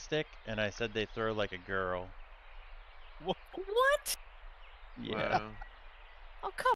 stick, and I said they throw like a girl. What? Yeah. Wow. Oh, come.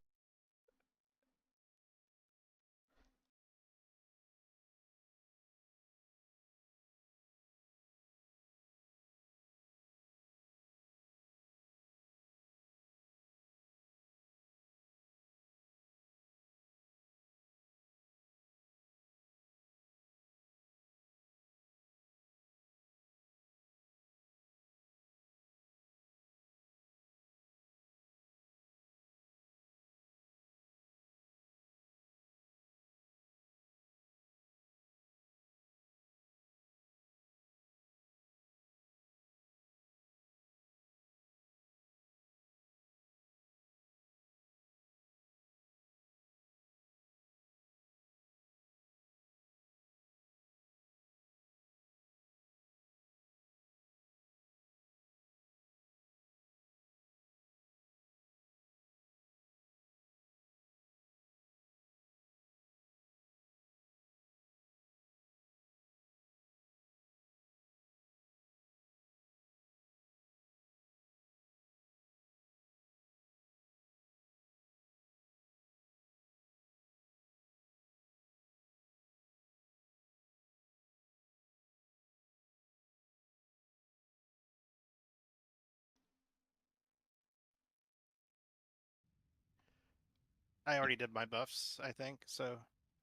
I already did my buffs, I think, so.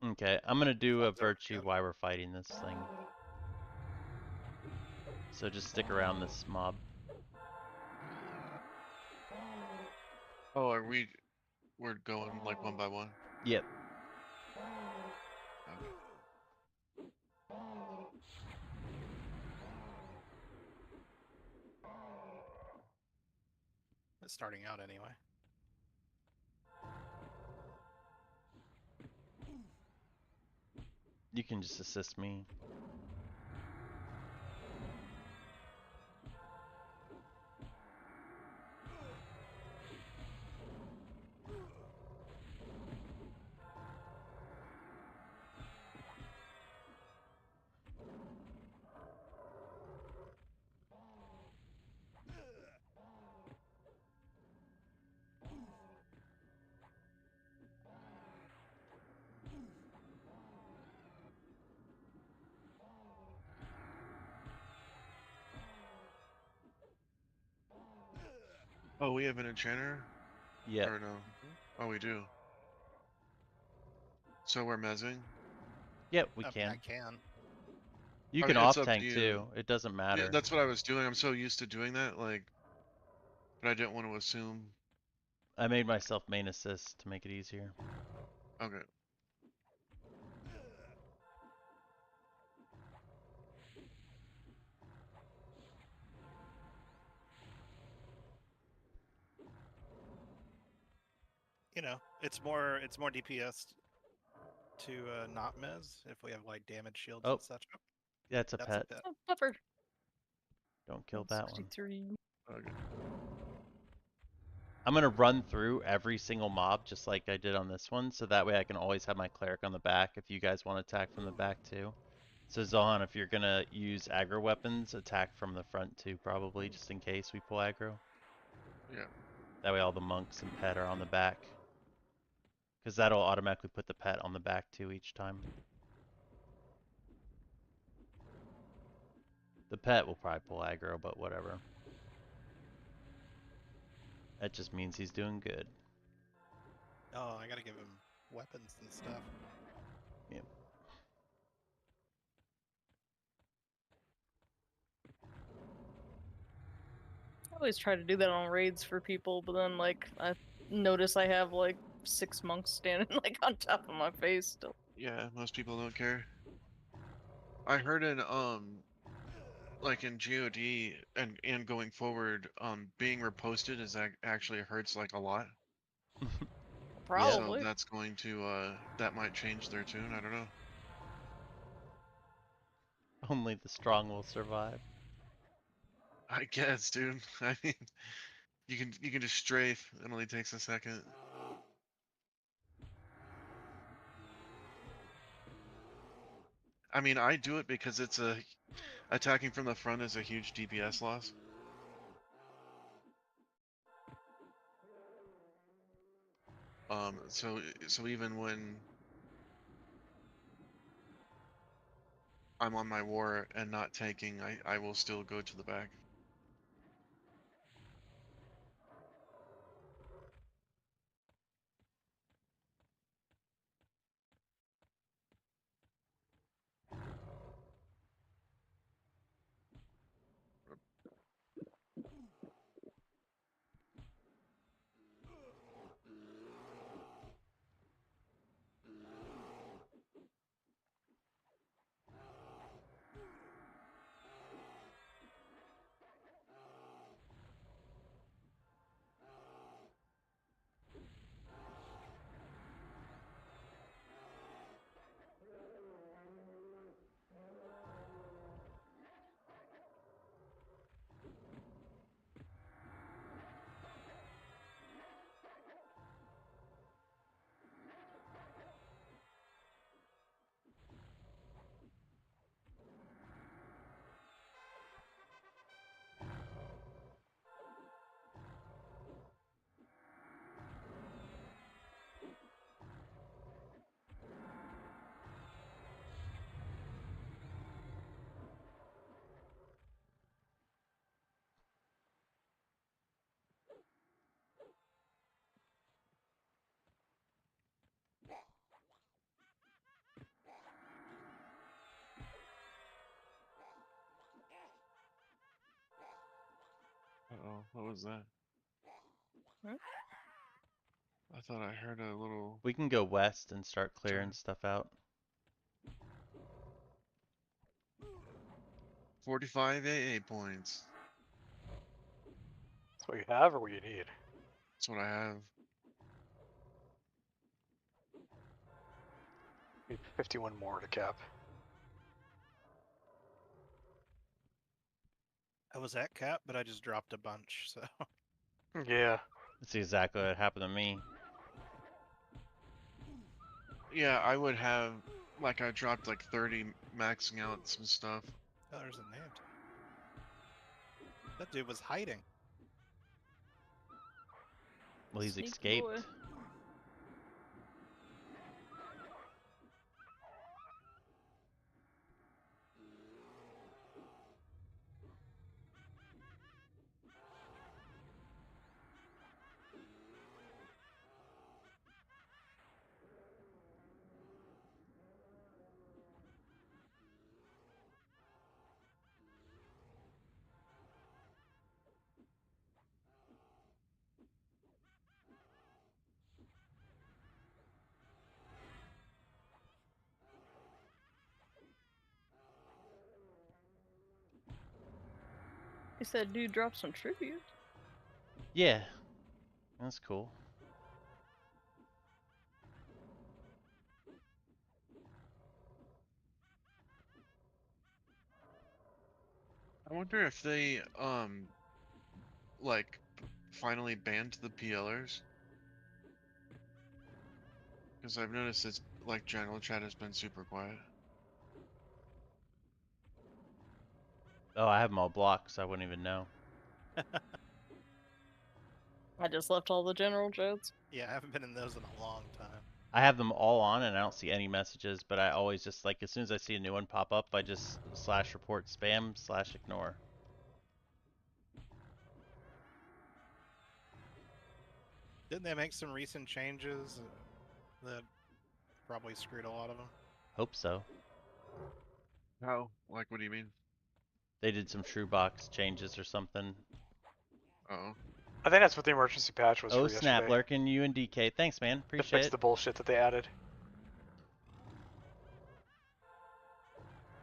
Okay, I'm gonna do a Thumbs are virtue up. while we're fighting this thing. So just stick around this mob. Oh, we're going like one by one? Yep. Okay. It's starting out anyway. You can just assist me. Oh, we have an enchanter? Yep. Or no? Oh, we do. So we're mezzing? Yep, we I mean, can. I can. You I can mean, it's off up to tank you. too. It doesn't Yeah, matter. that's what I was doing. I'm so used to doing that, like, but I didn't want to assume. I made myself main assist to make it easier. Okay. You know, it's more DPS to not mez if we have like damage shields Oh. and such. Oh, Yeah, it's a that's pet. a pet. Oh, puffer. Don't kill that one. 63. Okay. I'm gonna run through every single mob just like I did on this one, so that way I can always have my cleric on the back if you guys want to attack from the back too. So Zohan, if you're gonna use aggro weapons, attack from the front too, probably, just in case we pull aggro. Yeah. That way all the monks and pet are on the back. Because that'll automatically put the pet on the back too each time. The pet will probably pull aggro, but whatever. That just means he's doing good. Oh, I gotta give him weapons and stuff. Yep. I always try to do that on raids for people, but then like I notice I have like 6 monks standing like on top of my face still. Yeah, most people don't care. I heard in like in GOD and going forward, being reposted is actually hurts like a lot. Probably. So that's going to that might change their tune. I don't know. Only the strong will survive. I guess, dude. I mean, you can just strafe. It only takes a second. I mean, I do it because it's a Attacking from the front is a huge DPS loss. So even when I'm on my war and not tanking, I will still go to the back. Uh-oh, what was that? Huh? I thought I heard a little... We can go west and start clearing Turn. stuff out. 45 AA points. That's what you have or what you need? That's what I have. Need 51 more to cap. I was at cap, but I just dropped a bunch. So Yeah. That's exactly what happened to me. Yeah, I would have... Like, I dropped like 30 maxing out some stuff. oh, there's a named. That dude was hiding. Well, he's Sneaky escaped. boy. He said, dude, drop some tribute. Yeah, that's cool. I wonder if they, like, finally banned the PLers. Because I've noticed it's, like, general chat has been super quiet. Oh, I have them all blocked, so I wouldn't even know. I just left all the general jets. Yeah, I haven't been in those in a long time. I have them all on and I don't see any messages, but I always just like as soon as I see a new one pop up, I just /report spam /ignore. Didn't they make some recent changes that probably screwed a lot of them? Hope so. How? Like, what do you mean? They did some true box changes or something. Uh-oh. I think that's what the emergency patch was Oh for snap, yesterday. Lurkin, you and DK. Thanks, man. To Appreciate fix it. the bullshit that they added.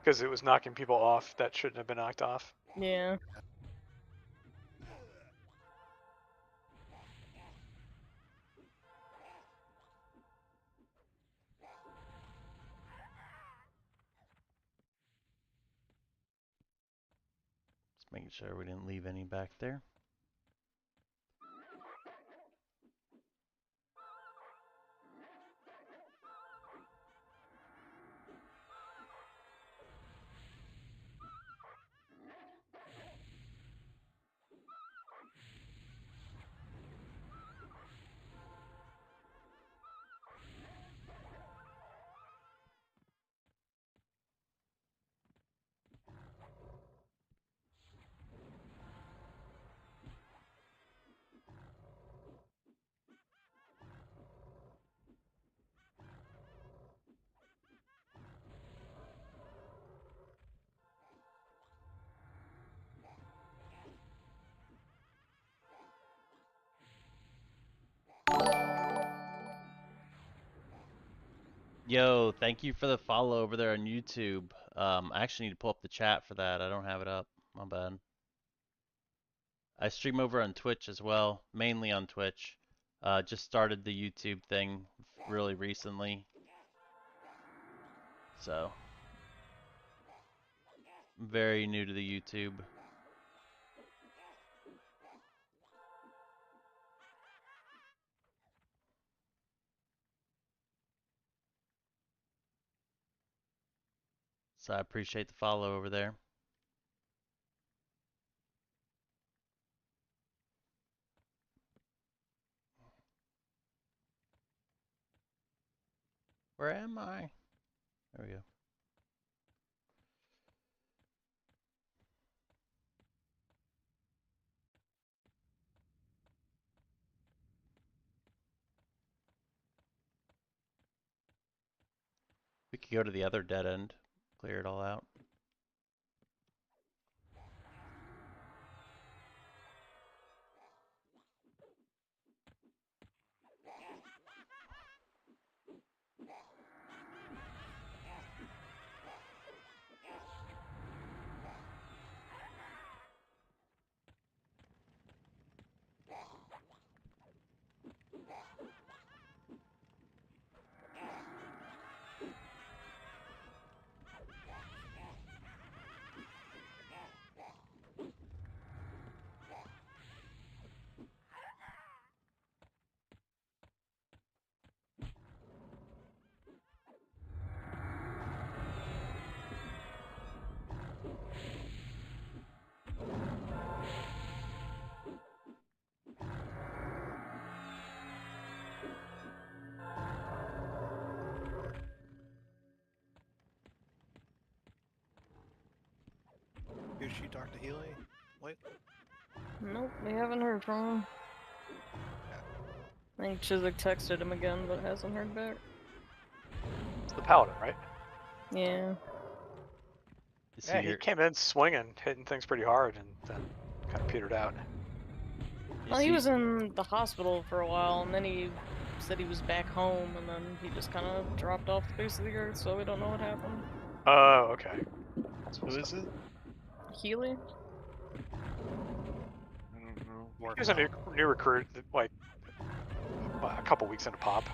Because it was knocking people off that shouldn't have been knocked off. Yeah. Just making sure we didn't leave any back there. Yo, thank you for the follow over there on YouTube. I actually need to pull up the chat for that. I don't have it up. My bad. I stream over on Twitch as well, mainly on Twitch. Just started the YouTube thing really recently. So, very new to the YouTube. So I appreciate the follow over there. Where am I? There we go. We could go to the other dead end, clear it all out. Did she talk to Healy? Wait. Nope, we haven't heard from him. I think Chiswick texted him again, but hasn't heard back. It's the paladin, right? Yeah. So Yeah, he you're, came in swinging, hitting things pretty hard, and then kind of petered out. Well, he was in the hospital for a while, and then he said he was back home, and then he just kind of dropped off the face of the earth, so we don't know what happened. Oh, okay. That's Who what's is up. it? Healy? I don't know. He was a new recruit, like a couple weeks into pop.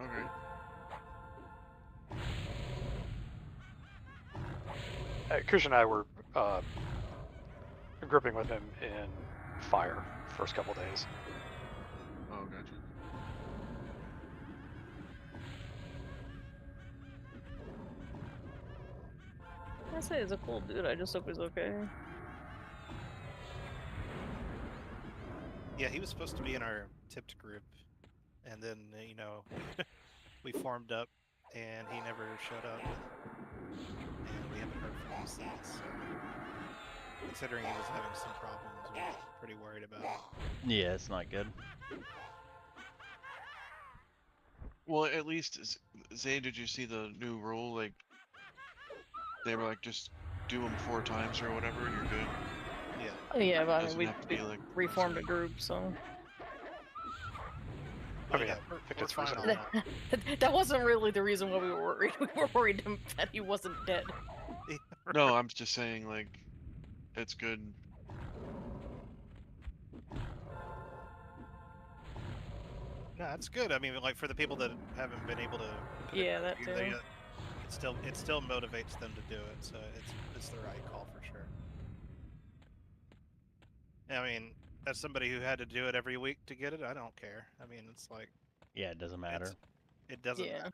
Okay. Kush and I were gripping with him in fire first couple days. Oh, gotcha. I say he's a cool dude, I just hope he's okay. Yeah, he was supposed to be in our tipped group, and then we formed up, and he never showed up, and we haven't heard from him since. So, considering he was having some problems, we're pretty worried about it. yeah, it's not good. Well, at least, Zay, did you see the new rule? Like, they were like, just do them 4 times or whatever, and you're good. Yeah. Oh, yeah, but I mean, Doesn't we have to be like reformed a group, so. Oh, I mean, yeah, I think we're it's fine on reasonable. that. That wasn't really the reason why we were worried. We were worried that he wasn't dead. No, I'm just saying, like, it's good. No, that's good. I mean, like for the people that haven't been able to. Yeah, that do too. it still motivates them to do it, so it's the right call for sure. I mean, as somebody who had to do it every week to get it, I don't care. I mean, it's like Yeah, it doesn't matter. it doesn't Yeah. matter.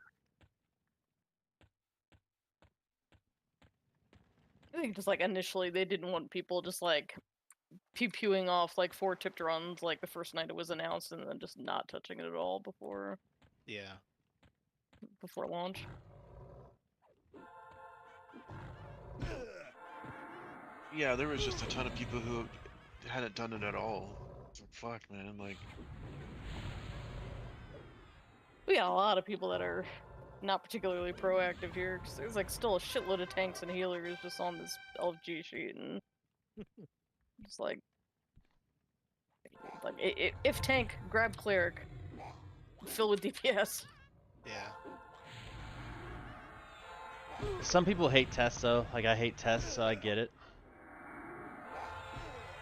I think just like initially they didn't want people just like pew-pewing off like 4 tipped runs like the first night it was announced and then just not touching it at all before Yeah. launch. Yeah, there was just a ton of people who hadn't done it at all. It's like, fuck, man. Like, We got a lot of people that are not particularly proactive here because there's like still a shitload of tanks and healers just on this LFG sheet and just like if tank, grab cleric, fill with DPS. Yeah. Some people hate tests though. Like I hate tests, so I get it.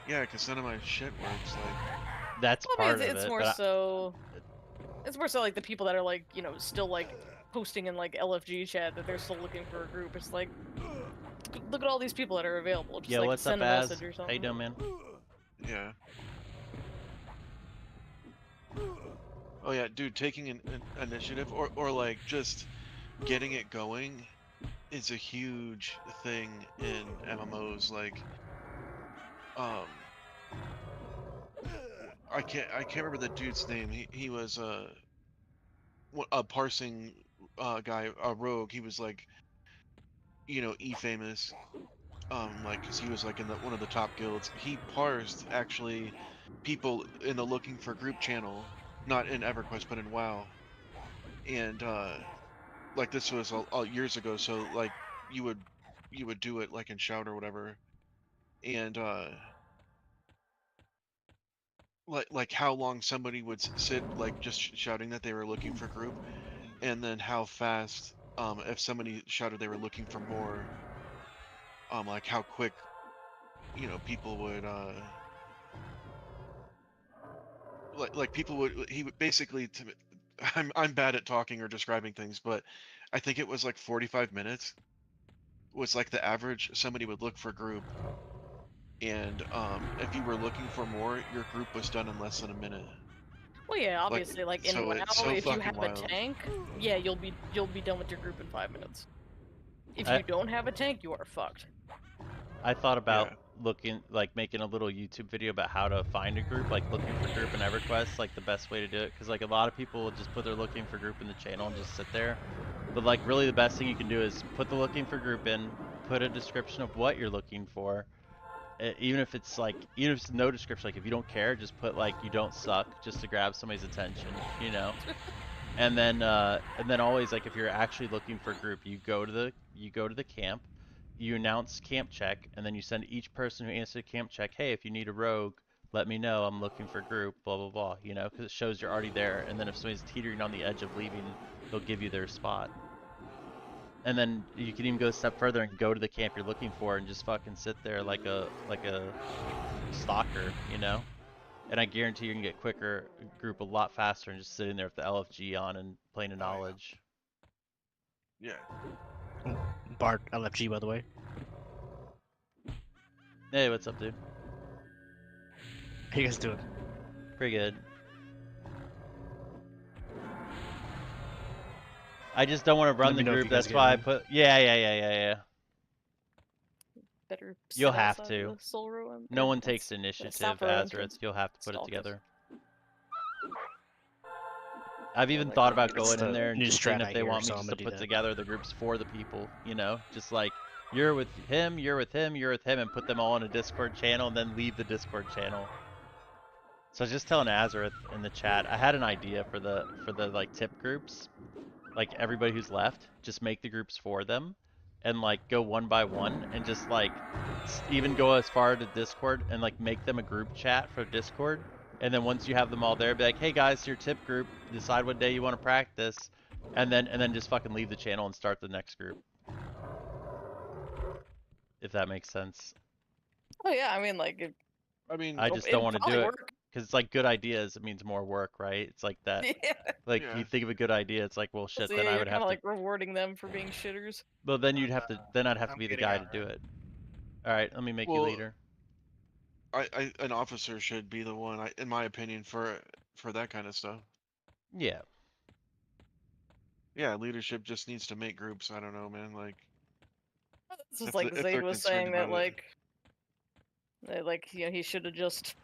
Yeah, because none of my shit works. Like, That's Well, I mean, part of it's it. more But so. It's more so like the people that are like, still like posting in like LFG chat that they're still looking for a group. It's like, look at all these people that are available. Just yeah, like what's send up, a Az? message or How you something. doing, man? yeah. Oh yeah, dude, taking an initiative or like just getting it going is a huge thing in MMOs. Like, I can't remember the dude's name. He was a parsing guy, a rogue. He was like, famous. Like, cause he was like in one of the top guilds. He parsed actually people in the looking for group channel, not in EverQuest but in WoW. And like this was all years ago, so like you would do it like in Shout or whatever. And like how long somebody would sit like just shouting that they were looking for group, and then how fast if somebody shouted they were looking for more, like how quick people would like people would he would basically I'm bad at talking or describing things, but I think it was like 45 minutes was like the average somebody would look for group. And if you were looking for more, your group was done in less than a minute. Well, yeah, Like, obviously, like in so WoW, it's so if you fucking have a wild. tank, yeah, you'll be done with your group in 5 minutes. If I you don't have a tank, you are fucked. I thought about Yeah. making a little YouTube video about how to find a group, like looking for group in EverQuest, like the best way to do it. Because like a lot of people will just put their looking for group in the channel and just sit there. But like really the best thing you can do is put the looking for group in, put a description of what you're looking for. Even if it's no description, like if you don't care, just put like you don't suck just to grab somebody's attention, you know? And then always like if you're actually looking for a group, you go to the camp, you announce camp check, and then you send each person who answered camp check, hey, if you need a rogue, let me know. I'm looking for a group, blah blah blah. You know, because it shows you're already there. And then if somebody's teetering on the edge of leaving, they'll give you their spot. And then you can even go a step further and go to the camp you're looking for and just fucking sit there like a stalker, you know? And I guarantee you can get quicker group a lot faster than just sitting there with the LFG on and playing a Oh, yeah. knowledge. Yeah. Bart LFG, by the way. Hey, what's up, dude? How you guys doing? Pretty good. I just don't want to run Let the me know if group. you guys That's get why I one. put. Yeah. Better sit You'll have outside to. of the soul room. No one entrance. takes initiative, Stop our Azareth. entrance. You'll have to put it Stalkers. together. I've Yeah, even like thought that about meter It's going in the there and new just seeing strat if I they hear, want me so I'm just gonna to do put that. together the groups for the people, you know? Just like, you're with him, you're with him, you're with him, and put them all in a Discord channel and then leave the Discord channel. So I was just telling Azareth in the chat, I had an idea for the like tip groups. Like everybody who's left, just make the groups for them and like go one by one and just like even go as far to Discord and like make them a group chat for Discord. And then once you have them all there, be like, hey guys, your tip group, decide what day you want to practice, and then just fucking leave the channel and start the next group. If that makes sense. Oh yeah, I mean like it. I mean, I just don't It'd want to probably do it work. because it's like good ideas. It means more work, right? It's like that. Yeah. Like yeah. you think of a good idea, it's like, well, shit. So Then yeah, I you're would kind have of to. like rewarding them for being shitters. Well, then you'd have to. Then I'd have to I'm be the getting guy out to of do there. it. All right, let me make you Well, leader. an officer should be the one, in my opinion, for that kind of stuff. Yeah. Yeah, leadership just needs to make groups. I don't know, man. Like, It's just if like they're Zayd was concerned saying that about it. he should have just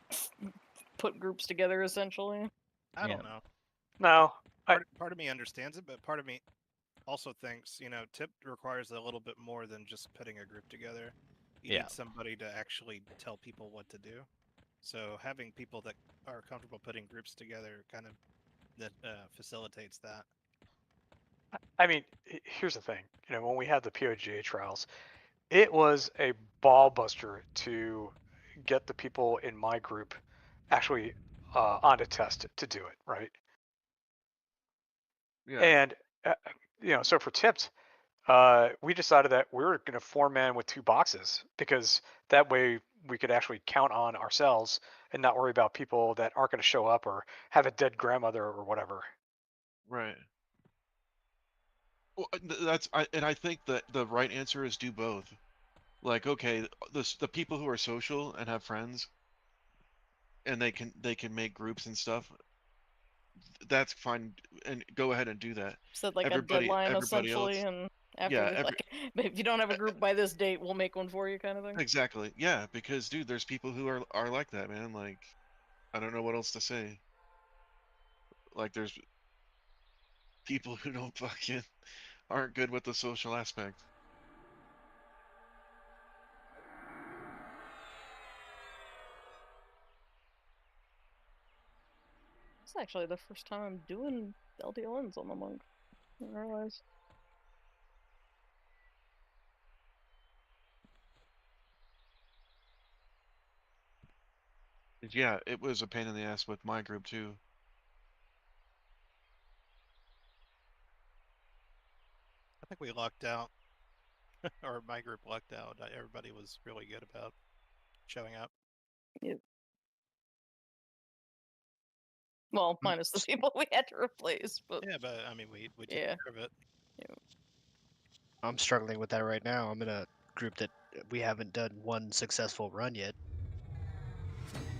put groups together essentially. I Yeah. don't know. No, Part of me understands it, but part of me also thinks, tip requires a little bit more than just putting a group together. You Yeah. need somebody to actually tell people what to do. So having people that are comfortable putting groups together kind of that facilitates that. I mean, here's the thing. When we had the POGA trials, it was a ball buster to get the people in my group actually on a test to do it, right? Yeah. And so for tips, we decided that we were going to 4-man with 2 boxes because that way we could actually count on ourselves and not worry about people that aren't going to show up or have a dead grandmother or whatever. Right. Well, I think that the right answer is do both. Like, okay, the people who are social and have friends, and they can make groups and stuff. That's fine, and go ahead and do that. Set like a Everybody deadline essentially, else, and after yeah, this, like, if you don't have a group by this date, we'll make one for you, kind of thing. exactly, yeah. Because dude, there's people who are like that, man. Like, I don't know what else to say. Like, there's people who don't fucking aren't good with the social aspect. It's actually the first time I'm doing LDLNs on the monk. I didn't realize. Yeah, it was a pain in the ass with my group too. I think we lucked out, or my group lucked out. Everybody was really good about showing up. Yep. Well, minus the people we had to replace, but Yeah, but I mean, we took yeah. care of it. I'm struggling with that right now. I'm in a group that we haven't done one successful run yet.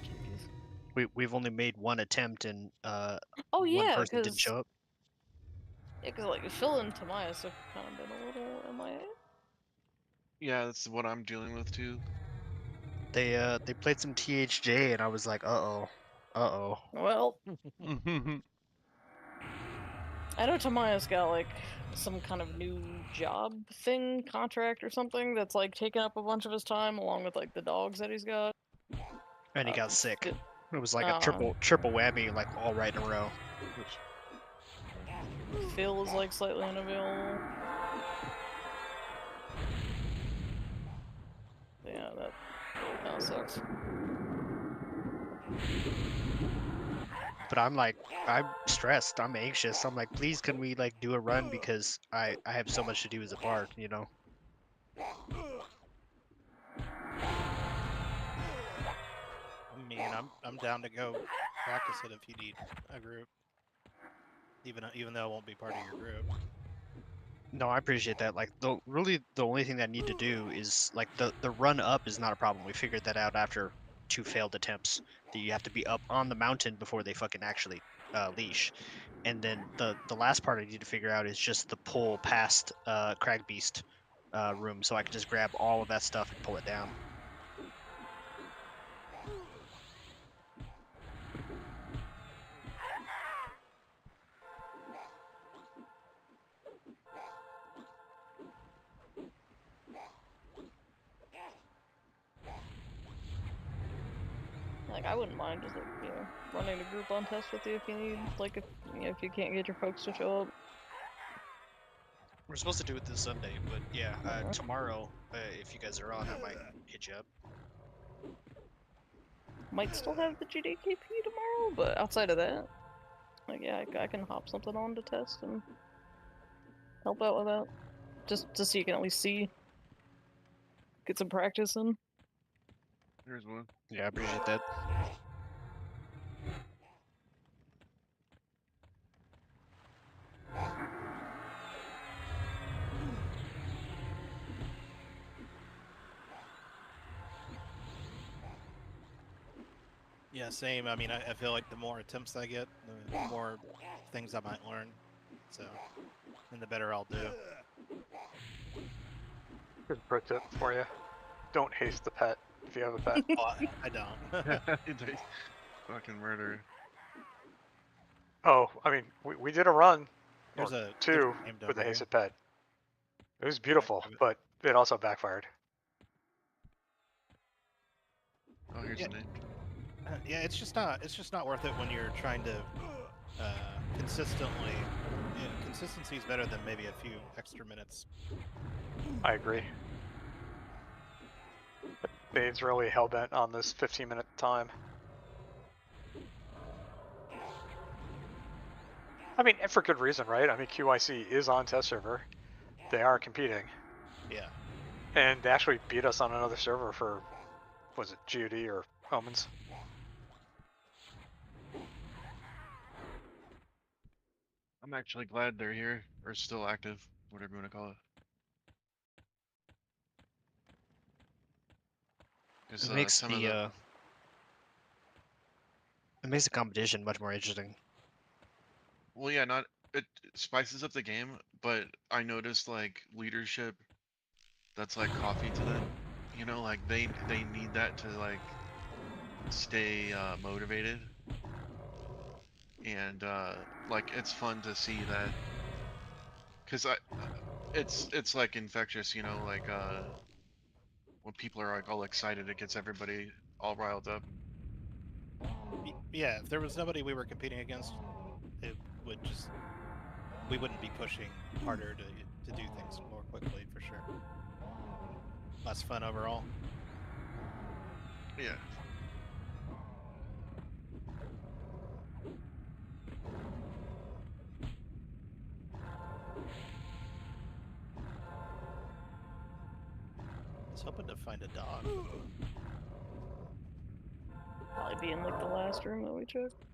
Jeez. We've only made one attempt, and Oh one yeah, person didn't show up. Yeah, because like Phil and Tobias have kind of been a little MIA. Yeah, that's what I'm dealing with too. They played some THJ, and I was like, uh oh. Well, I know Tobias got like some kind of new job thing, contract or something that's like taking up a bunch of his time, along with like the dogs that he's got. And he got sick. Phil- It was like a triple whammy, like all right in a row. Phil is like slightly unavailable. Yeah, that kind of sucks. But I'm like, I'm stressed. I'm anxious. I'm like, please, can we like do a run, because I have so much to do as a bard, you know. I mean, I'm down to go practice it if you need a group, even though it won't be part of your group. No, I appreciate that. Like, really the only thing that I need to do is like the run up is not a problem. We figured that out after 2 failed attempts. That you have to be up on the mountain before they fucking actually leash. And then the last part I need to figure out is just the pull past Crag Beast room, so I can just grab all of that stuff and pull it down. Like, I wouldn't mind just like, running a group on test with you if you need, like, if you can't get your folks to show up. We're supposed to do it this Sunday, but yeah, tomorrow, if you guys are on, I might hit you up. Might still have the GDKP tomorrow, but outside of that, like, yeah, I can hop something on to test and help out with that. Just so you can at least get some practice in. Here's one. Yeah, I appreciate that. Yeah, same. I mean, I feel like the more attempts I get, the more things I might learn. So, and the better I'll do. Here's a pro tip for you: don't haste the pet if you have a pet. Well, I don't. Fucking murder. Oh, I mean, we did a run There's or a two named with over a here. hasted pet. It was beautiful, but it also backfired. Oh, here's Yeah. the name. Yeah, it's just not worth it when you're trying to consistently. Consistency is better than maybe a few extra minutes. I agree. But Bade's really hell-bent on this 15-minute time. I mean, and for good reason, right? I mean, QIC is on test server. They are competing, Yeah. and they actually beat us on another server for, was it GOD or Omens? I'm actually glad they're here or still active, whatever you want to call it. Because It makes some of the it makes the competition much more interesting. well, yeah, not it spices up the game, but I noticed like leadership that's like coffee to them. You know, like they need that to like stay motivated, and like it's fun to see that because it's like infectious. You know, like when people are like all excited, it gets everybody all riled up. Yeah, if there was nobody we were competing against, it would just we wouldn't be pushing harder to do things more quickly for sure. Less fun overall. Yeah. I was hoping to find a dog. Probably be in like the last room that we checked.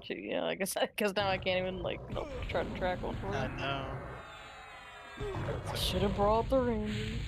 Gee, yeah, I guess now I can't even like try to track one for I you. know. I should have brought the ranger.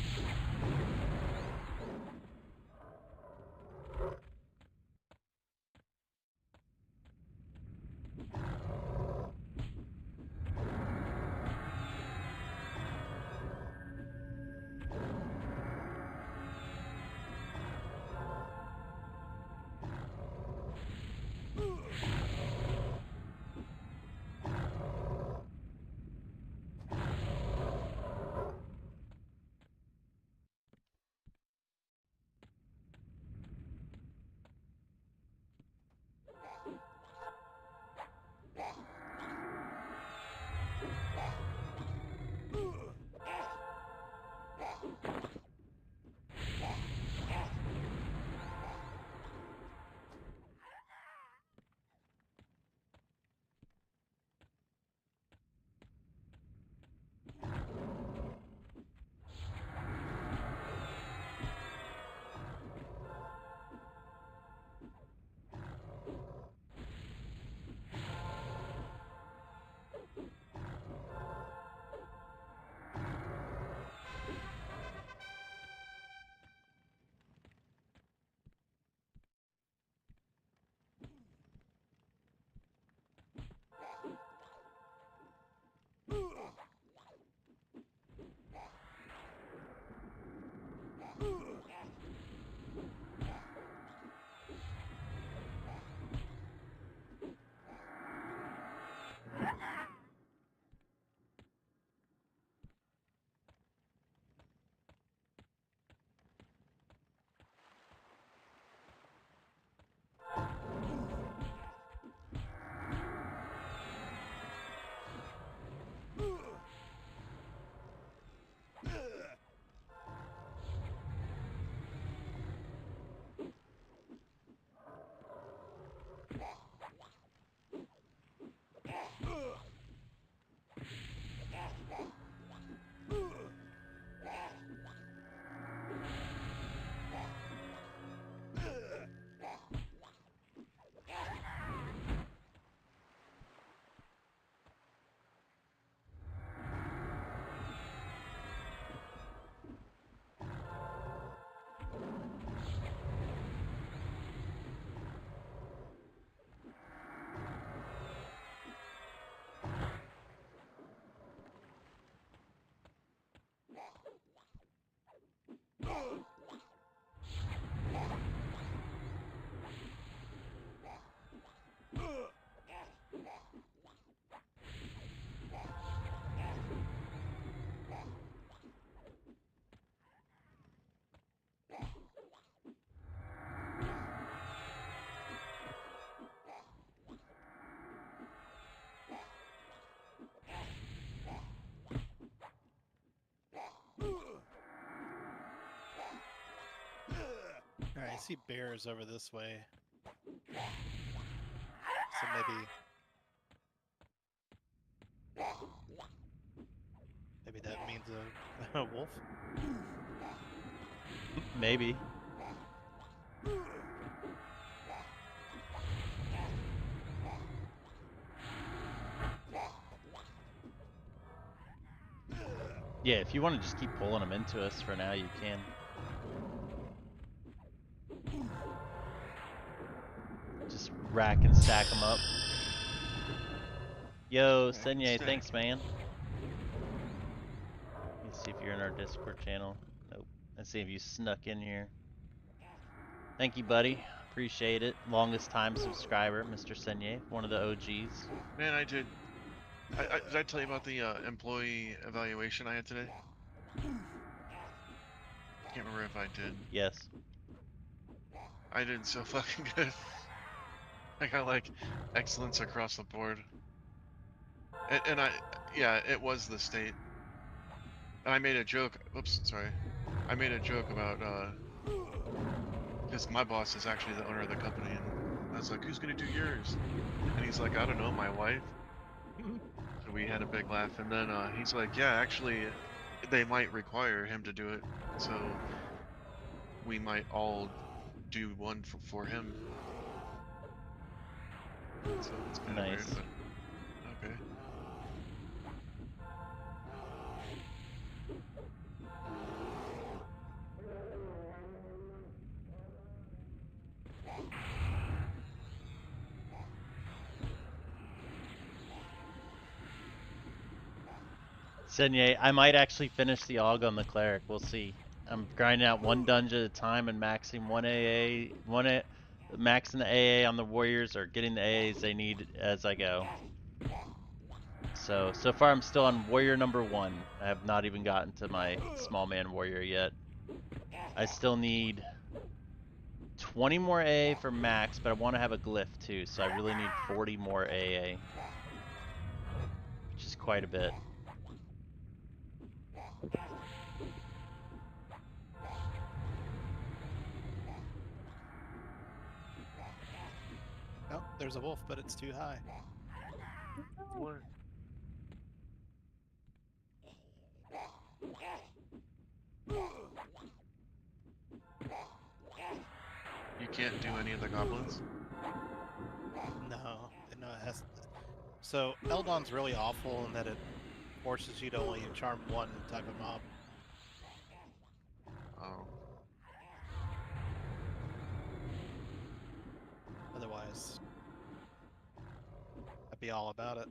I see bears over this way. So maybe that means a wolf. Maybe. Yeah, if you want to just keep pulling them into us for now, you can. Just rack and stack them up. Yo, Rack and Senye, stack. thanks, man. Let's see if you're in our Discord channel. Nope. Let's see if you snuck in here. Thank you, buddy. Appreciate it. Longest time subscriber, Mr. Senye, one of the OGs. Man, I did. Did I tell you about the employee evaluation I had today? Can't remember if I did. Yes. I did so fucking good. I got like excellence across the board. And yeah, it was the state. And I made a joke. Oops, sorry. I made a joke about because my boss is actually the owner of the company, and I was like, "Who's gonna do yours?" And he's like, "I don't know, my wife." So we had a big laugh, and then he's like, "Yeah, actually, they might require him to do it, so we might all do one for him." So it's kind of weird, Nice. but okay. Senye, I might actually finish the AUG on the cleric. We'll see. I'm grinding out one dungeon at a time and maxing maxing the AA on the warriors or getting the AAs they need as I go. So far I'm still on warrior number 1. I have not even gotten to my small man warrior yet. I still need 20 more AA for max, but I want to have a glyph too, so I really need 40 more AA, which is quite a bit. Oh, there's a wolf, but it's too high. What? You can't do any of the goblins? No, it has. So Ldon's really awful in that it forces you to only charm one type of mob. Oh. Otherwise, I'd be all about it.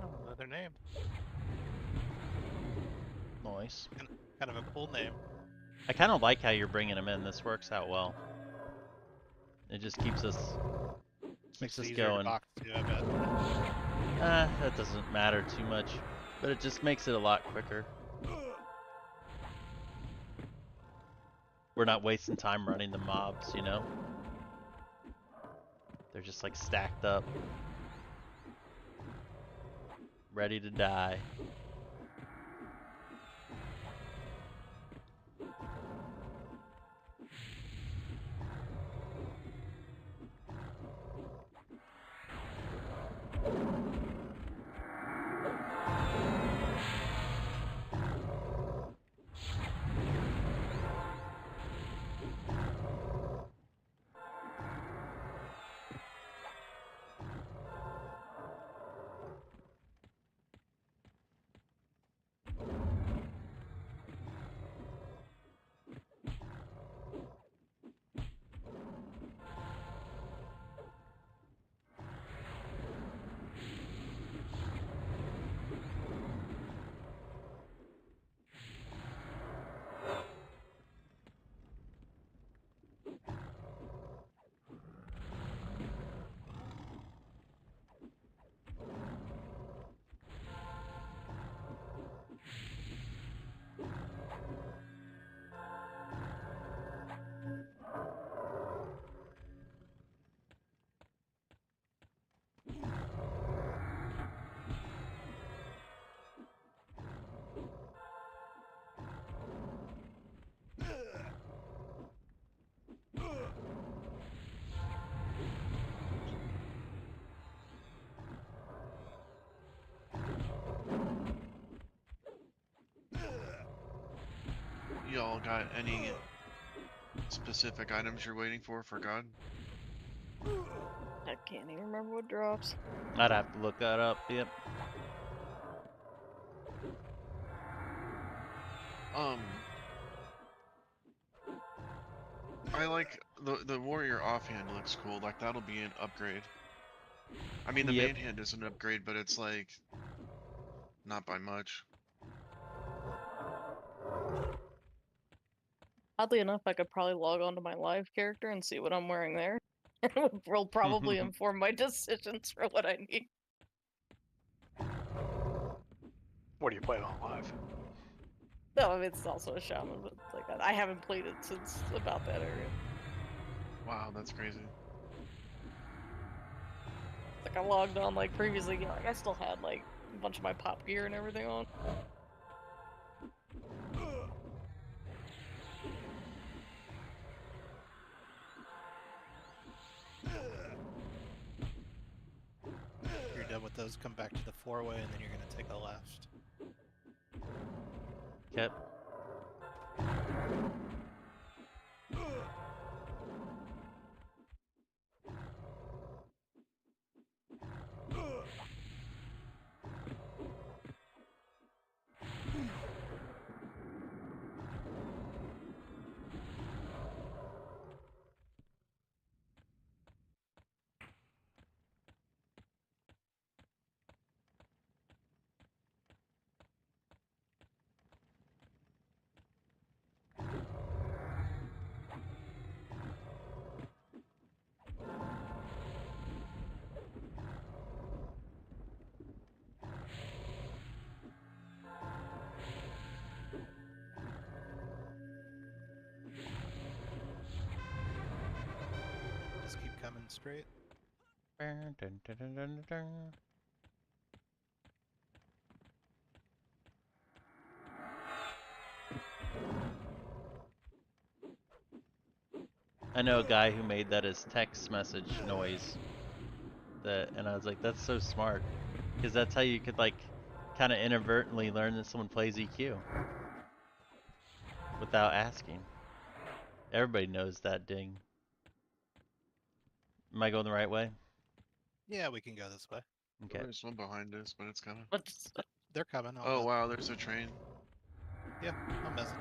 Oh, another name. Nice. Kind of a cool name. I kind of like how you're bringing them in. This works out well. It just keeps us Keeps Makes it us easier to going. box too, I bet. That doesn't matter too much, but it just makes it a lot quicker. We're not wasting time running the mobs, you know? They're just like stacked up, ready to die. Y'all got any specific items you're waiting for God? I can't even remember what drops. I'd have to look that up, yep. I like the warrior offhand looks cool. Like that'll be an upgrade. I mean, the Yep. manhand is an upgrade, but it's like not by much. Oddly enough, I could probably log on to my live character and see what I'm wearing there. And it will probably inform my decisions for what I need. What do you play on live? No, it's also a shaman, but it's like I haven't played it since about that area. Wow, that's crazy. Like I logged on like previously, you know, like I still had like a bunch of my pop gear and everything on. If you're done with those, come back to the 4-way, and then you're gonna take a left. Yep. Just keep coming straight. Dun, dun, dun, dun, dun, dun. I know a guy who made that as text message noise. And I was like, that's so smart, because that's how you could like kind of inadvertently learn that someone plays EQ without asking. Everybody knows that ding. Am I going the right way? Yeah, we can go this way. Okay. There's one behind us, but it's kind of. What's They're coming. I'll Oh mess. wow, there's a train. Yeah, I'm messing.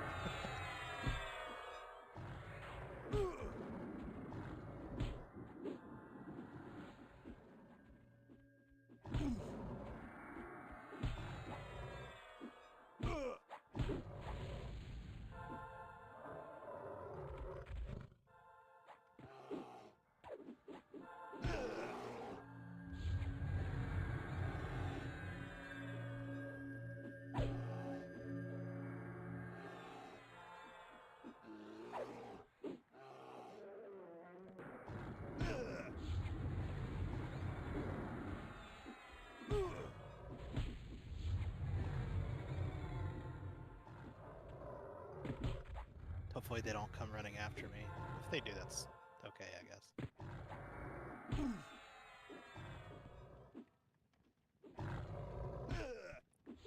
Hopefully they don't come running after me. If they do, that's okay, I guess.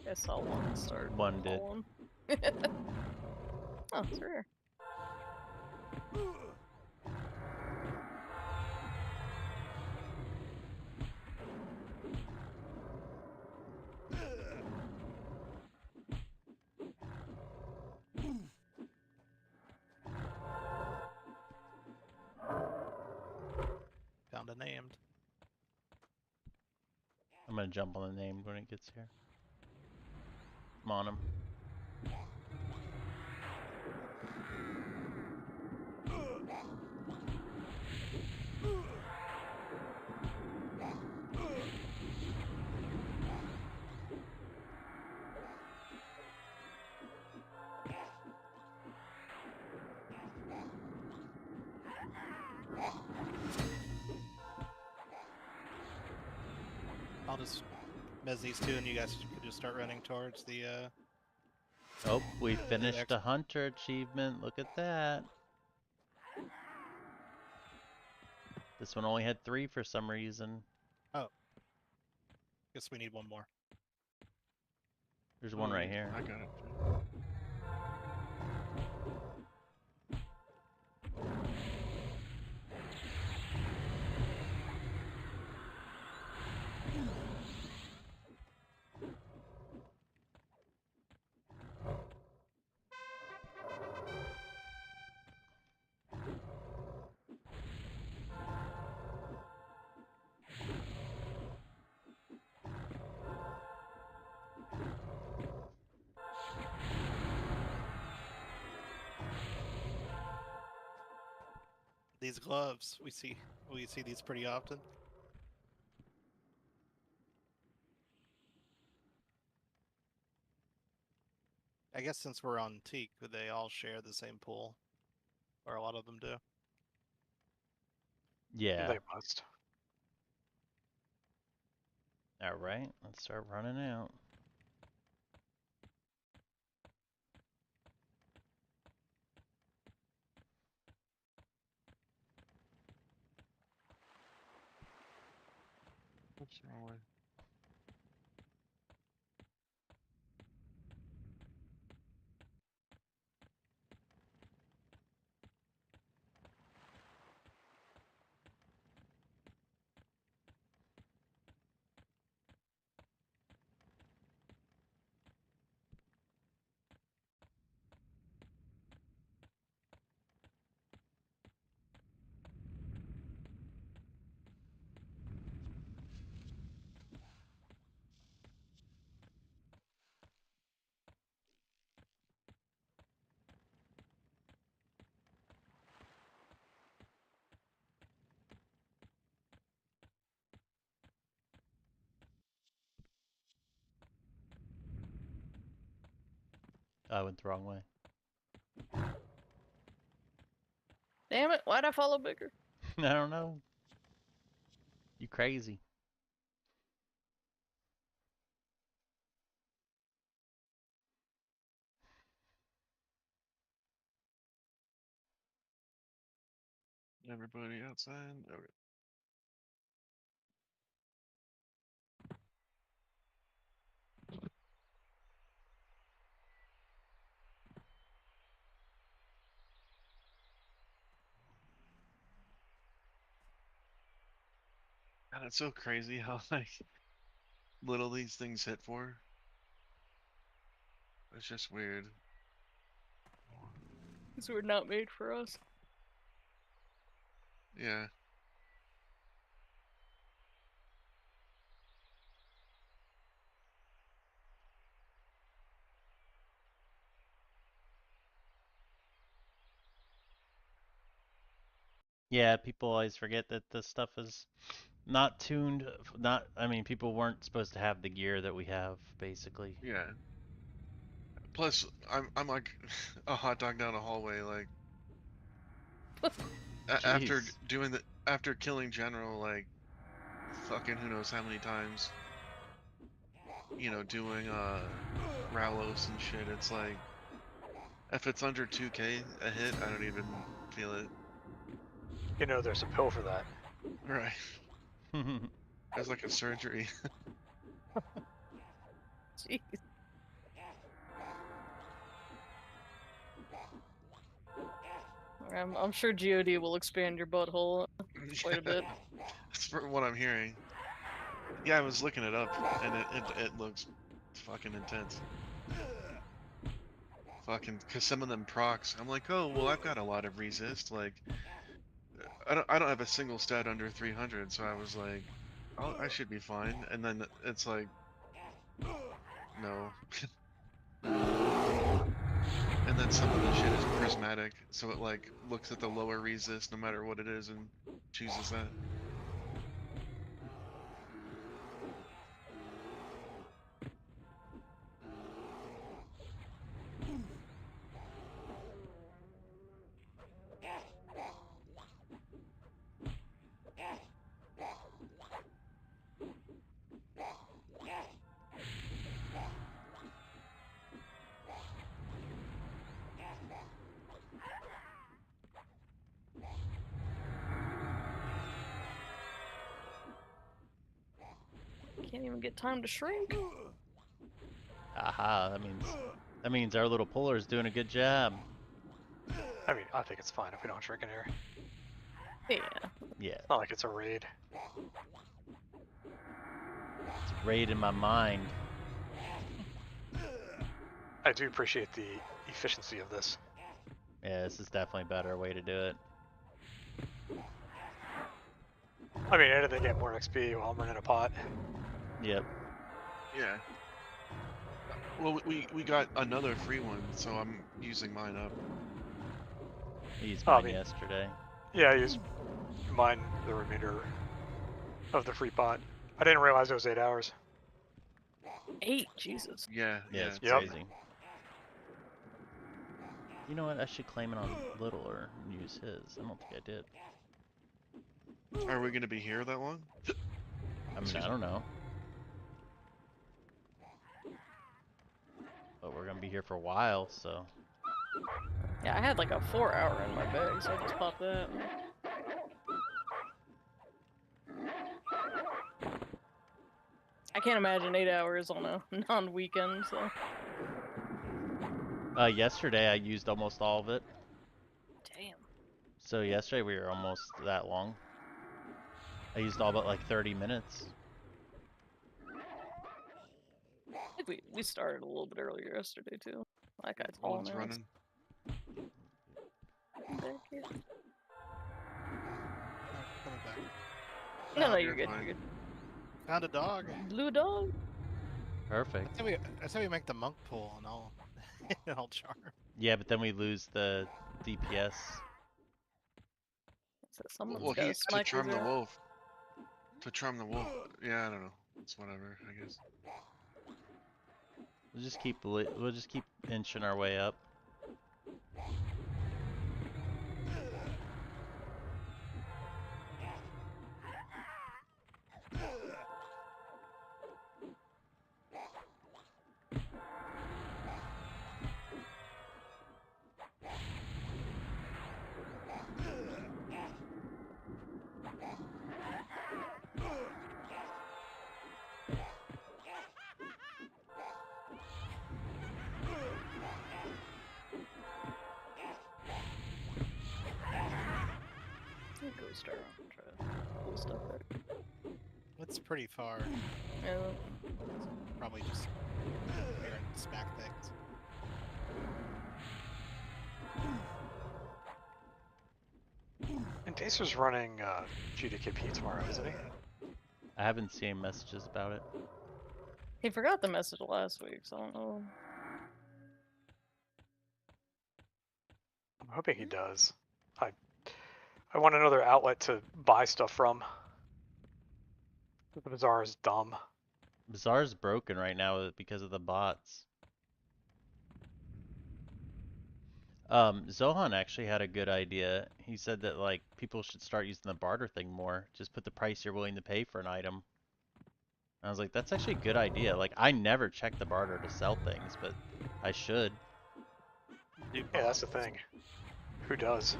I saw one start One did. falling. Oh, it's rare. Found a named. I'm gonna jump on the name when it gets here. I'm on him. I'll just mez these two, and you guys could just start running towards the. Oh, we finished Next. the hunter achievement. Look at that. This one only had 3 for some reason. Guess we need one more. There's one right here. I got it too. These gloves, we see these pretty often. I guess since we're on Teak, they all share the same pool, or a lot of them do. Yeah. They must. Alright, let's start running out. What's wrong with? I went the wrong way. Damn it! Why'd I follow bigger? I don't know. You crazy. Everybody outside. Okay. God, it's so crazy how like little these things hit for. It's just weird. These were not made for us. Yeah. Yeah, people always forget that this stuff is not tuned. Not, I mean, people weren't supposed to have the gear that we have, basically. Yeah. Plus, I'm like a hot dog down a hallway. Like after Jeez. doing the after killing General, like fucking who knows how many times. You know, doing Ralos and shit. It's like If it's under 2K a hit, I don't even feel it. You know, there's a pill for that. Right. It's like a surgery. Jeez. I'm sure GOD will expand your butthole quite a bit. That's for what I'm hearing. Yeah, I was looking it up, and it looks fucking intense. Fucking, cause some of them procs, I'm like, oh well, I've got a lot of resist. Like, I don't have a single stat under 300, so I was like, oh, I should be fine. And then it's like, no. And then some of the shit is prismatic, so it like looks at the lower resist no matter what it is and chooses that. Can't even get time to shrink. Aha, that means our little puller is doing a good job. I mean, I think it's fine if we don't shrink in here. Yeah. Yeah, It's not like it's a raid. it's raid in my mind. I do appreciate the efficiency of this. Yeah, this is definitely a better way to do it. I mean, and they get more XP while I'm running a pot. Yep. Yeah. Well, we got another free one, so I'm using mine up. I used Oh, I mine mean- yesterday. Yeah, I used mine the remainder of the free pot. I didn't realize it was 8 hours. 8, Jesus. Yeah, Yeah, yeah. it's Yep. crazy. You know what? I should claim it on Littler and use his. I don't think I did. Are we gonna be here that long? I mean, Excuse I me. don't know. But we're gonna be here for a while, so. Yeah, I had like a 4-hour in my bag, so I just popped that. I can't imagine 8 hours on a non-weekend, so. Yesterday I used almost all of it. Damn. So yesterday we were almost that long. I used all but like 30 minutes. I think we started a little bit earlier yesterday, too. That guy's While hauling it's ass. running. Back here. Coming back. No, no, you're you're good, fine. you're good. Found a dog. Blue dog? Perfect. I say we make the monk pool and I'll I'll charm. Yeah, but then we lose the DPS. So someone's Well, got a to sniper charm the there. wolf. To charm the wolf. Yeah, I don't know. It's whatever, I guess. We'll just keep inching our way up. Go start on try to pull stuff there. It's pretty far. Yeah. Probably just here and smack things. And Dacer's running GDKP tomorrow, isn't he? I haven't seen messages about it. He forgot the message last week, so I don't know. I'm hoping he does. I want another outlet to buy stuff from. The Bazaar is dumb. Bazaar's broken right now because of the bots. Zohan actually had a good idea. He said that like people should start using the barter thing more. Just put the price you're willing to pay for an item. I was like, that's actually a good idea. Like I never check the barter to sell things, but I should. do Yeah, that's the bombs. thing. Who does?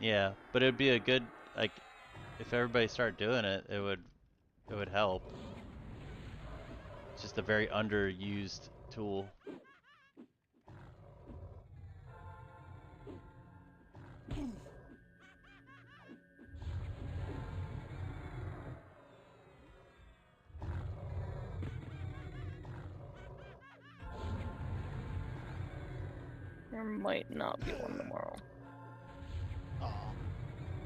Yeah, but it'd be a good like if everybody started doing it, it would help. It's just a very underused tool. There might not be one tomorrow. Aw.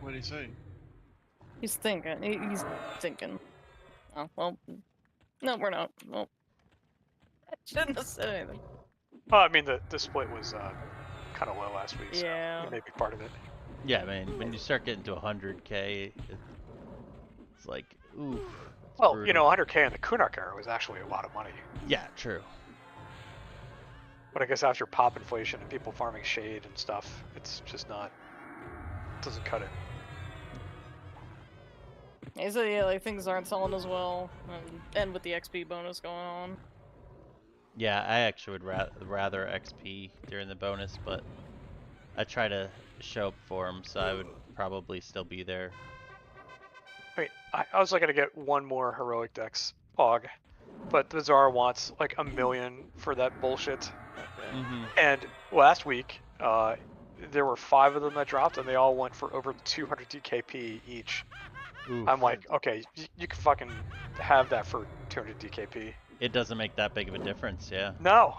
What did he say? He's thinking. He's thinking. Oh, well. No, we're not. Well, I shouldn't have said anything. Well, I mean, the split was kind of low last week, so Yeah. it may be part of it. Yeah, man, when you start getting to 100K, it's like, oof. It's Well, brutal. 100K in the Kunark era was actually a lot of money. Yeah, true. But I guess after pop inflation and people farming shade and stuff, it's just not. Doesn't cut it. Yeah, so yeah, like things aren't selling as well, and with the XP bonus going on. Yeah, I actually would rather XP during the bonus, but I try to show up for them, so I would probably still be there. I mean, I was looking to get one more heroic dex pog, but the Zara wants like 1 million for that bullshit. Okay. Mm-hmm. And last week, there were 5 of them that dropped, and they all went for over 200 DKP each. Oof. I'm like, okay, you can fucking have that for 200 DKP. It doesn't make that big of a difference, yeah. No,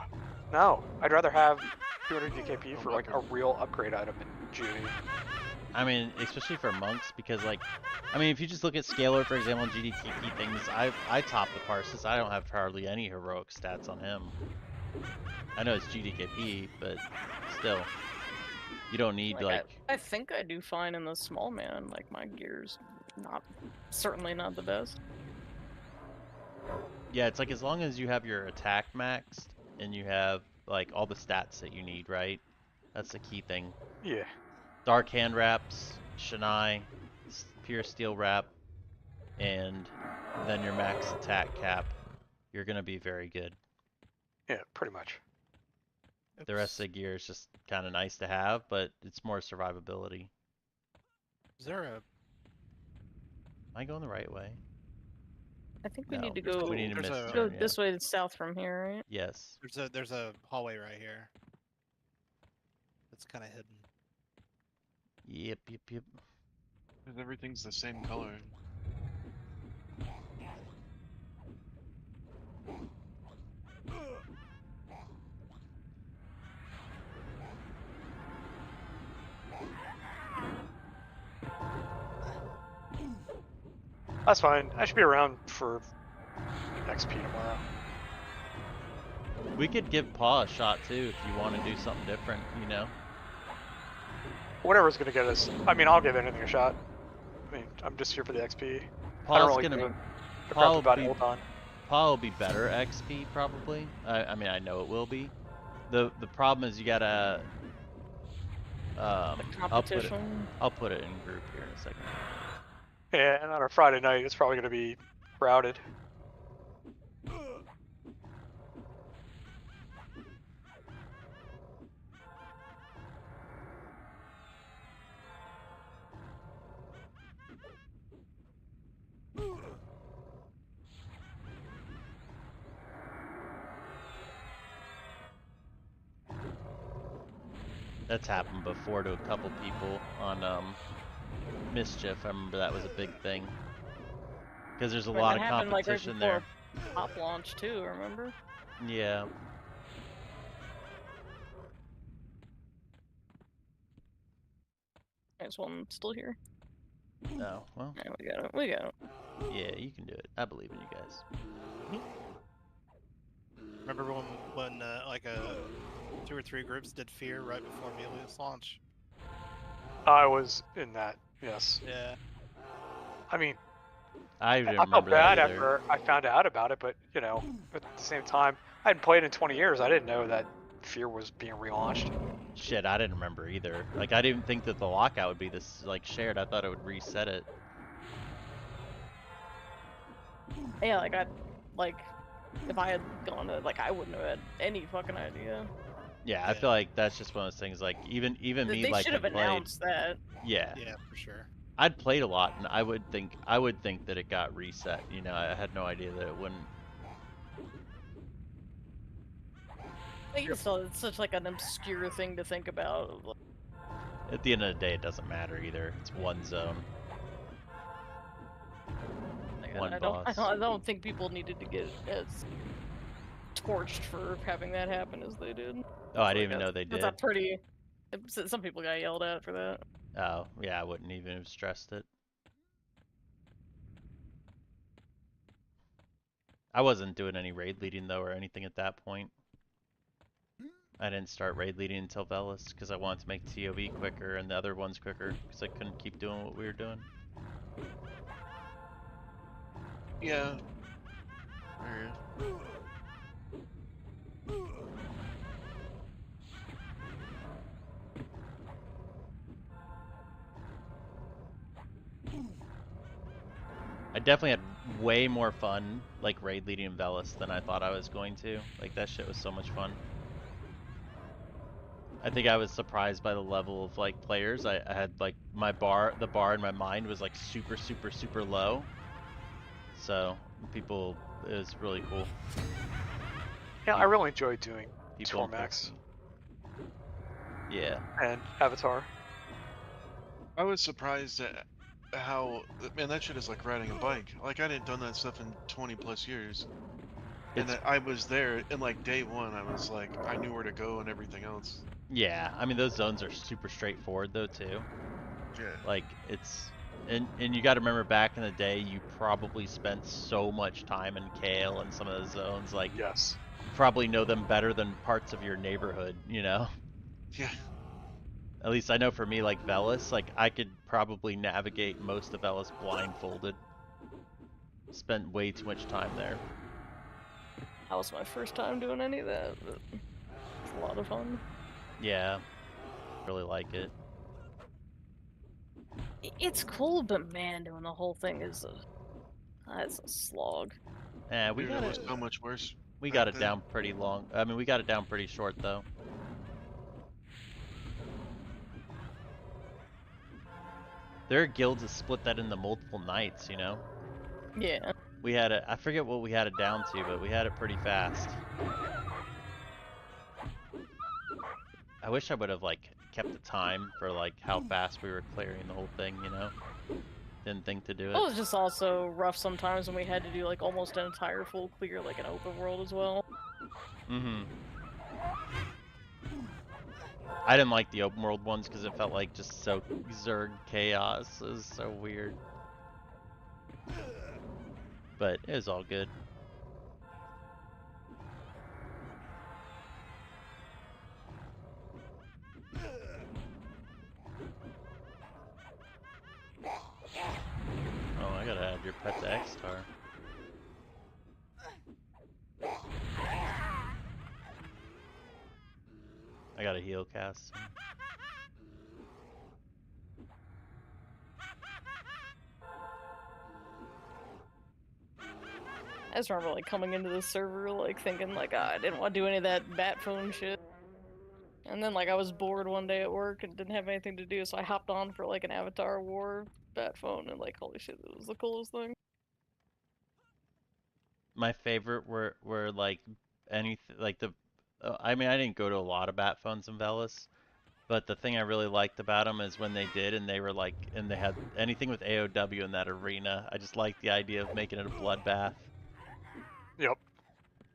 I'd rather have 200 DKP for like a weapon. real upgrade item in GD. I mean, especially for monks, because like, I mean, if you just look at Scalar, for example, and GDKP things, I top the Parsis. I don't have hardly any heroic stats on him. I know it's GDKP, but still, you don't need like. I think I do fine in the small man. Like my gear's certainly not the best. Yeah, it's like as long as you have your attack maxed and you have like all the stats that you need, right? That's the key thing. Yeah. Dark Hand Wraps, Shanai, Pure Steel Wrap, and then your max attack cap. You're gonna be very good. Yeah, pretty much. The rest of the gear is just kind of nice to have, but it's more survivability. Is there a Am I going the right way? I think we No, need to go we need to there's miss a- go turn, yeah. this way south from here, right? Yes. there's a hallway right here. It's kind of hidden. Yep, yep, yep. Because everything's the same color. That's fine. I should be around for XP tomorrow. We could give Paw a shot too if you want to do something different, you know? Whatever's gonna get us. I mean, I'll give anything a shot. I mean, I'm just here for the XP. I don't Paw's really gonna. give a crap Paw about will be, Ldon. Paw will be better XP probably. I mean, I know it will be. The problem is you gotta. Competition. I'll put it in group here in a second. Yeah, and on a Friday night, it's probably gonna be crowded. That's happened before to a couple people on Mischief. I remember that was a big thing. Because there's a lot of That happened like right competition before there. Pop launch too. Remember? Yeah. There's one still here. Oh, well. Yeah, we got it. We got it. Yeah, you can do it. I believe in you guys. Remember when like 2 or 3 groups did Fear right before Melius launch? I was in that. Yes. Yeah. I mean, I didn't I felt remember bad that either. after I found out about it, but at the same time, I hadn't played in 20 years. I didn't know that Fear was being relaunched. Shit, I didn't remember either. Like, I didn't think that the lockout would be this, like, shared. I thought it would reset it. Yeah, if I had gone to I wouldn't have had any fucking idea. Yeah, I Yeah. feel like that's just one of those things. Like even me, They like should had have played. announced that. Yeah, Yeah, for sure. I'd played a lot, and I would think that it got reset. You know, I had no idea that it wouldn't. I guess it's such like an obscure thing to think about. Like, At the end of the day, it doesn't matter either. It's one zone, one I boss. don't think people needed to get as torched for having that happen as they did. Oh, I It's didn't like even know they that's a did. pretty. Some people got yelled at for that. Oh, yeah, I wouldn't even have stressed it. I wasn't doing any raid leading though or anything at that point. I didn't start raid leading until Velis because I wanted to make TOV quicker and the other ones quicker because I couldn't keep doing what we were doing. Yeah. Alright. I definitely had way more fun like raid leading in Velis than I thought I was going to. Like that shit was so much fun. I think I was surprised by the level of like players. I had like the bar in my mind was like super super super low. So people, it was really cool. Yeah, I really enjoyed doing People Tormax impressed me. Yeah. and Avatar. I was surprised at how, man, that shit is like riding a bike. Like I didn't done that stuff in 20 plus years. And It's I was there, and like day one, I was like, I knew where to go and everything else. yeah, I mean those zones are super straightforward though too. Yeah. Like it's and you got to remember back in the day you probably spent so much time in Kale and some of those zones like Yes. probably know them better than parts of your neighborhood, you know? Yeah. At least I know for me like Velis, like I could probably navigate most of Velis blindfolded. Spent way too much time there. That was my first time doing any of that, but it's a lot of fun. Yeah. Really like it. It's cool, but man, doing the whole thing is that's a slog. We Dude, got it was it. so much worse We back got it then. down pretty long. I mean, we got it down pretty short though. There are guilds that split that into multiple nights, you know? Yeah. We had it, I forget what we had it down to, but we had it pretty fast. I wish I would have like kept the time for like how fast we were clearing the whole thing, you know? Didn't think to do It it. was just also rough sometimes when we had to do like almost an entire full clear, like an open world as well. Mm-hmm. I didn't like the open world ones because it felt like just so Zerg chaos. It was so weird. But it was all good. Oh, I gotta add your pet to X-Star. I gotta heal cast. I just remember like coming into the server like thinking like I didn't want to do any of that bat phone shit. And then like I was bored one day at work and didn't have anything to do, so I hopped on for like an Avatar War bat phone and like holy shit, it was the coolest thing. My favorite were like anything like the. I mean, I didn't go to a lot of bat phones in Velis, but the thing I really liked about them is when they did and they were like, and they had anything with AOW in that arena. I just liked the idea of making it a bloodbath. Yep.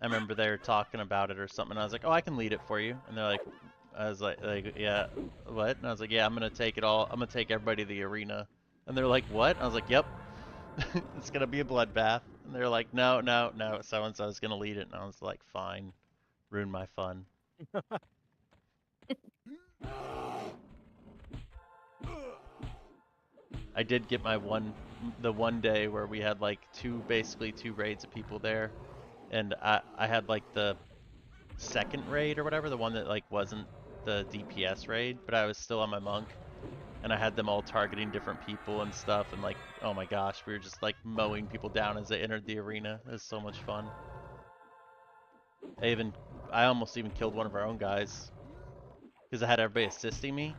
I remember they were talking about it or something. And I was like, "Oh, I can lead it for you." And they're like, "I was like, yeah, what?" And I was like, "Yeah, I'm gonna take it all. I'm gonna take everybody to the arena." And they're like, "What?" And I was like, "Yep, it's gonna be a bloodbath." And they're like, "No, no, no. So and so is gonna lead it." And I was like, "Fine, ruin my fun." I did get the one day where we had like basically two raids of people there, and I had like the second raid or whatever, the one that like wasn't the DPS raid, but I was still on my monk, and I had them all targeting different people and stuff, and like, oh my gosh, we were just like mowing people down as they entered the arena. It was so much fun. I almost even killed one of our own guys. because I had everybody assisting me,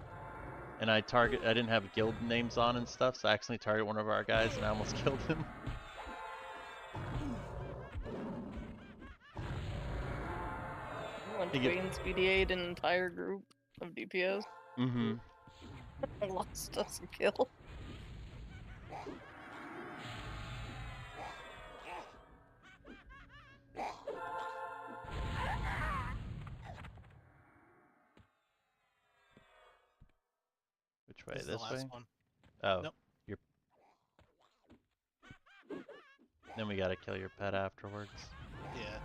and I didn't have guild names on and stuff, so I accidentally targeted one of our guys, and I almost killed him. Once You get- Queen's BDA'd an entire group of DPS. Mm-hmm. I lost us a kill. Which way? This is the This last way? one. Oh, Nope. you're. Then we gotta kill your pet afterwards. Yeah.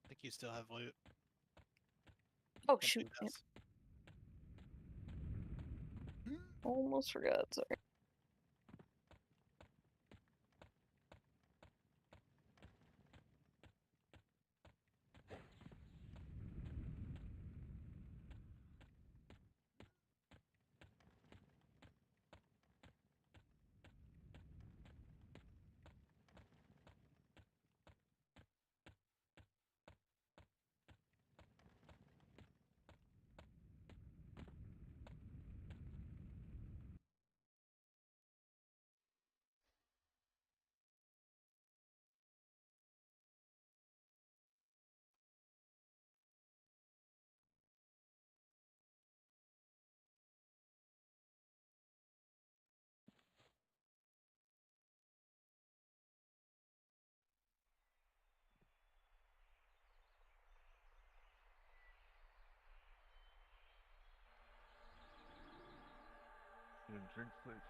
I think you still have loot. Oh Something shoot! Yep, does. almost forgot. Sorry. Drink, please.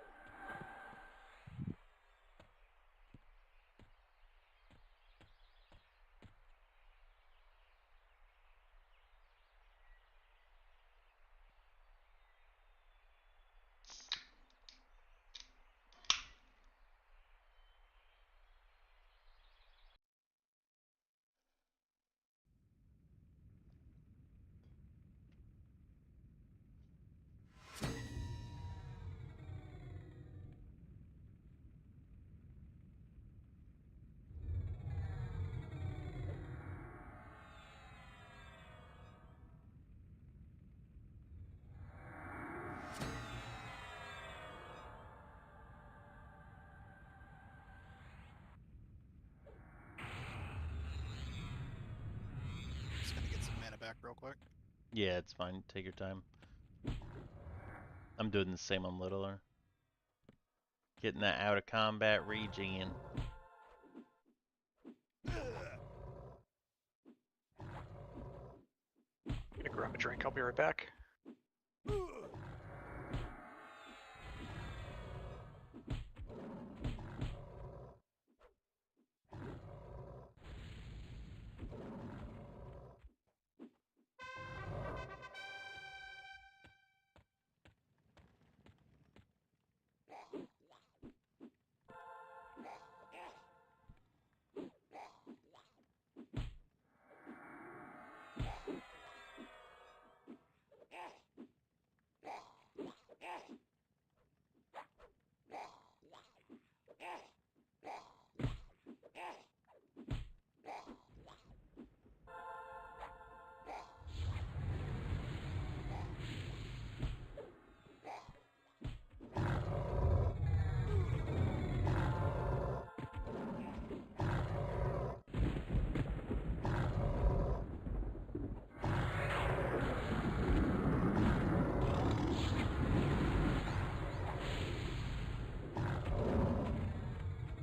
Just gonna get some mana back real quick. Yeah, it's fine. Take your time. I'm doing the same on Littler. Getting that out of combat regen. Gonna grab a drink. I'll be right back.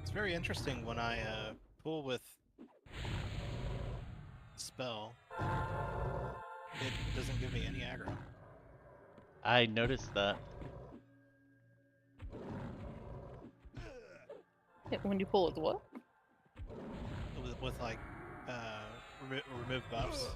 It's very interesting when I pull with spell, it doesn't give me any aggro. I noticed that. Yeah, when you pull with what? With like remove buffs.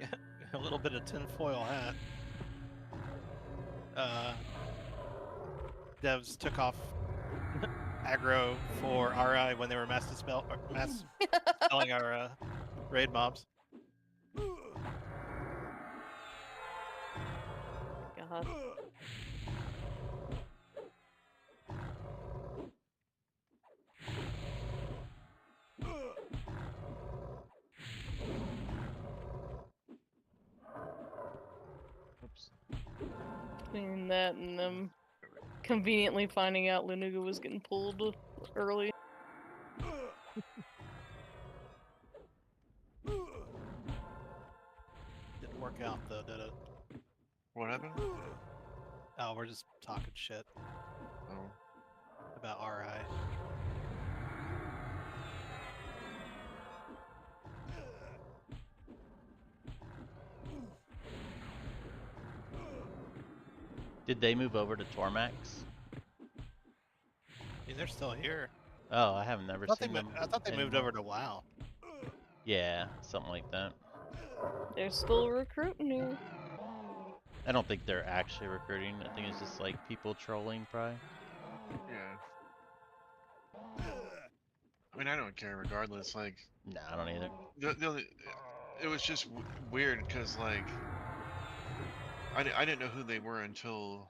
Yeah, a little bit of tinfoil hat. Devs took off aggro for RI when they were mass spelling our raid mobs. God. Oops. Between that and them conveniently finding out Lanuga was getting pulled early. Didn't work out though, did it? What happened? Oh, we're just talking shit Oh. about RI. Did they move over to Tormax? I mean, they're still here. Oh, I have never seen them. I thought they moved anymore. over to WoW. Yeah, something like that. They're still recruiting here. I don't think they're actually recruiting. I think it's just like people trolling, probably. Yeah. I mean, I don't care regardless. Like, Nah, I don't either. the only, it was just weird because like I didn't know who they were until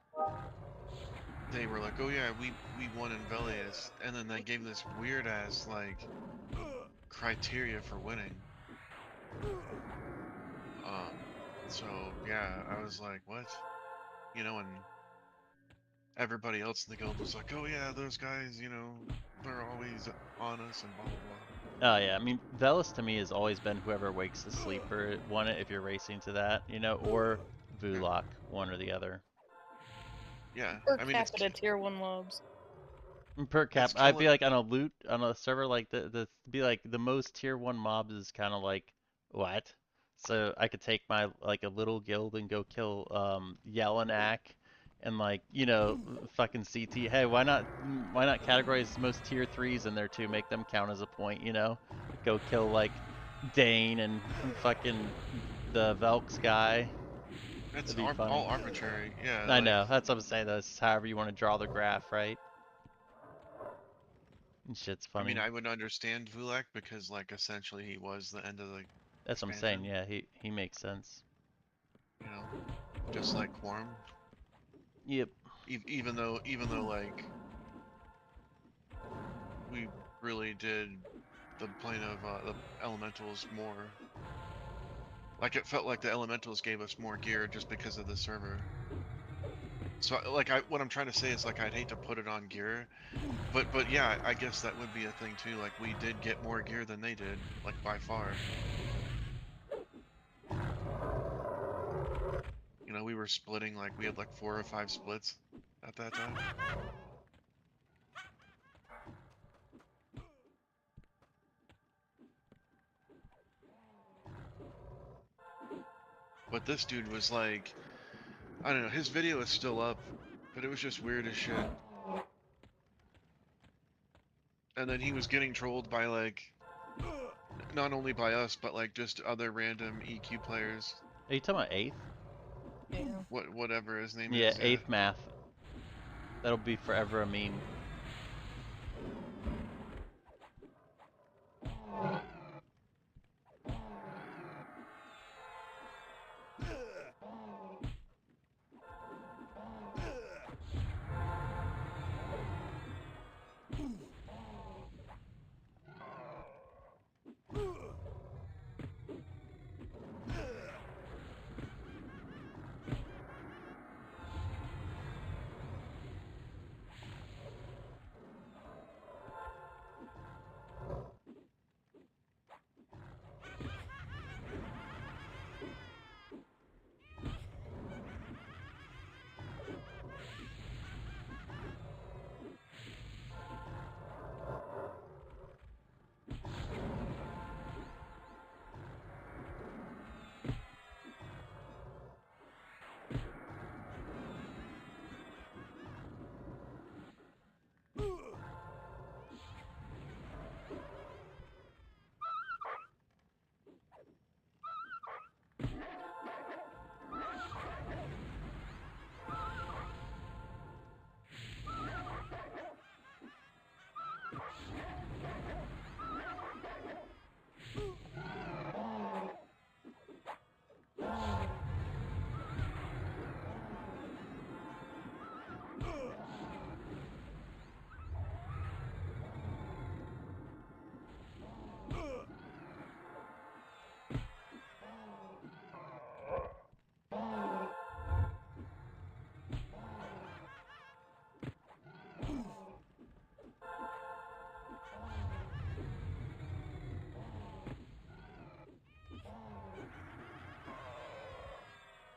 they were like, oh yeah, we won in Velius, and then they gave this weird ass like criteria for winning. Um, so yeah, I was like, what? You know, and everybody else in the guild was like, oh yeah, those guys, you know, they're always on us and blah blah blah. Oh yeah, I mean, Velis to me has always been whoever wakes the sleeper. One, if you're racing to that, you know, or Yeah. Vulok, one or the other. Yeah, Per I mean it's capita tier 1 mobs. Per cap, it's I killing. feel like on a loot on a server like the be like the most tier one mobs is kind of like what? So I could take my like a little guild and go kill Yellonak and like fucking CT. Hey, why not categorize most tier threes in there too? Make them count as a point, you know? Go kill like Dane and fucking the Velks guy. That's That'd be funny. all arbitrary. Yeah, I like know. That's what I'm saying. That's however you want to draw the graph, right? And shit's I mean funny. I would understand Vulak because like essentially he was the end of the That's what I'm saying. expansion. Yeah, he makes sense. You know, just like Quorum. Yep. Even though like we really did the plane of the elementals more. Like it felt like the elementals gave us more gear just because of the server. So like what I'm trying to say is like I'd hate to put it on gear, but yeah, I guess that would be a thing too. Like we did get more gear than they did, like by far. You know, we were splitting like we had like 4 or 5 splits at that time. But this dude was like, I don't know, his video is still up, but it was just weird as shit. And then he was getting trolled by like, not only by us, but like just other random EQ players. Are you talking about eighth? Yeah. Whatever his name Yeah, is, yeah. eighth math. That'll be forever a meme.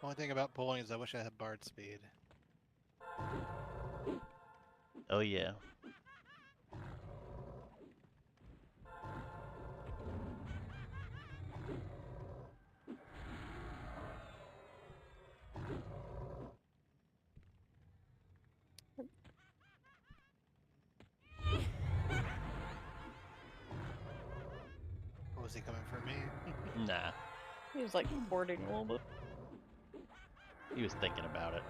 Only thing about pulling is I wish I had Bard speed. Oh yeah. Or was he coming for me? Nah, He was like hoarding a little bit. he was thinking about it.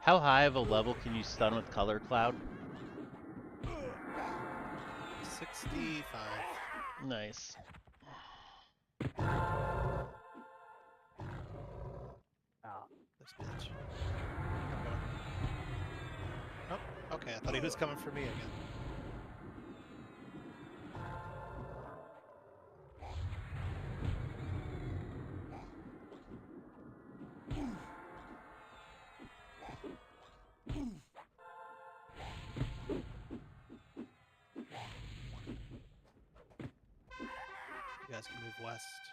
How high of a level can you stun with Color Cloud? 65. Nice. Ah, this bitch. I'm going. Oh, okay. I thought he was coming for me again. You guys can move west.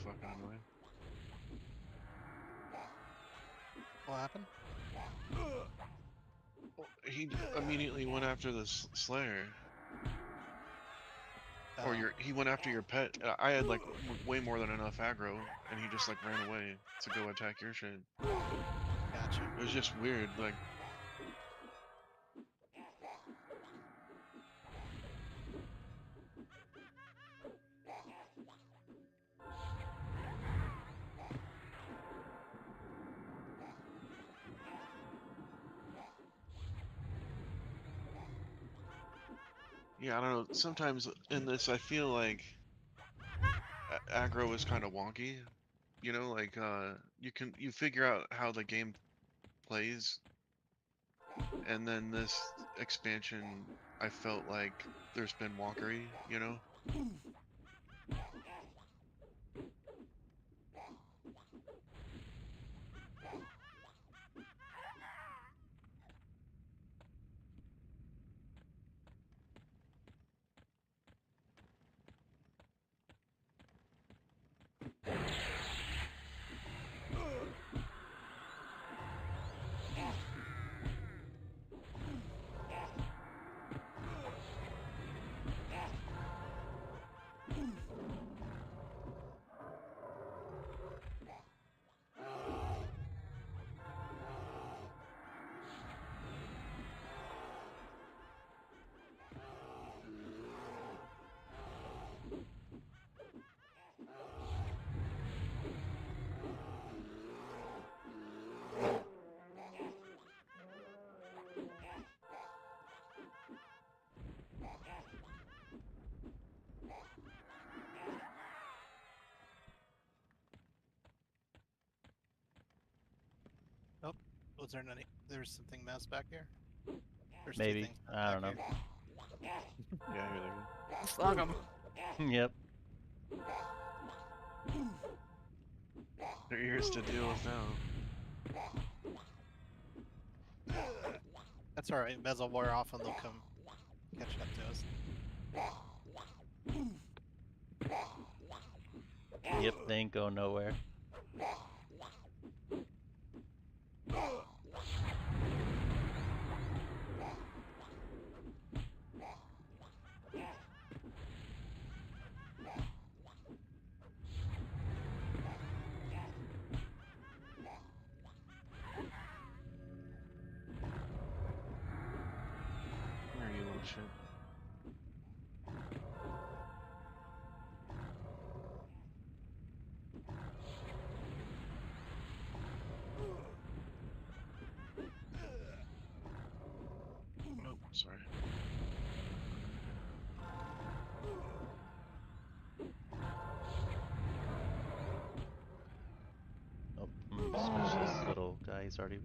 fucking annoying. What happened? Well, he immediately went after the Slayer. Or he went after your pet. I had like way more than enough aggro, and he just like ran away to go attack your shit. Gotcha. It was just weird, like. Yeah, I don't know. Sometimes in this, I feel like aggro is kind of wonky. You know, like you figure out how the game plays, and then this expansion, I felt like there's been wonkery. You know. Oh, was there any? There's something mass back here. There's two Maybe. things I back don't know. here. Yeah, here they go. Fuck 'em. Yep. They're yours to deal with now. That's all right. Mez will wear off and they'll come catch up to us. Yep, they ain't going nowhere. Where are you, little shit? Oh, sorry. Oh, switch this little guy. He's already.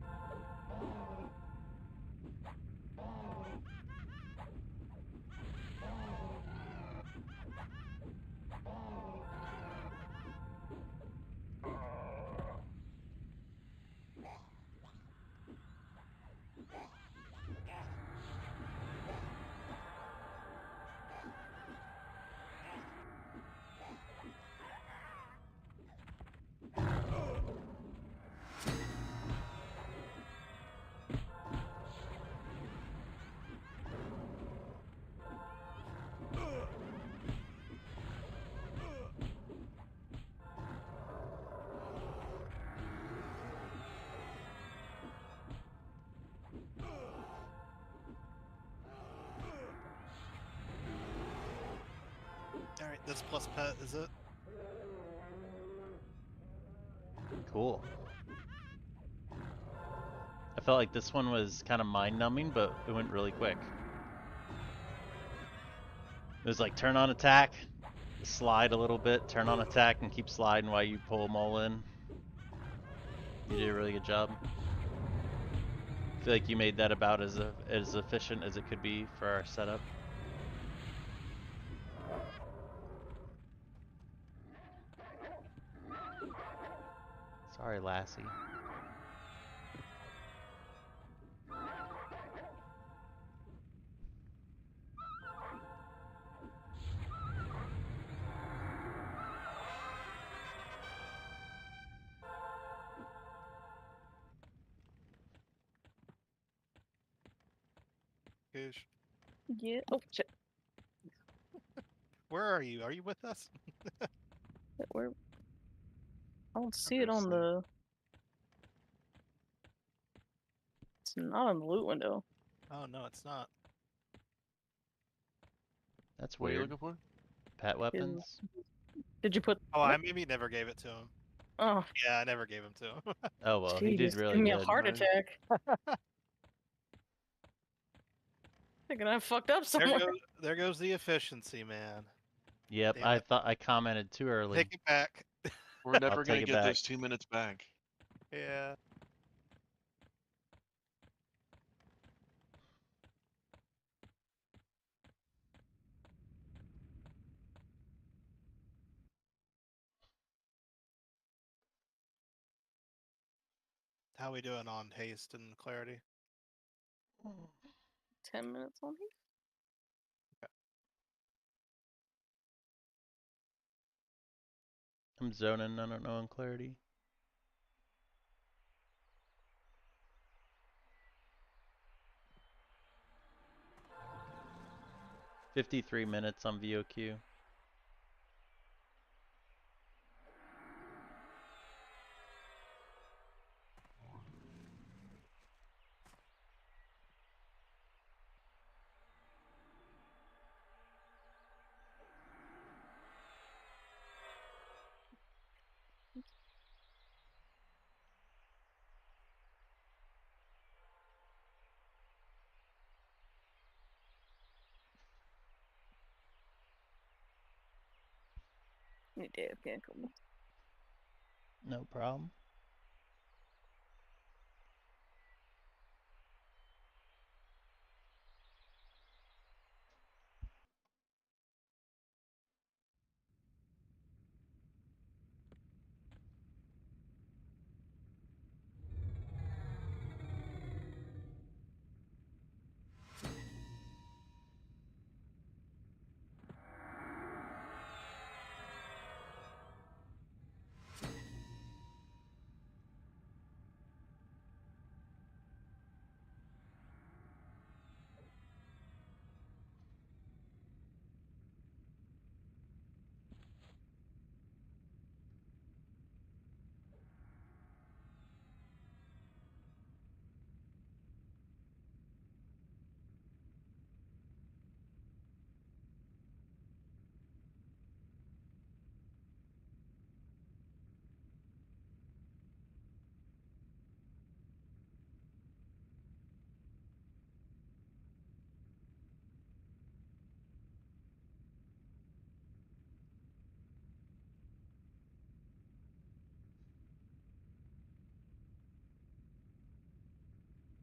All right, this plus pet is it? Cool. I felt like this one was kind of mind-numbing, but it went really quick. It was like turn on attack, slide a little bit, turn on attack, and keep sliding while you pull them all in. You did a really good job. I feel like you made that about as efficient as it could be for our setup. Sorry, Lassie. Goosh. Yeah. Oh shit. Where are you? Are you with us? Where? I don't see Okay, it on so- the. It's not on the loot window. Oh no, it's not. That's What are you weird. looking for? Pet weapons. Did you put? Oh, what? I maybe never gave it to him. Oh, Yeah, I never gave him to him. Oh well, he did jeez, really give me a good. heart Nice. attack. Thinking I fucked up somewhere. There goes the efficiency, man. Yep, Damn I it. thought I commented too early. Take it back. We're never take gonna it get back. those 2 minutes back. Yeah. How we doing on haste and clarity? 10 minutes on me. I'm zoning. I don't know on clarity. $53 on VOQ. You did, yeah, cool. No problem.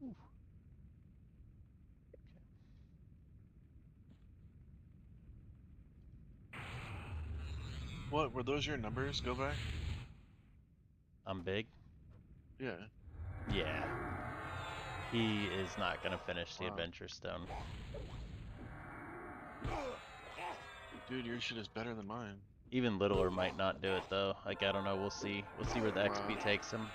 Oof. What were those your numbers? Go back. I'm big. Yeah. Yeah. He is not gonna finish the Wow. adventure stone. Dude, your shit is better than mine. Even littler might not do it though. Like I don't know. We'll see. We'll see where the XP Wow. takes him.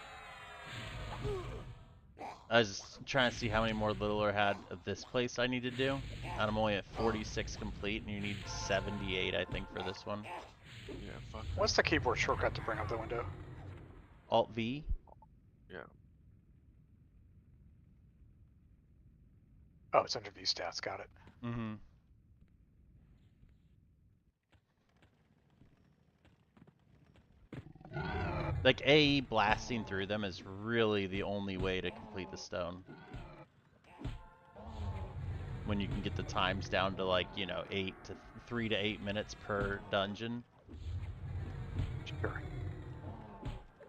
I was just trying to see how many more littler had of this place I need to do. And I'm only at 46 complete, and you need 78, I think, for this one. Yeah, fuck What's that. the keyboard shortcut to bring up the window? Alt V. Yeah. Oh, it's under view stats. Got it. Mm-hmm. Like AE blasting through them is really the only way to complete the stone. When you can get the times down to like, you know, 3 to 8 minutes per dungeon. Sure.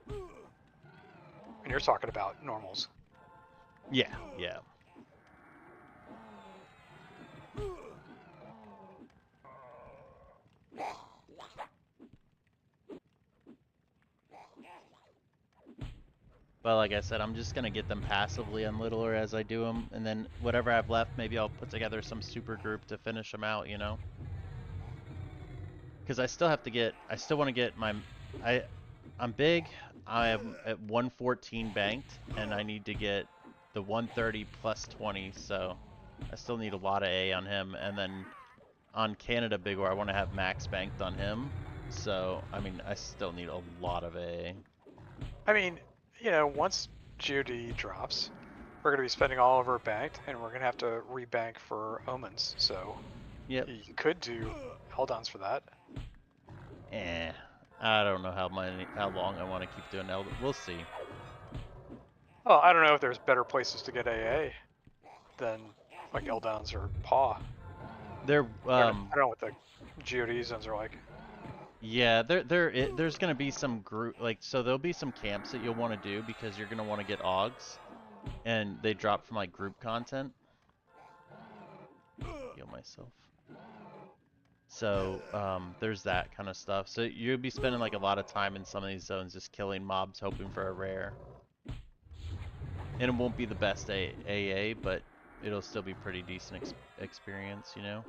And you're talking about normals. Yeah, yeah. But like I said, I'm just gonna get them passively on littler as I do them, and then whatever I have left, maybe I'll put together some super group to finish them out, you know? Because I still have to get, I still want to get my, I'm big, I am at 114 banked, and I need to get the 130 plus 20, so I still need a lot of A on him, and then on Canada Big War, I want to have max banked on him. So, I mean, I still need a lot of A. I mean, once GOD drops, we're going to be spending all of our banked, and we're going to have to rebank for omens. So Yep. you could do Ldons for that. I don't know how long I want to keep doing Ldon. We'll see. Well, I don't know if there's better places to get AA than like Ldons or Paw. There, I don't know what the GOD zones are like. yeah, there's gonna be some group so there'll be some camps that you'll want to do because you're gonna want to get Augs, and they drop from like group content. Heal myself. So there's that kind of stuff. So you'll be spending like a lot of time in some of these zones just killing mobs, hoping for a rare. And it won't be the best AA, but it'll still be pretty decent experience, you know?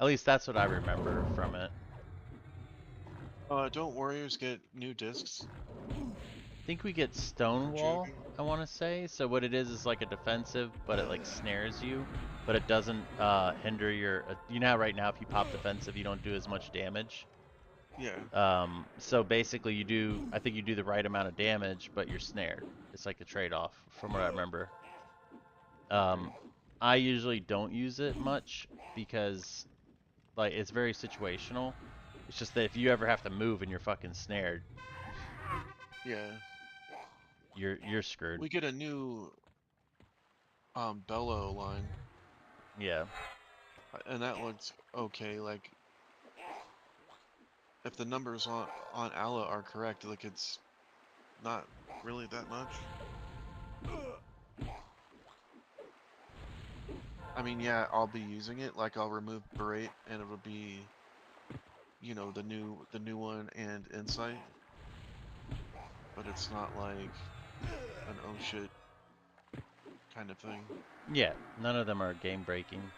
At least that's what I remember from it. Don't warriors get new discs? I think we get Stonewall, I want to say. So what it is like a defensive, but it like snares you, but it doesn't hinder your. You know how right now if you pop defensive, you don't do as much damage. Yeah. So basically you do. I think you do the right amount of damage, but you're snared. It's like a trade-off, from what I remember. I usually don't use it much because like it's very situational. It's just that if you ever have to move and you're fucking snared, Yeah. you're screwed. We get a new bellow line, Yeah. and that looks okay. Like, if the numbers on Ala are correct, like it's not really that much. I mean, yeah, I'll be using it. Like, I'll remove Berate, and it'll be, you know, the new one and Insight. But it's not like an oh shit kind of thing. Yeah, none of them are game breaking.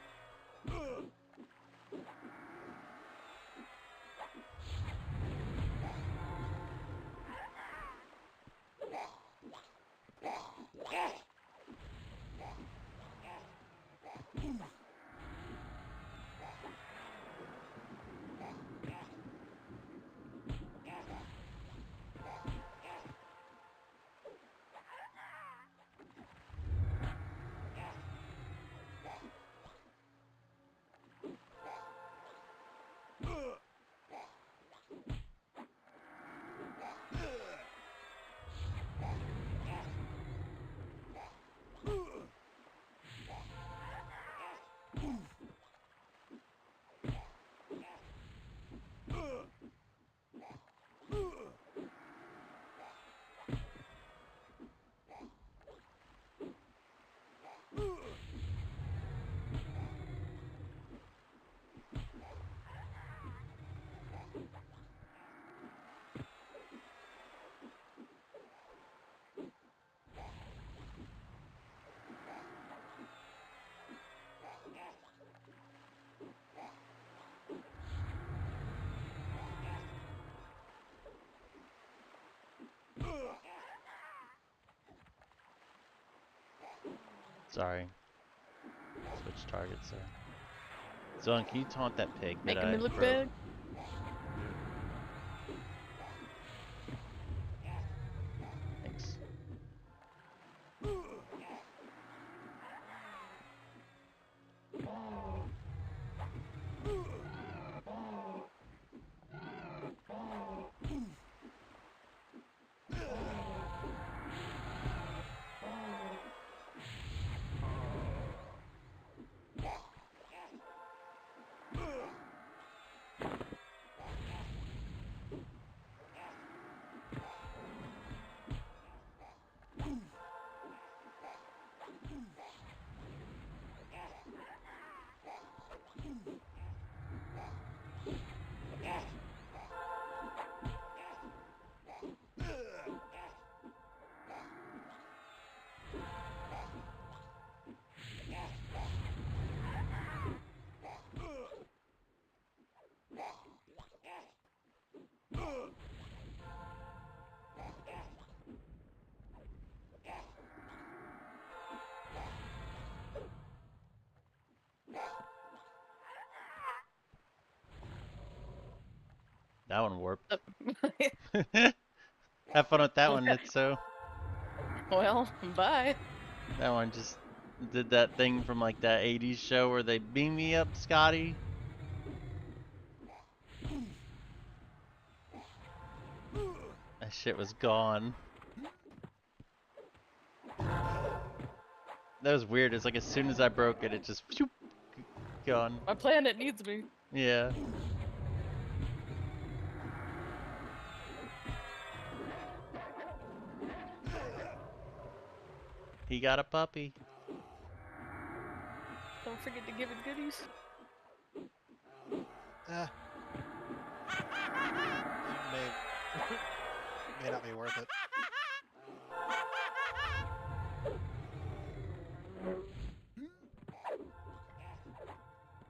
Sorry. Switch targets there. Zon, can you taunt that pig that Making I me look broke? bad. Thanks. That one warped. Uh, Have fun with that one, Nitso. well, bye. That one just did that thing from like that 80s show where they beam me up, Scotty. That shit was gone. That was weird. It's like as soon as I broke it, it just whoop, gone. My planet needs me. Yeah. He got a puppy. Don't forget to give it goodies. Eh. May not be worth it.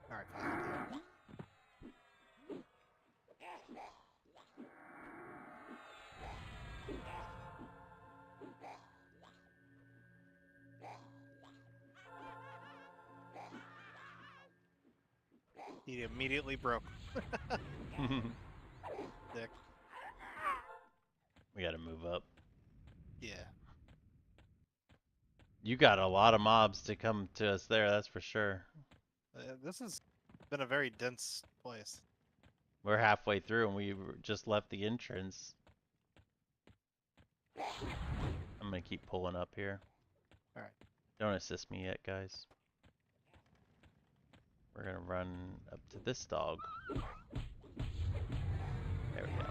Alright, fine. I'll do it. He immediately broke. Dick. We gotta move up. Yeah. You got a lot of mobs to come to us there, that's for sure. This has been a very dense place. We're halfway through and we just left the entrance. I'm gonna keep pulling up here. Alright. Don't assist me yet, guys. We're gonna run up to this dog. There we go.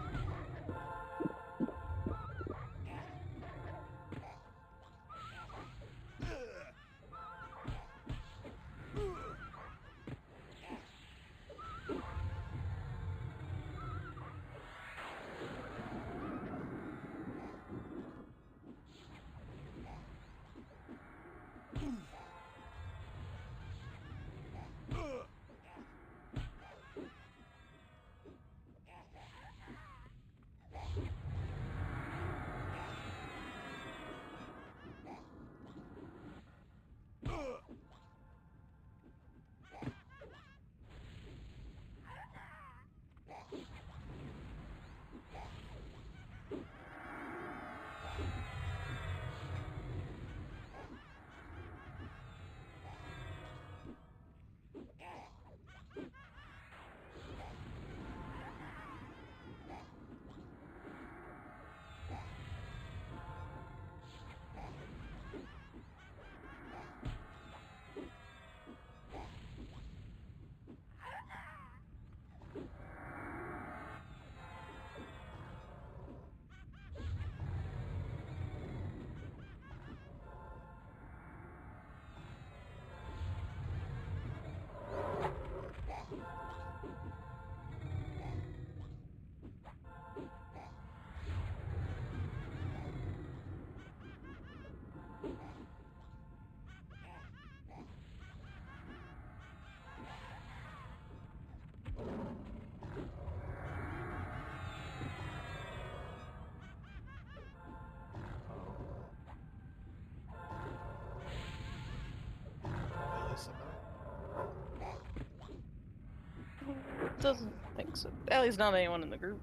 Doesn't think so. At least not anyone in the group.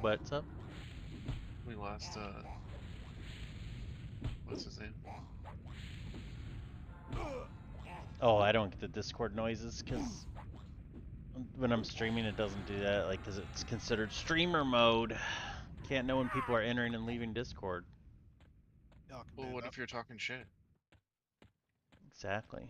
What's up? We lost, what's his name? Oh, I don't get the Discord noises because when I'm streaming it doesn't do that, like, because it's considered streamer mode. Can't know when people are entering and leaving Discord. Y'all can Well, man what up. if you're talking shit? Exactly.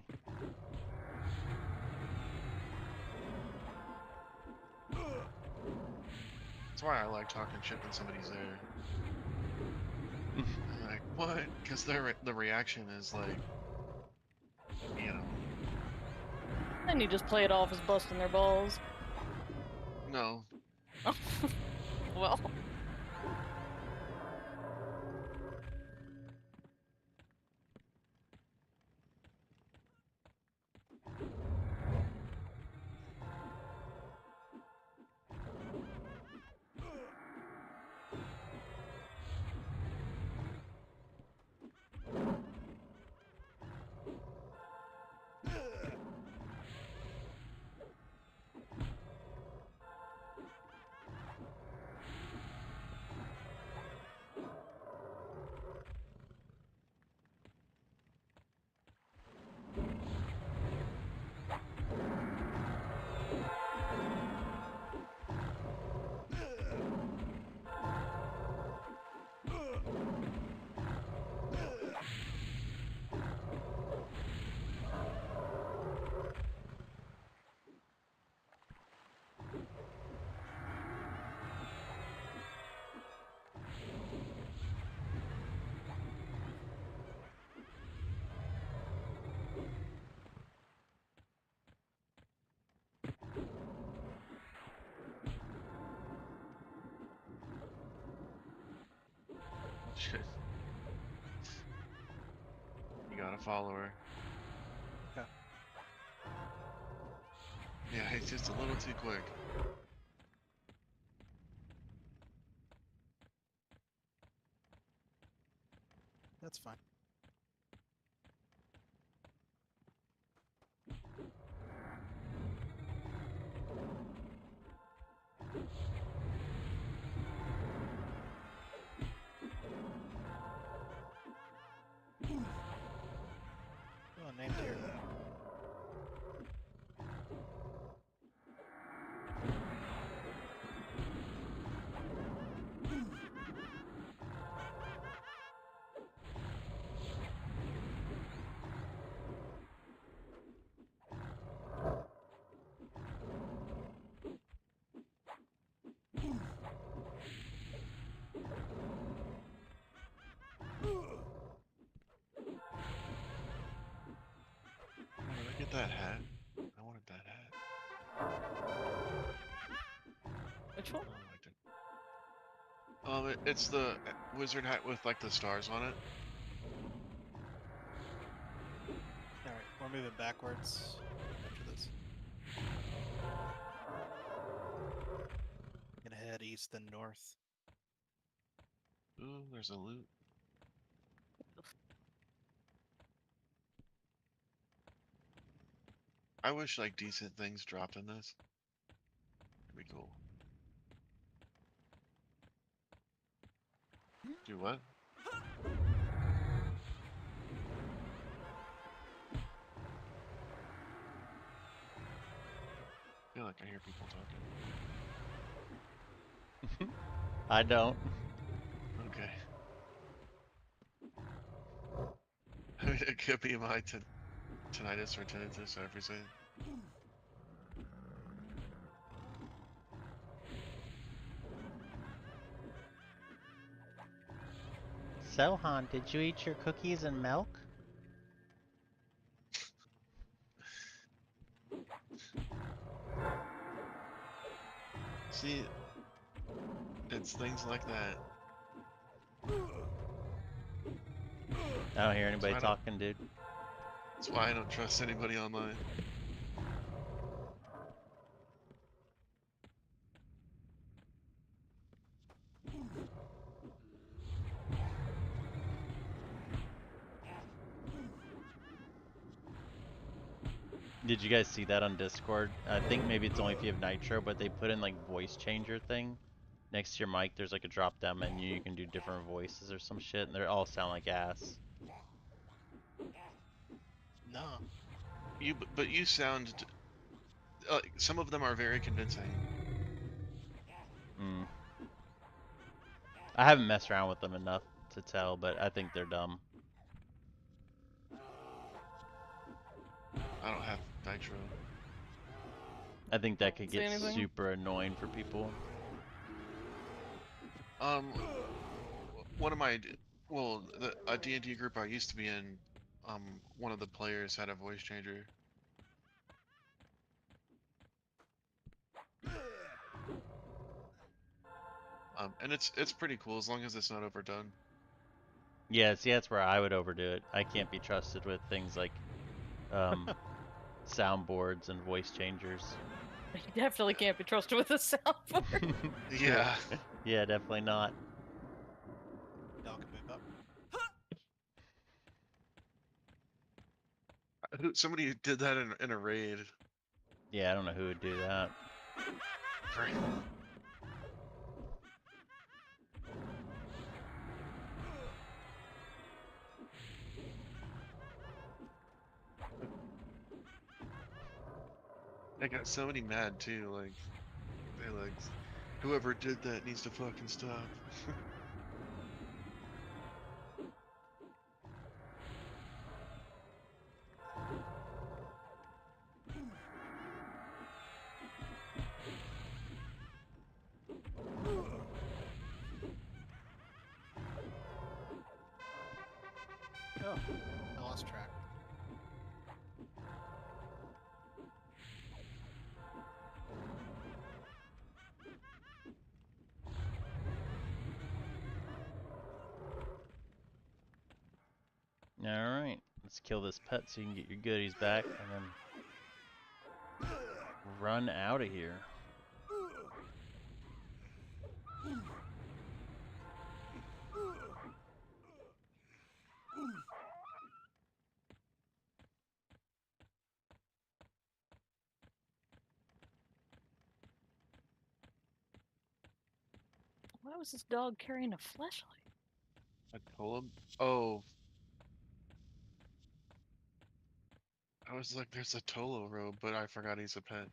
That's why I like talking shit when somebody's there. I'm like, what? Because the reaction is like, you know, Then you just play it off as busting their balls. no. Well. Shit. You gotta follow her. Okay. Yeah, he's just a little too quick. That's fine. Oh, named here. Oh, did I get that hat? I wanted that hat. Which one? Oh, I didn't. It's the wizard hat with like the stars on it. All right, we're moving backwards after this. Gonna head east then north. Ooh, there's a loot. I wish like decent things dropped in this. That'd be cool. Do what? I feel like I hear people talking. I don't. Okay. I mean, it could be my tinnitus or tinnitus, however you say it. So, Han, did you eat your cookies and milk? See, it's things like that. I don't hear That's anybody why I don't, talking, dude. that's why I don't trust anybody online. Did you guys see that on Discord? I think maybe it's only if you have Nitro, but they put in like voice changer thing. Next to your mic, there's like a drop down menu. You can do different voices or some shit, and they all sound like ass. No. But you sound. Some of them are very convincing. Mm. I haven't messed around with them enough to tell, but I think they're dumb. I don't have nitro. I think that could See get anything? super annoying for people. Um, one of my, well, a D&D group I used to be in, one of the players had a voice changer. And it's pretty cool as long as it's not overdone. Yeah, see, that's where I would overdo it. I can't be trusted with things like um, soundboards and voice changers. You definitely can't be trusted with a soundboard. Yeah. Yeah, definitely not. Y'all can move up. Somebody did that in a raid. Yeah, I don't know who would do that. Right. I got somebody mad too. Like they like, whoever did that needs to fucking stop. Oh, I lost track. Alright, let's kill this pet so you can get your goodies back and then run out of here. Why was this dog carrying a flashlight? I told him. Oh. I was like, there's a Tolo robe, but I forgot he's a pet.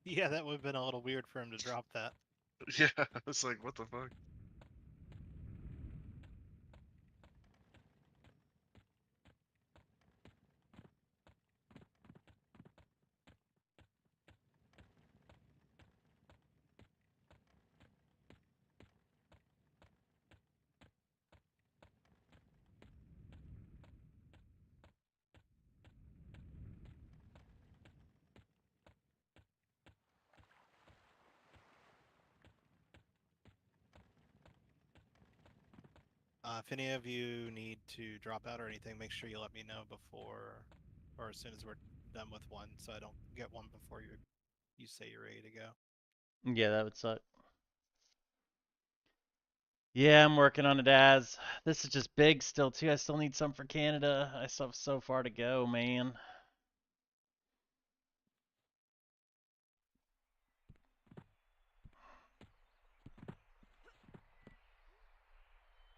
Yeah, that would have been a little weird for him to drop that. Yeah, I was like, what the fuck? If any of you need to drop out or anything, make sure you let me know before, or as soon as we're done with one, so I don't get one before you say you're ready to go. Yeah, that would suck. Yeah, I'm working on it as. This is just big still, too. I still need some for Canada. I still have so far to go, man.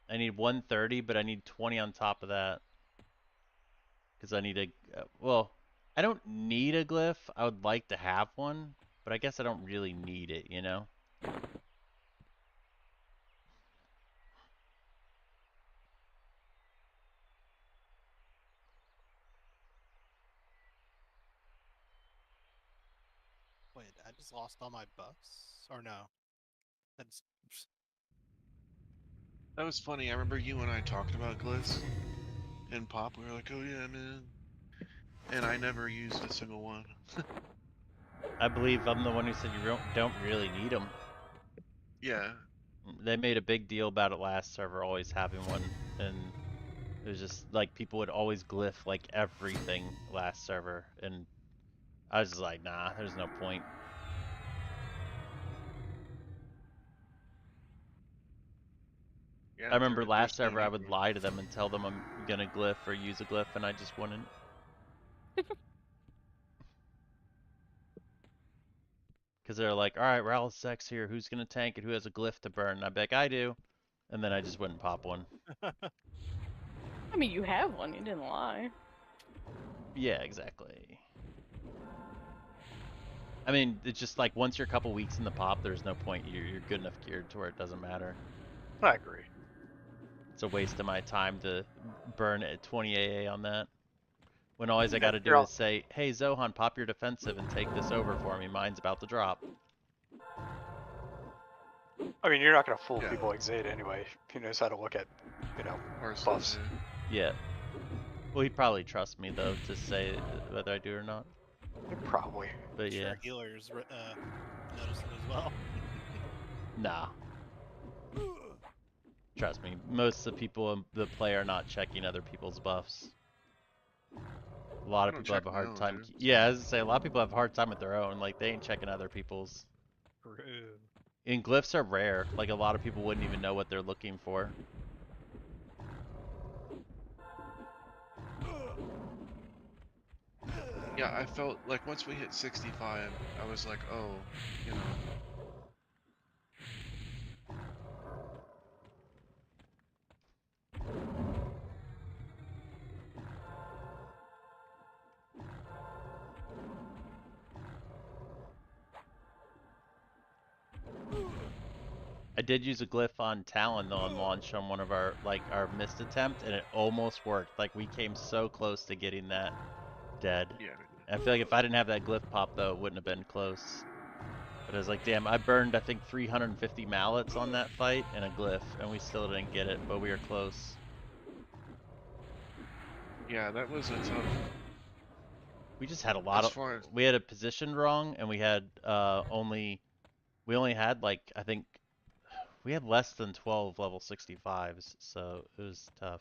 I need 130, but I need 20 on top of that. Because I need a... well, I don't need a glyph. I would like to have one, but I guess I don't really need it, you know? Wait, I just lost all my buffs? Or no? That's That was funny. I remember you and I talked about glyphs in Pop. We were like, oh yeah, man. And I never used a single one. I believe I'm the one who said you don't really need them. Yeah. They made a big deal about it last server, always having one, and it was just like people would always glyph like everything last server, and I was just like, nah, there's no point. Yeah, I remember there's last no server I need would for lie it. to them and tell them I'm gonna glyph or use a glyph, and I just wouldn't. Because they're like, all right, Ral's Sex here, who's gonna tank it, who has a glyph to burn? And I'd be like, I do. And then I just wouldn't pop one. I mean, you have one. You didn't lie. Yeah, exactly. I mean, it's just like once you're a couple weeks in the pop, there's no point. You're good enough geared to where it doesn't matter. I agree. It's a waste of my time to burn at 20 AA on that. When all I Yeah, gotta you're do all, is say, hey Zohan, pop your defensive and take this over for me. Mine's about to drop. I mean, you're not gonna fool Yeah. people like Zeta anyway. He knows how to look at, you know, Parses, buffs. Yeah. Well, he probably trusts me though to say whether I do or not. Probably. But sure yeah, healers noticed it as well. nah. Trust me, most of the people that play are not checking other people's buffs. A lot I of don't people check have a my hard own, time. dude. Yeah, as I say, a lot of people have a hard time with their own. Like they ain't checking other people's. True. And glyphs are rare. Like a lot of people wouldn't even know what they're looking for. Yeah, I felt like once we hit 65, I was like, oh, you know. I did use a glyph on Talon though on launch on one of our our missed attempt, and it almost worked. Like we came so close to getting that dead. Yeah. I feel like if I didn't have that glyph pop though, it wouldn't have been close. But I was like, damn, I burned I think 350 mallets on that fight and a glyph, and we still didn't get it, but we were close. Yeah, that was a tough. We just had a lot As of. far as We had a position wrong, and we had we only had like I think we had less than 12 level 65s, so it was tough.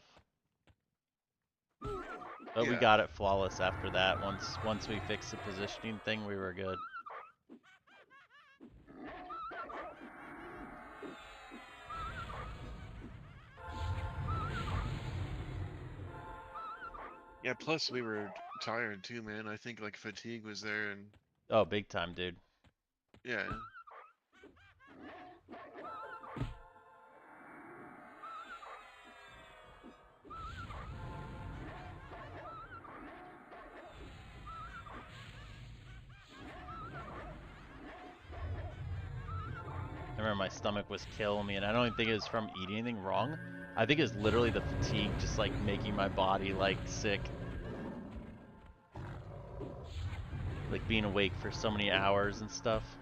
But we yeah, got it flawless after that. Once we fixed the positioning thing, we were good. yeah. Plus we were tired too, man. I think like fatigue was there, and Oh, big time, dude. yeah. I remember my stomach was killing me, and I don't even think it was from eating anything wrong. I think it was literally the fatigue just like making my body like sick. Like being awake for so many hours and stuff.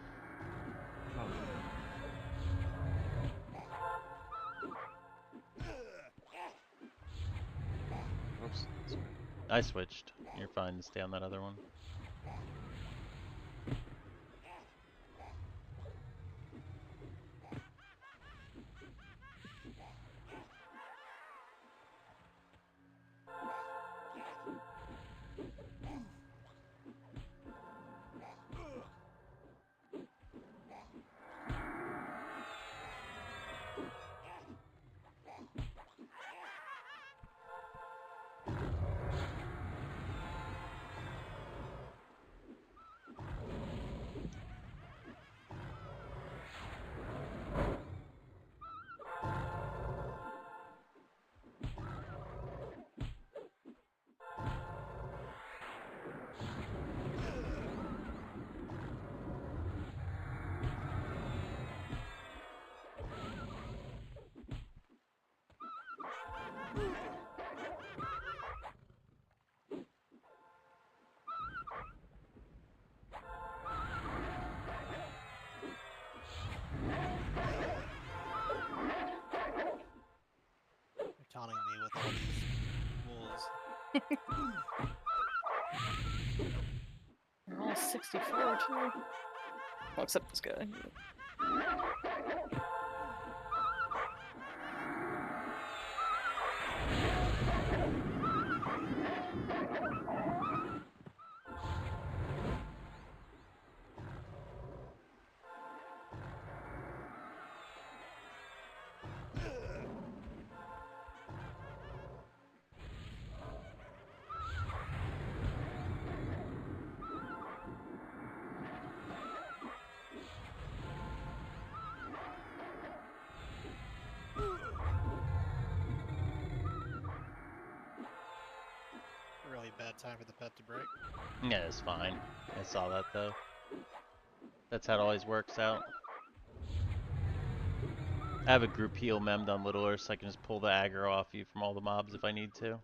Oops. Sorry. I switched. You're fine to stay on that other one. You're taunting me with all these wolves. They're all 64 too. Well, except this guy. Really bad time for the pet to break. Yeah, it's fine. I saw that though. That's how it always works out. I have a group heal memmed on Littler so I can just pull the aggro off you from all the mobs if I need to.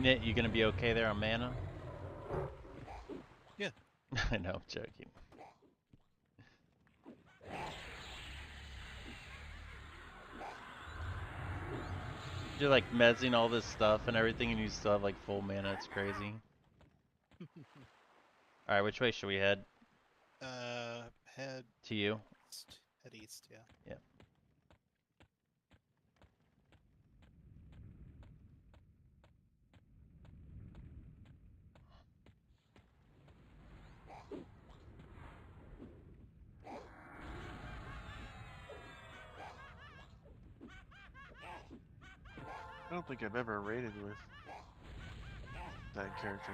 Nit, you gonna be okay there on mana? Yeah. I know, I'm joking. You're like mezzing all this stuff and everything, and you still have like full mana. It's crazy. All right, which way should we head? Head To you? east. Head east, yeah. Yep. I don't think I've ever raided with that character.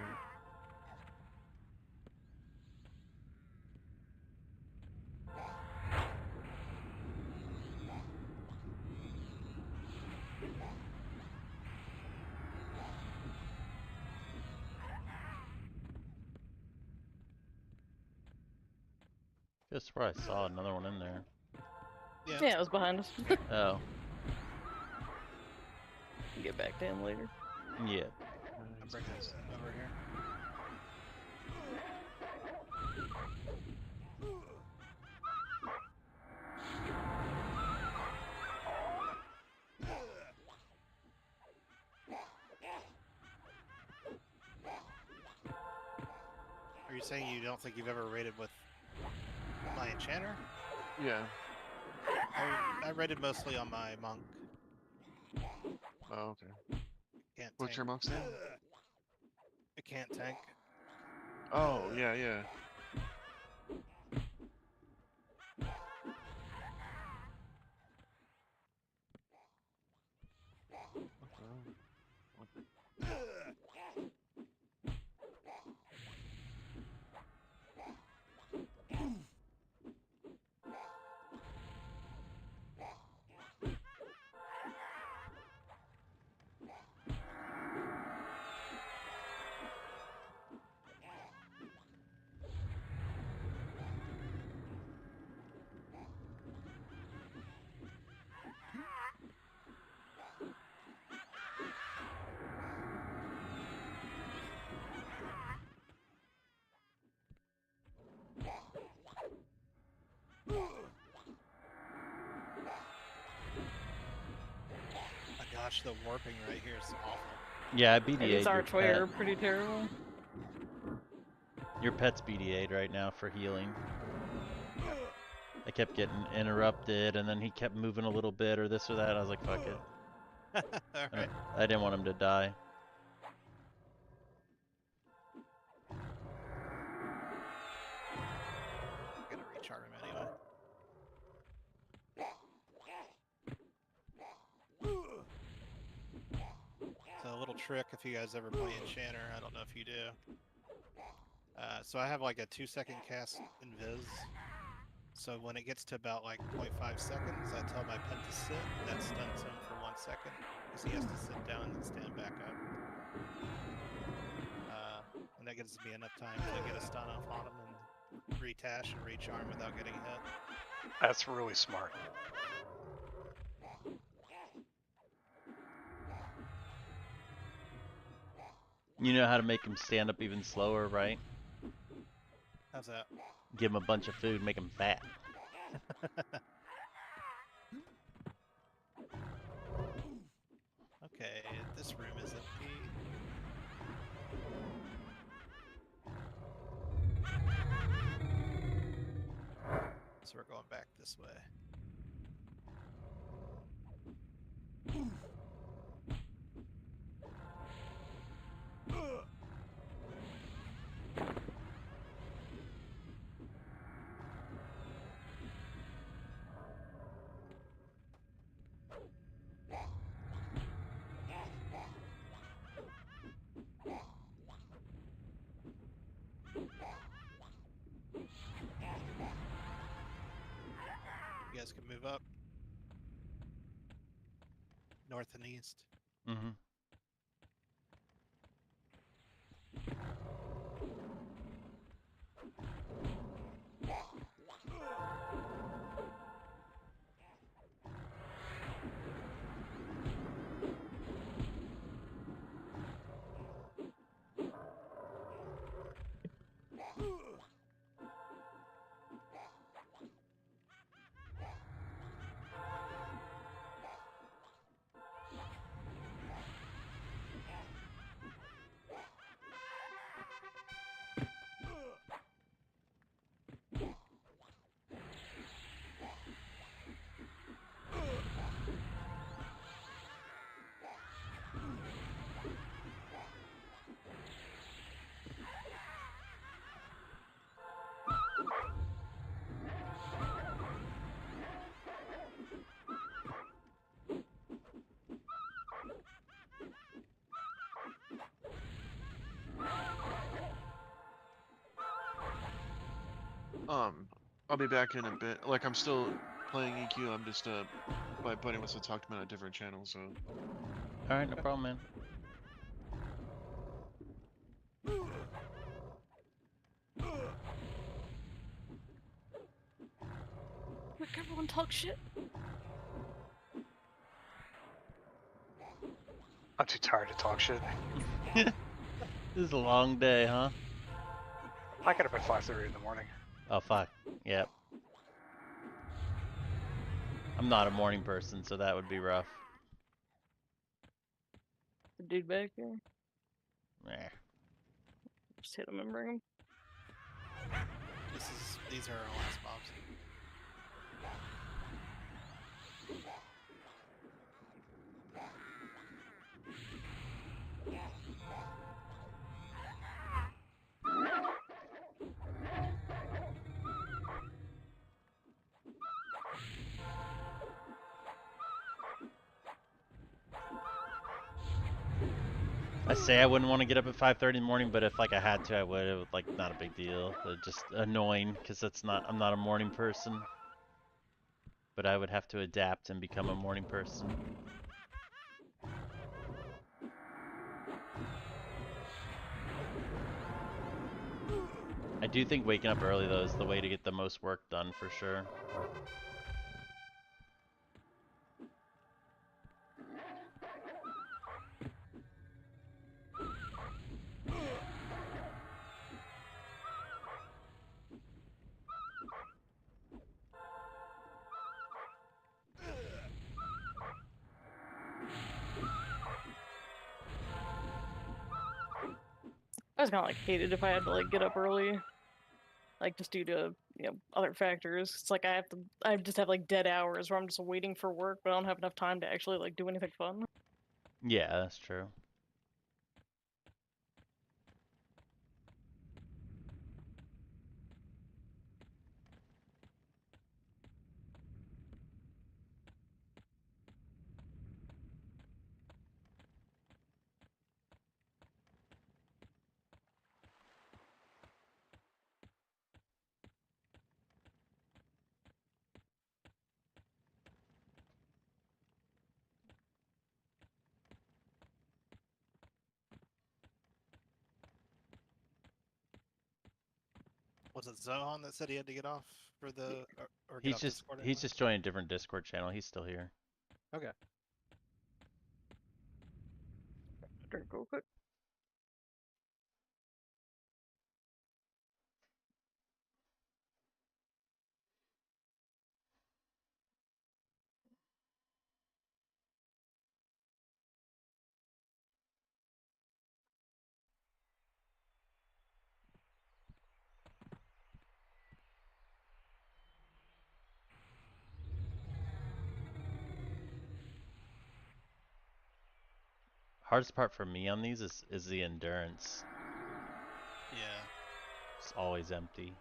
Just swear I saw another one in there. Yeah. Yeah, it was behind us. Oh, Get back to him later. yeah. I'm bringing this over here. Are you saying you don't think you've ever raided with my enchanter? Yeah. I raided mostly on my monk. Oh, okay. Can't What's tank. your monk's name? I can't tank. Oh, yeah, yeah. What the hell? My gosh, the warping right here is awful. Yeah, I And BDA'd these your archway pet. are pretty terrible. Your pet's BDA'd right now for healing. I kept getting interrupted, and then he kept moving a little bit or this or that. I was like, fuck it. Alright. I didn't want him to die. I'm gonna recharge him anyway. So a little trick if you guys ever play Enchanter, I don't know if you do. So I have like a 2-second cast invis. So when it gets to about like 0.5 seconds, I tell my pen to sit. That stuns him for 1 second because he has to sit down and stand back up. And that gives me enough time to get a stun off on him and retash and recharm without getting hit. That's really smart. You know how to make him stand up even slower, right? How's that? Give him a bunch of food, make him fat. Okay, this room is empty. So we're going back this way. You guys can move up. North and east. Mm-hmm. I'll be back in a bit. Like I'm still playing EQ. I'm just my buddy wants to talk to me on a different channel. So All right, no problem, man. Look, everyone talk shit. I'm too tired to talk shit. This is a long day, huh? I get up at 5:30 in the morning. Oh fuck. Yep. I'm not a morning person, so that would be rough. The dude back here. Eh. Just hit him and bring him. These are our last mobs. I say I wouldn't want to get up at 5:30 in the morning, but if like I had to, I would. It would like not a big deal. Just annoying because I'm not a morning person. But I would have to adapt and become a morning person. I do think waking up early though is the way to get the most work done for sure. I was kind of like hated if I had to like get up early, like just due to other factors. It's like I just have like dead hours where I'm just waiting for work, but I don't have enough time to actually like do anything fun. Yeah, that's true. Was it Zohan that said he had to get off for the or get off Discord? He's just joined a different Discord channel. He's still here. Okay. Drink real quick. Hardest part for me on these is the endurance. Yeah. It's always empty.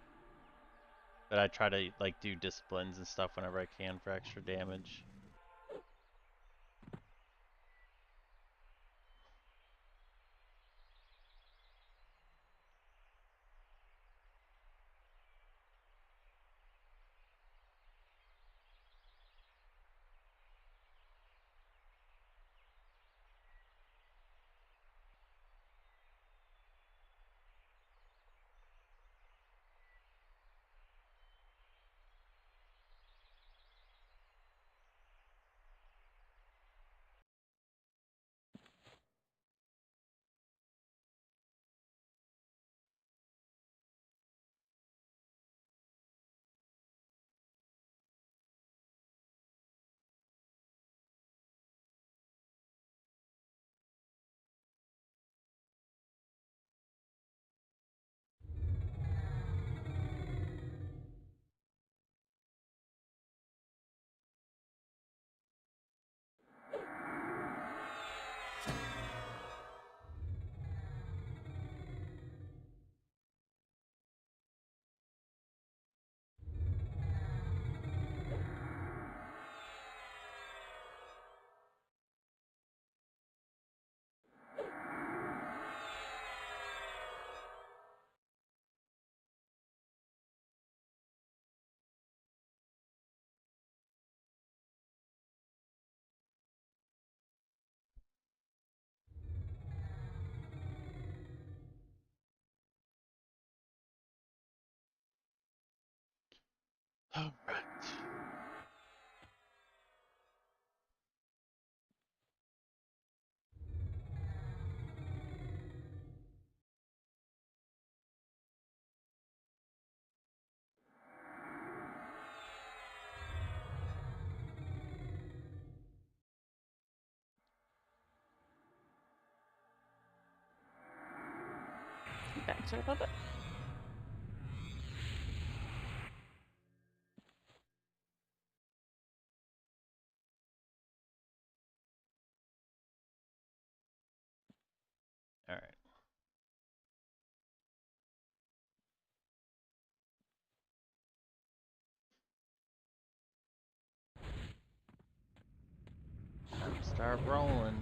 But I try to like do disciplines and stuff whenever I can for extra damage. All right. Back to the puppet. All right. Time to start rolling.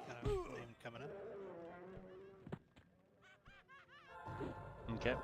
Got a name coming up. Okay.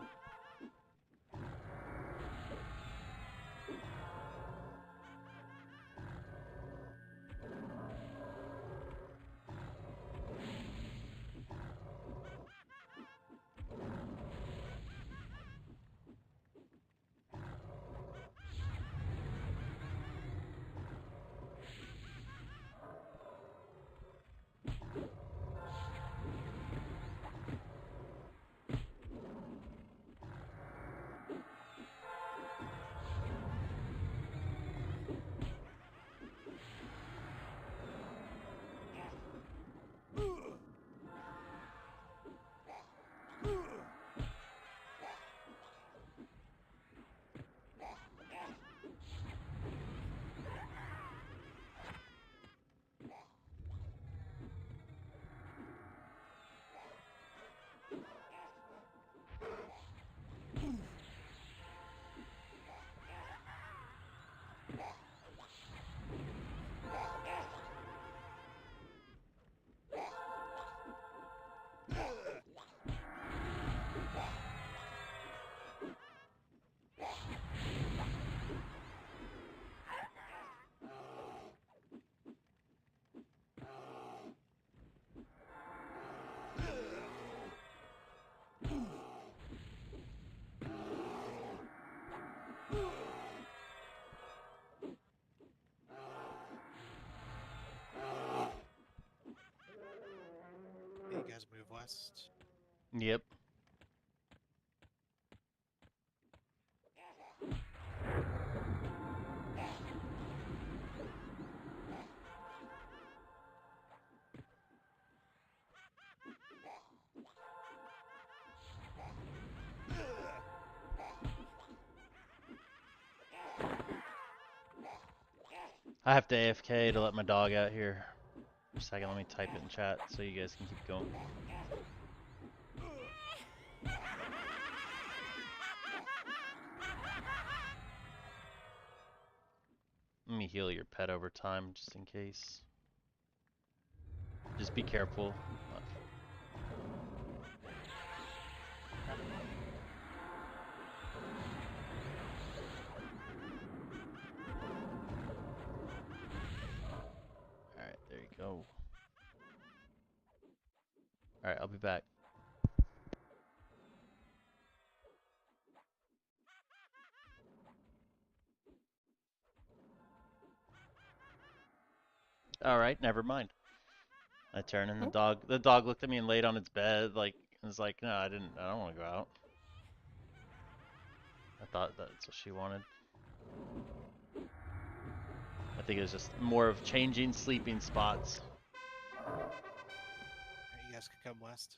west. Yep. I have to AFK to let my dog out here. For a second, let me type it in chat so you guys can keep going. Let me heal your pet over time, just in case. Just be careful. Alright, there you go. Alright, I'll be back. Alright, never mind. I turn and the dog looked at me and laid on its bed, like, and was like, no, I don't want to go out. I thought that's what she wanted. I think it was just more of changing sleeping spots. Alright, you guys can come west.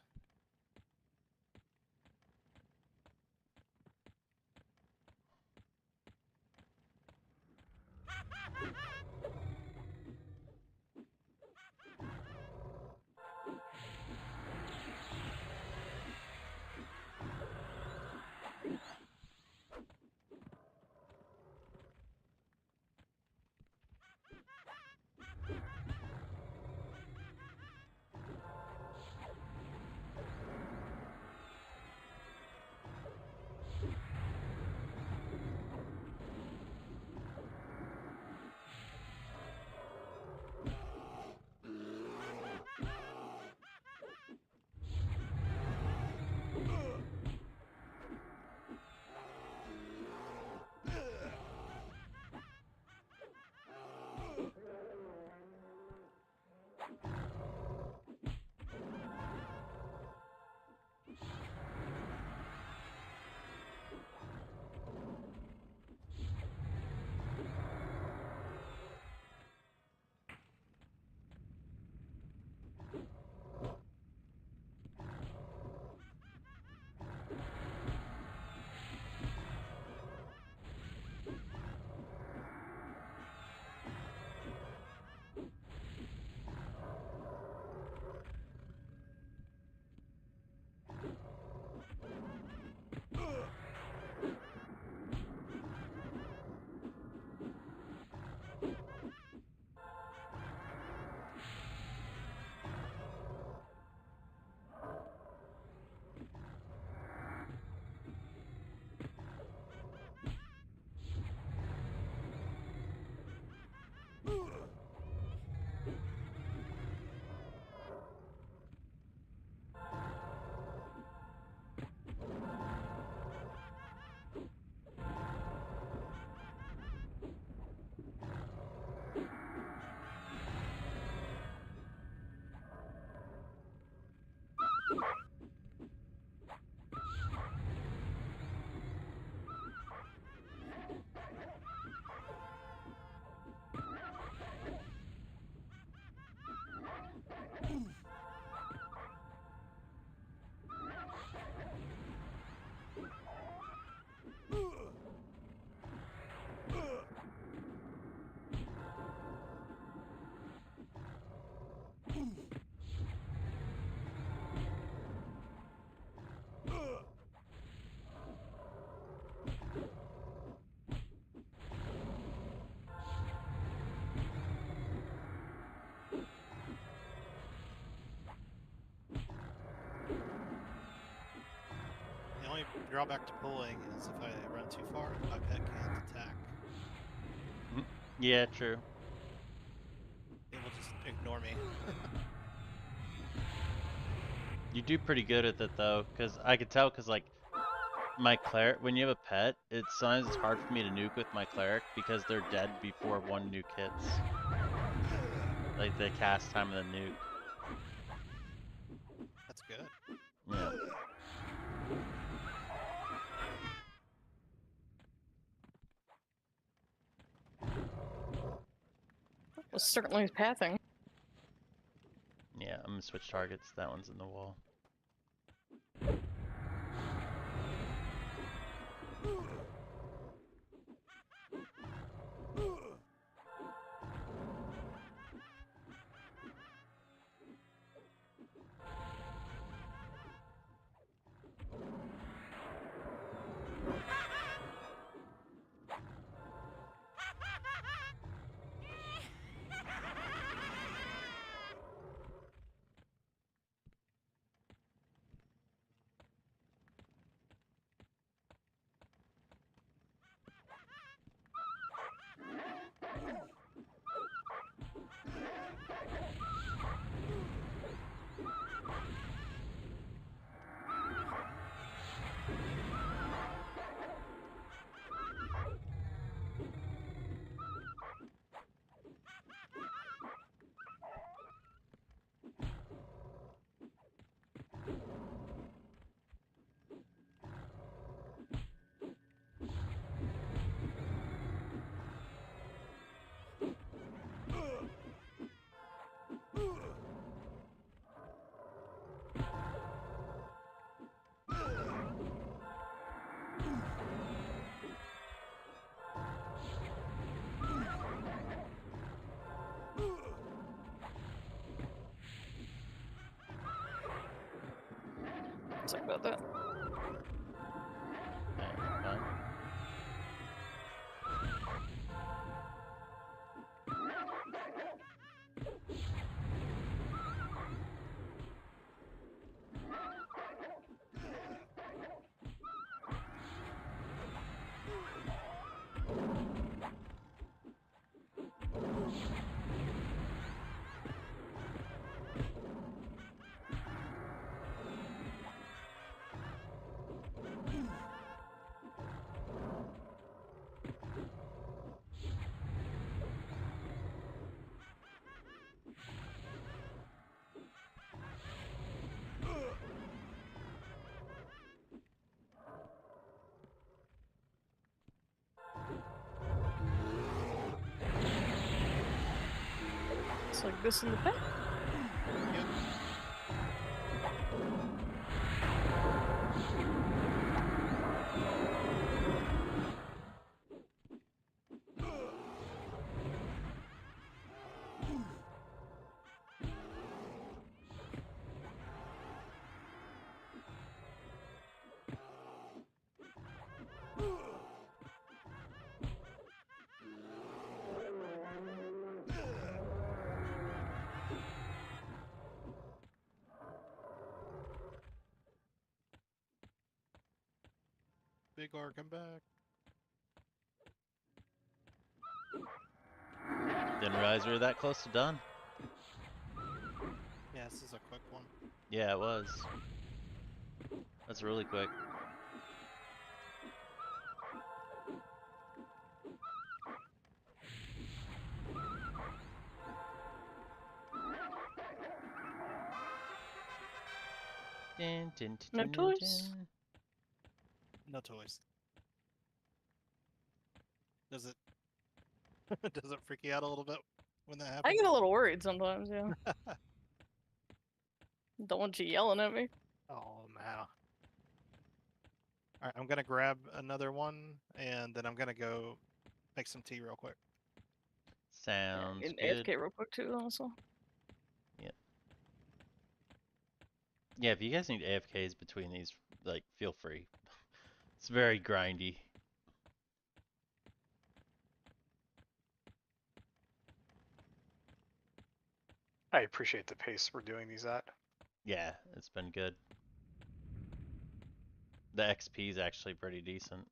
The only drawback to pulling is if I run too far, my pet can't attack. Yeah, true. It will just ignore me. You do pretty good at that though, because I could tell, because like my cleric, when you have a pet, sometimes it's hard for me to nuke with my cleric because they're dead before one nuke hits. Like the cast time of the nuke. That's good. Yeah. Was certainly pathing. Yeah, I'm gonna switch targets. That one's in the wall. Sorry about that. Okay, fine. It's like this in the back. Big R, come back. Didn't realize we were that close to done. Yeah, this is a quick one. Yeah, it was. That's really quick. Dun, dun, dun, No dun, toys? dun. No toys. Does it does it freak you out a little bit when that I happens? get a little worried sometimes, yeah. Don't want you yelling at me. Oh no. Alright, I'm gonna grab another one and then I'm gonna go make some tea real quick. Sounds And good. AFK real quick too, also. Yeah, if you guys need AFKs between these, like, feel free. It's very grindy. I appreciate the pace we're doing these at. Yeah, it's been good. The XP is actually pretty decent.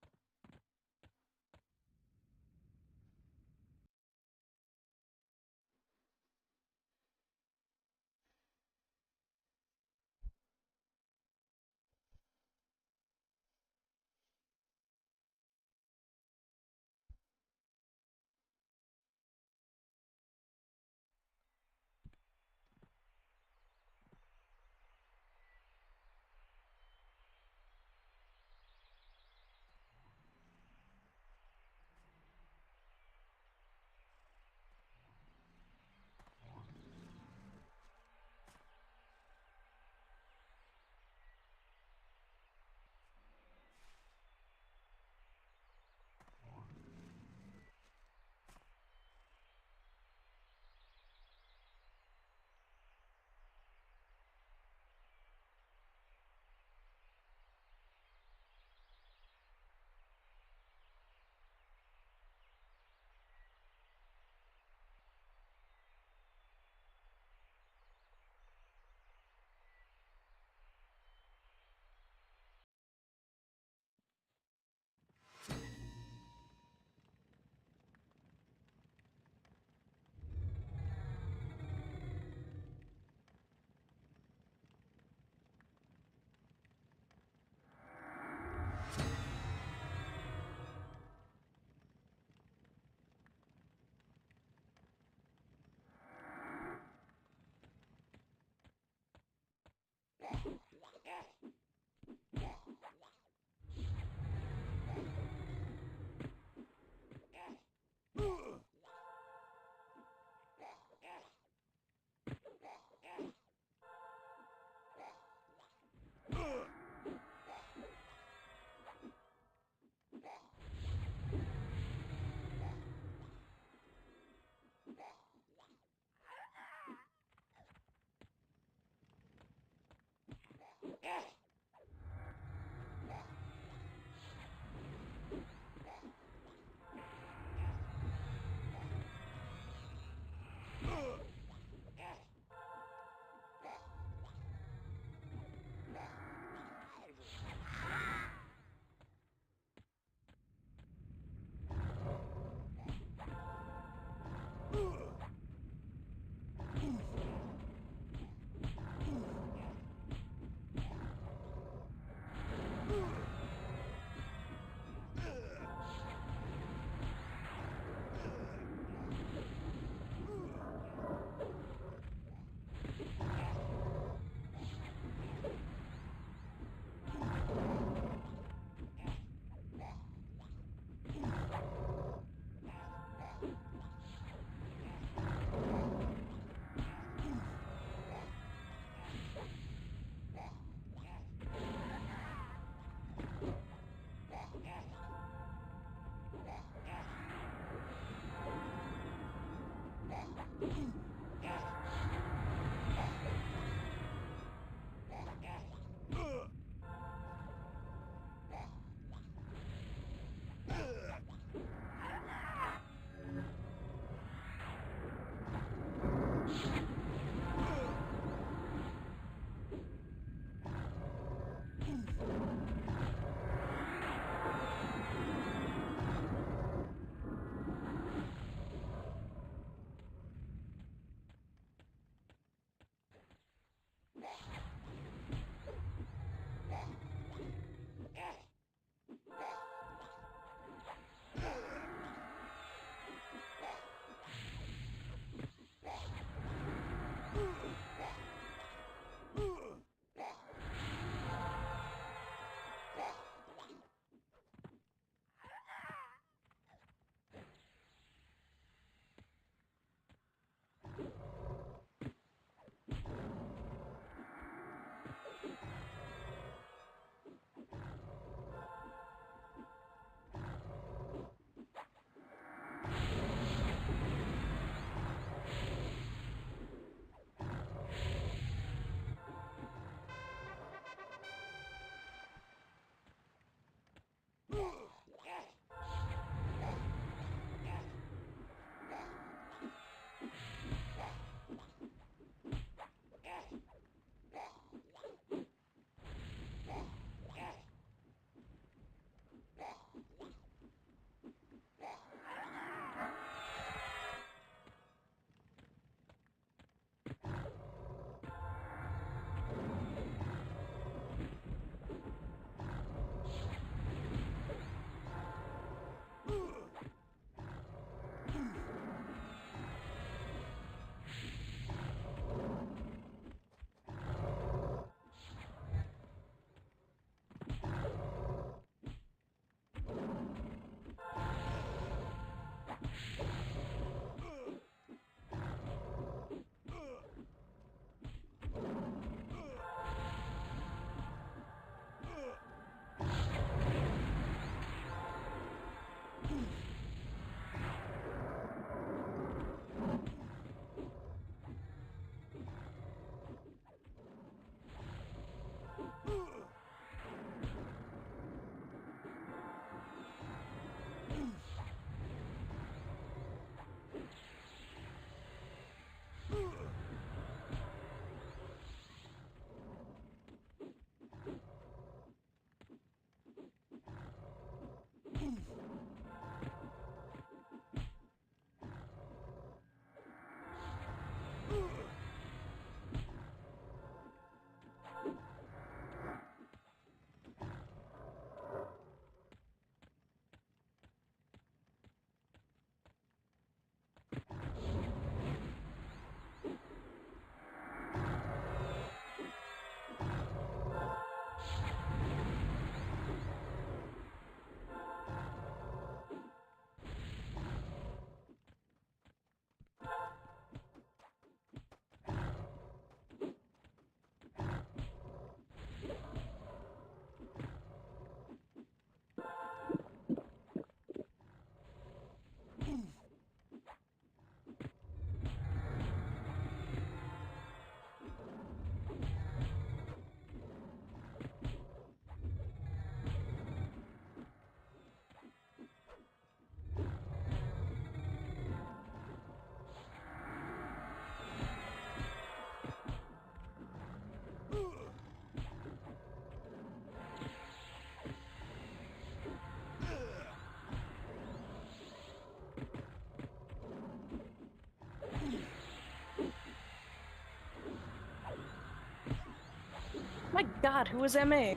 My God, who is MA?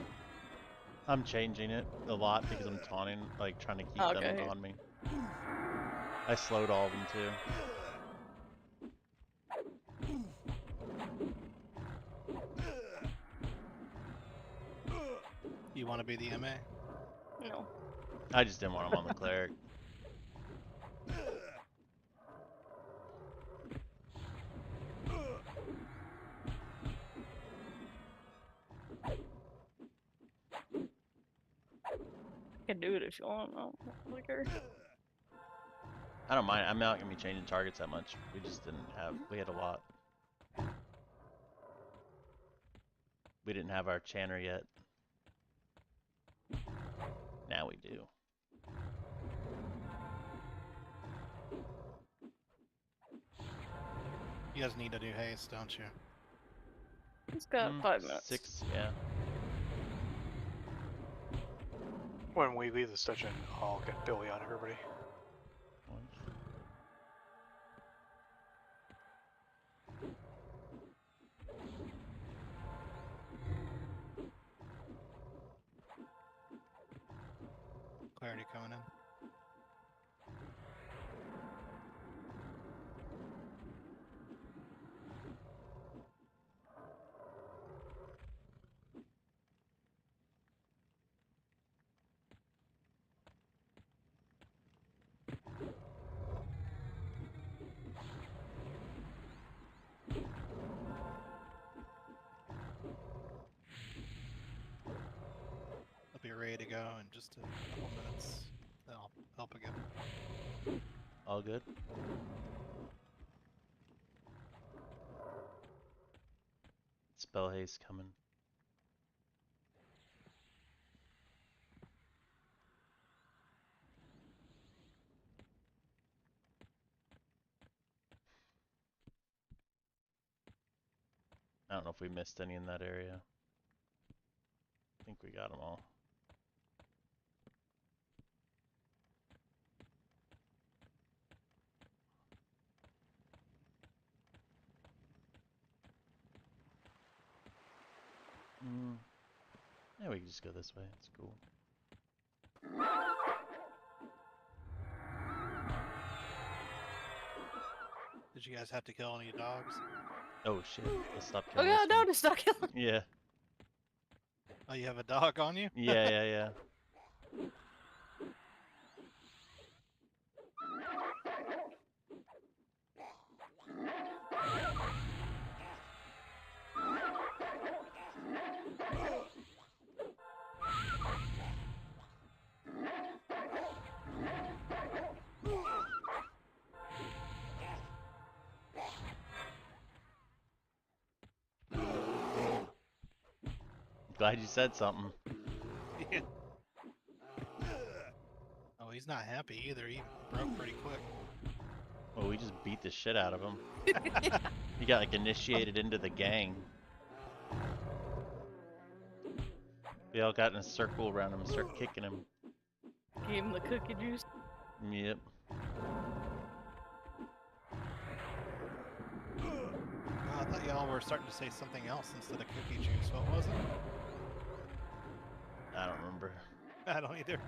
I'm changing it a lot because I'm taunting, like trying to keep them Okay. on me. I slowed all of them too. You want to be the MA? No. I just didn't want them on the cleric. I can do it if you want. I don't really care. I don't mind. I'm not gonna be changing targets that much. We just didn't have. We had a lot. We didn't have our chanter yet. Now we do. You guys need to do haste, don't you? He's got 5 minutes. 6, yeah. When we leave the station, I'll get Billy on everybody. Clarity coming in. I'll be ready to go in just a couple minutes. Then I'll help again. All good. Spell haste coming. I don't know if we missed any in that area. I think we got them all. Yeah, we can just go this way. It's cool. Did you guys have to kill any dogs? Oh shit! Let's stop Oh killing yeah, this no, one. just not killing. Yeah. Oh, you have a dog on you? Yeah, yeah, yeah. Glad you said something. Yeah. Oh, he's not happy either. He broke pretty quick. Well, we just beat the shit out of him. He got like initiated into the gang. We all got in a circle around him and started kicking him. Gave him the cookie juice. Yep. Oh, I thought y'all were starting to say something else instead of cookie juice. What was it? I don't remember. I don't either.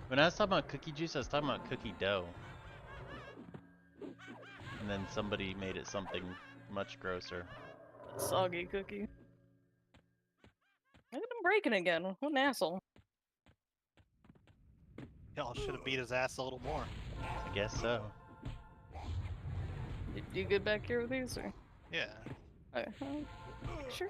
When I was talking about cookie juice, I was talking about cookie dough. And then somebody made it something much grosser. Soggy cookie. Look at him breaking again. What an asshole. Y'all should have beat his ass a little more. I guess so. You good back here with these, or? Yeah. Okay. Sure.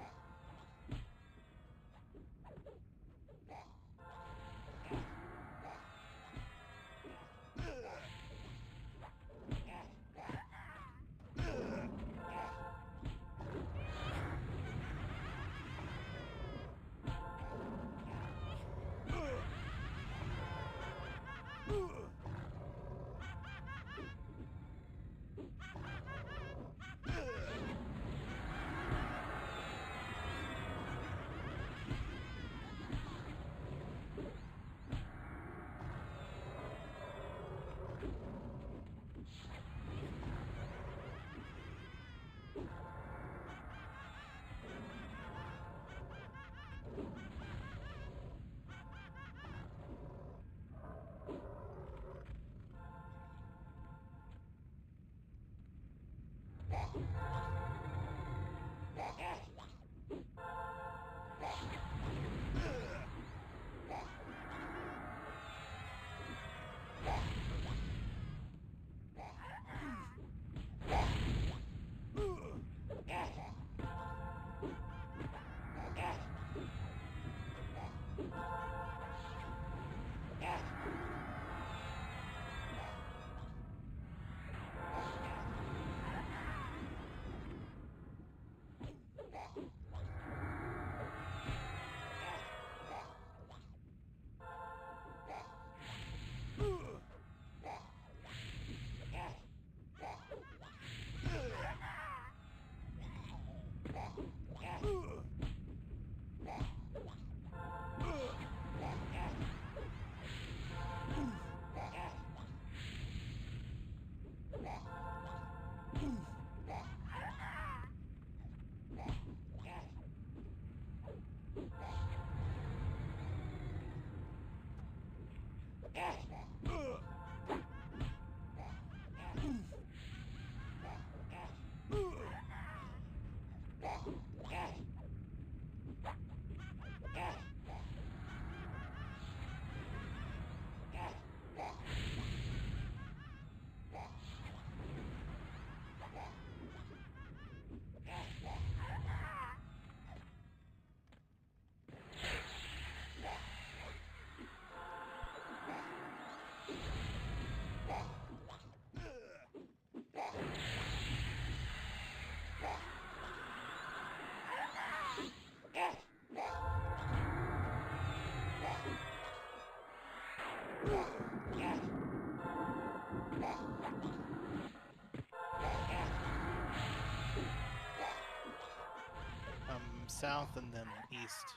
South and then east.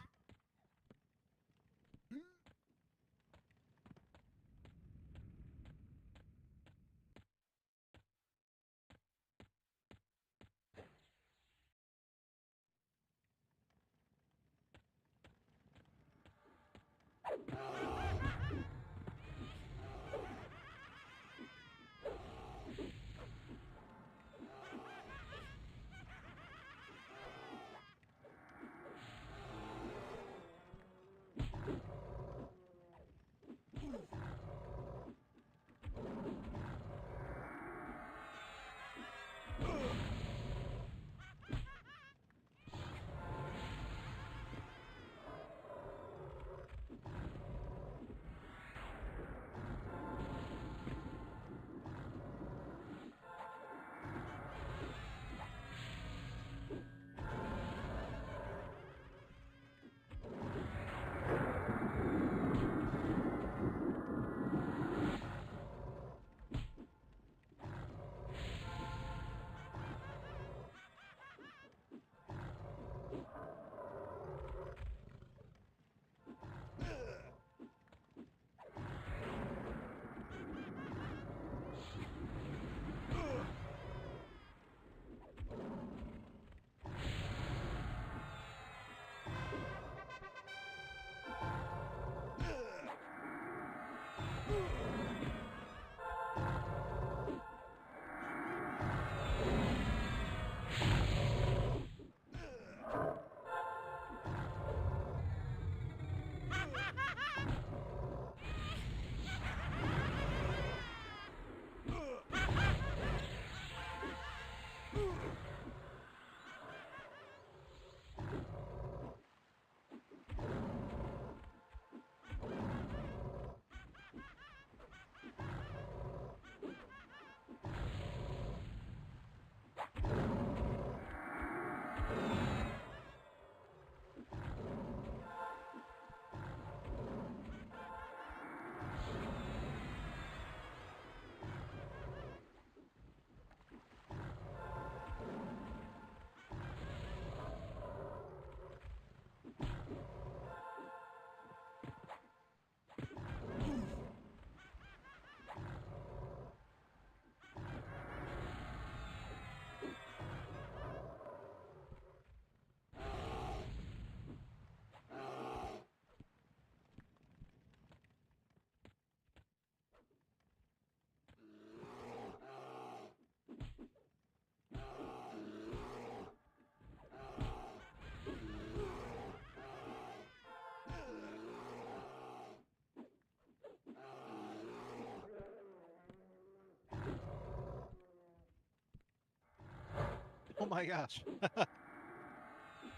Oh my gosh.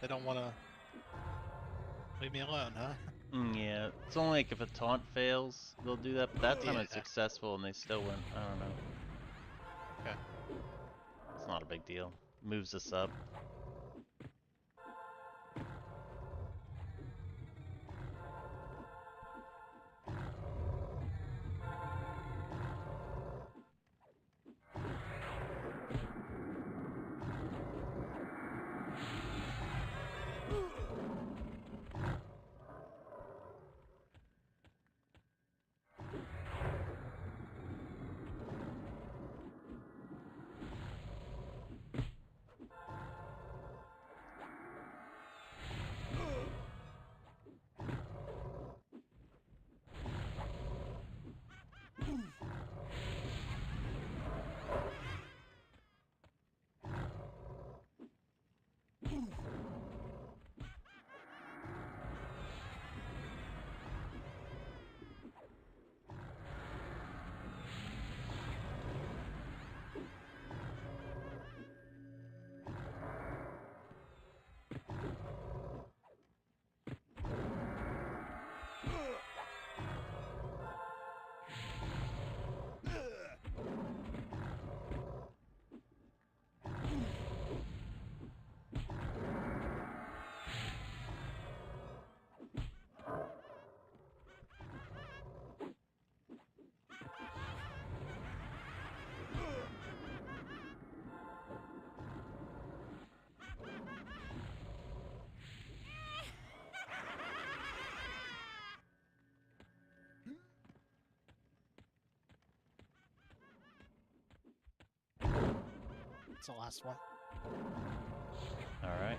They don't want to leave me alone, huh? Yeah, it's only like if a taunt fails, they'll do that, but that time it's Yeah. successful and they still went. I don't know. Okay. It's not a big deal. Moves us up. It's the last one. All right.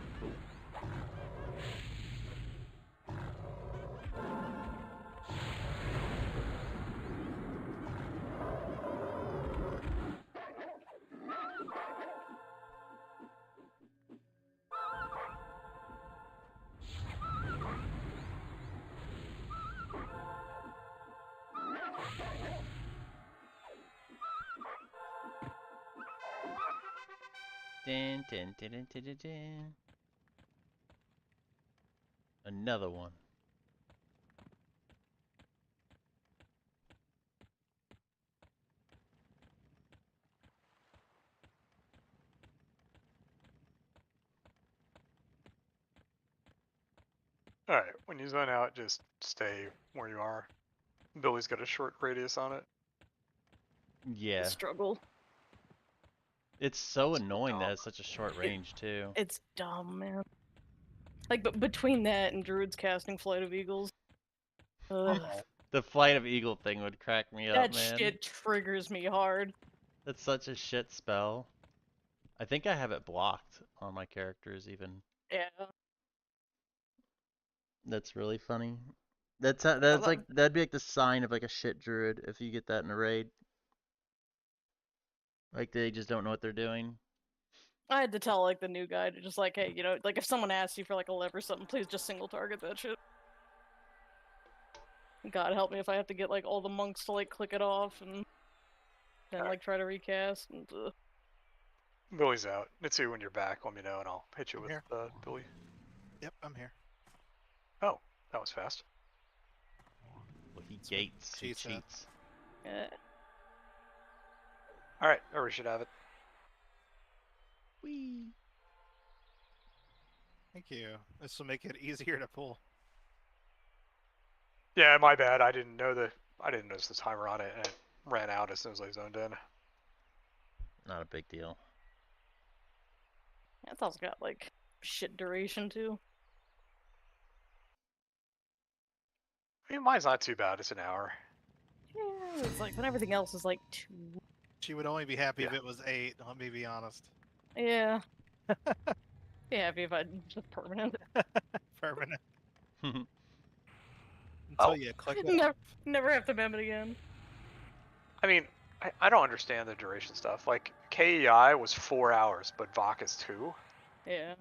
Din, din, din, din, din, din, din. Another one. All right, when you zone out, just stay where you are. Billy's got a short radius on it. Yeah. Struggle. It's so It's annoying that dumb. it's such a short range too. It's dumb, man. Like, but between that and Druid's casting Flight of Eagles, ugh, The Flight of Eagle thing would crack me up, that man. shit triggers me hard. That's such a shit spell. I think I have it blocked on my characters even. Yeah. That's really funny. That's Yeah, like that'd be like the sign of like a shit druid if you get that in a raid. Like they just don't know what they're doing. I had to tell like the new guy to just like, hey, you know, like if someone asks you for like a lev or something, please just single target that shit. God help me if I have to get like all the monks to like click it off and then like try to recast. And, Billy's out. Mitsu, when you're back, let me know and I'll hit you I'm with here. Billy. Yep, I'm here. Oh, that was fast. Well, he That's what gates, he she said. cheats. All right, or we should have it. Whee! Thank you. This will make it easier to pull. Yeah, my bad. I didn't notice the timer on it, and it ran out as soon as I zoned in. Not a big deal. It's also got like shit duration too. I mean, mine's not too bad. It's an hour. Yeah, it's like when everything else is like 2. She would only be happy if Yeah. it was 8, let me be honest. Yeah. Be happy if I just permanent. Permanent. Until Oh. you click it. Never have to mem it again. I mean, I don't understand the duration stuff. Like, KEI was 4 hours, but VOC is 2. Yeah.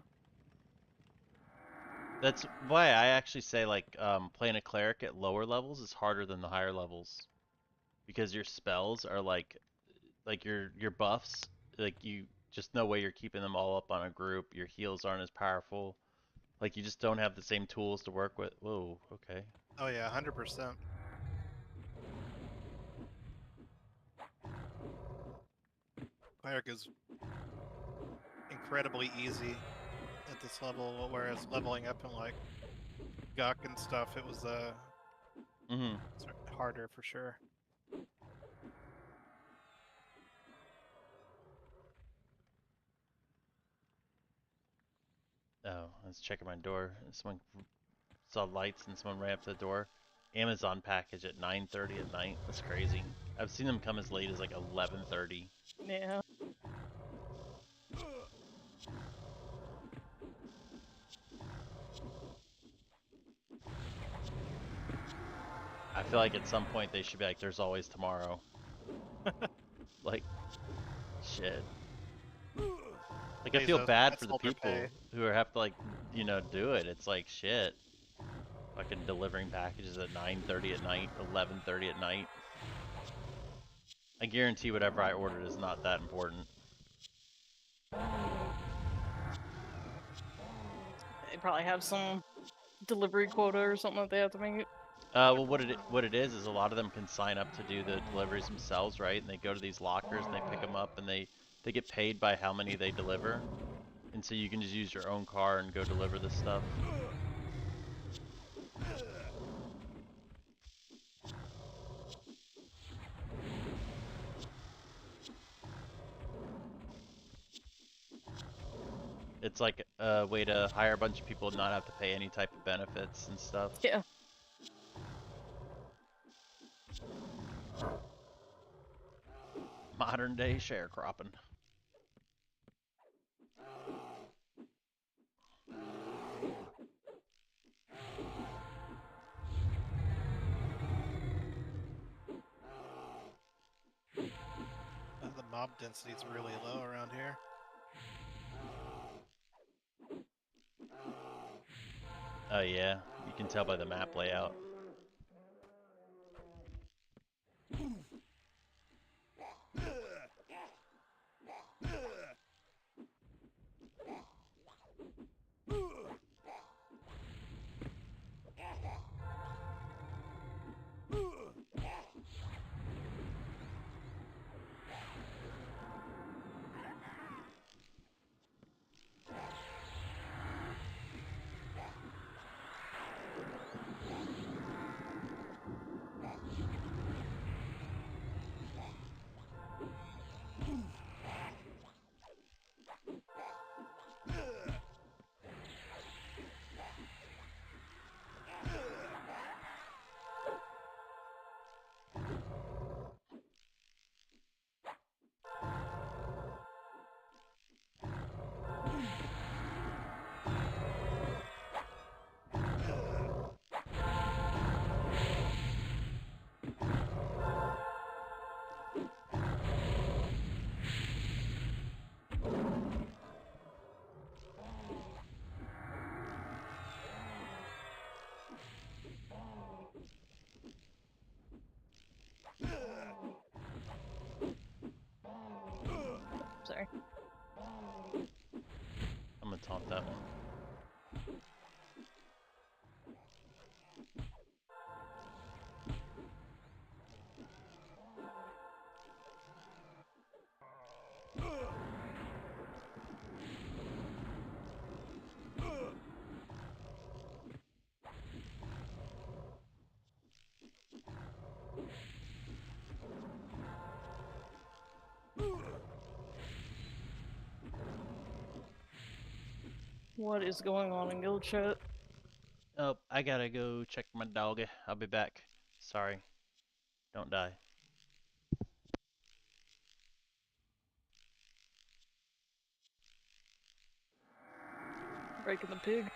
That's why I actually say like playing a cleric at lower levels is harder than the higher levels. Because your spells are like your buffs, like you just no way you're keeping them all up on a group. Your heals aren't as powerful. Like you just don't have the same tools to work with. Whoa, okay. Oh yeah, 100%. Cleric is incredibly easy at this level, whereas leveling up in like Guk and stuff, it was Mhm. harder for sure. Oh, I was checking my door. Someone saw lights and someone ran up to the door. Amazon package at 9:30 at night. That's crazy. I've seen them come as late as like 11:30. Yeah. I feel like at some point they should be like, "There's always tomorrow." Like, shit. Like I Hey, feel bad that's for the all their people pay. who have to like, do it. It's like shit. Fucking delivering packages at 9:30 at night, 11:30 at night. I guarantee whatever I ordered is not that important. They probably have some delivery quota or something that they have to make. Well, what it is a lot of them can sign up to do the deliveries themselves, right? And they go to these lockers and they pick them up and they get paid by how many they deliver. And so you can just use your own car and go deliver this stuff. It's like a way to hire a bunch of people and not have to pay any type of benefits and stuff. Yeah. Modern day sharecropping. mob density's really low around here. Oh yeah, you can tell by the map layout. Sorry. I'm gonna taunt that one. What is going on in guild chat? Oh, I gotta go check my dog. I'll be back. Sorry. Don't die. Breaking the pig.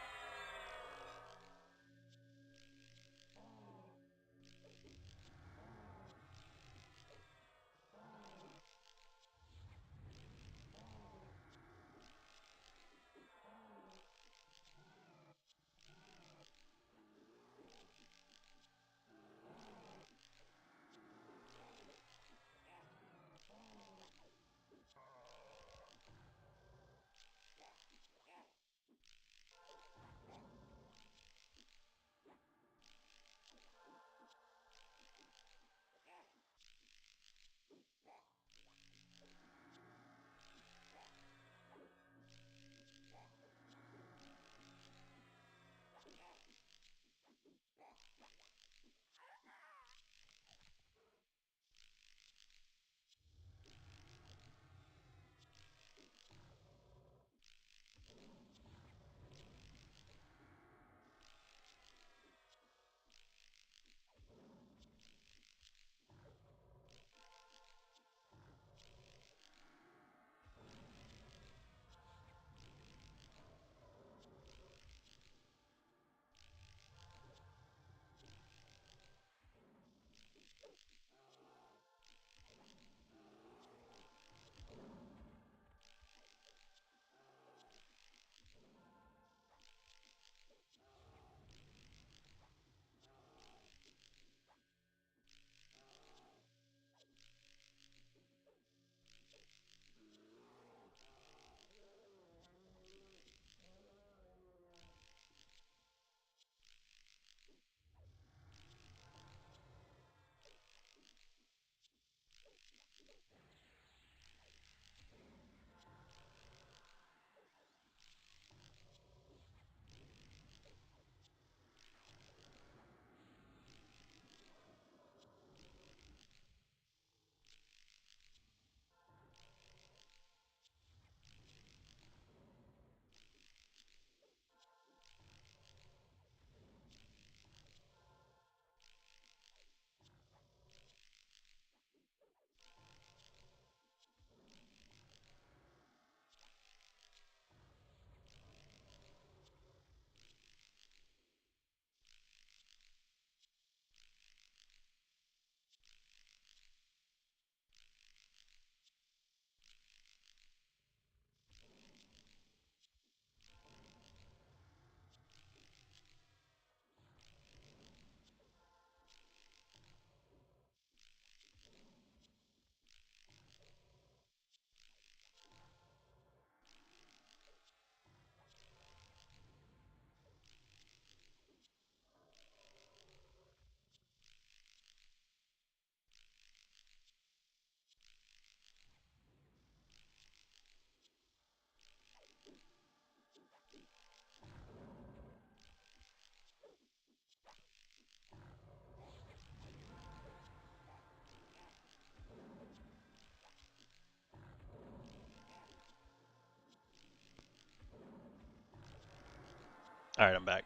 All right, I'm back.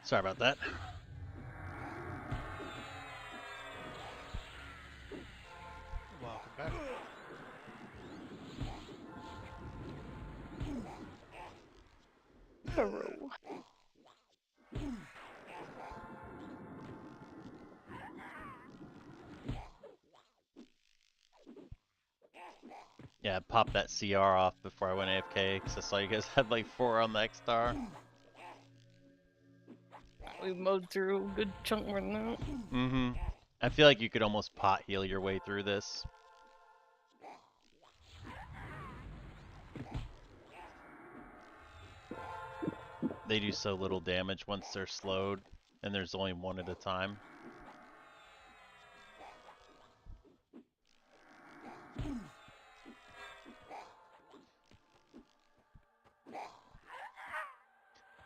Sorry about that. Welcome back. Hero. Yeah, I popped that CR off before I went AFK because I saw you guys had like 4 on the X-Star. We mowed through a good chunk more than that. Mm-hmm. I feel like you could almost pot heal your way through this. They do so little damage once they're slowed, and there's only one at a time.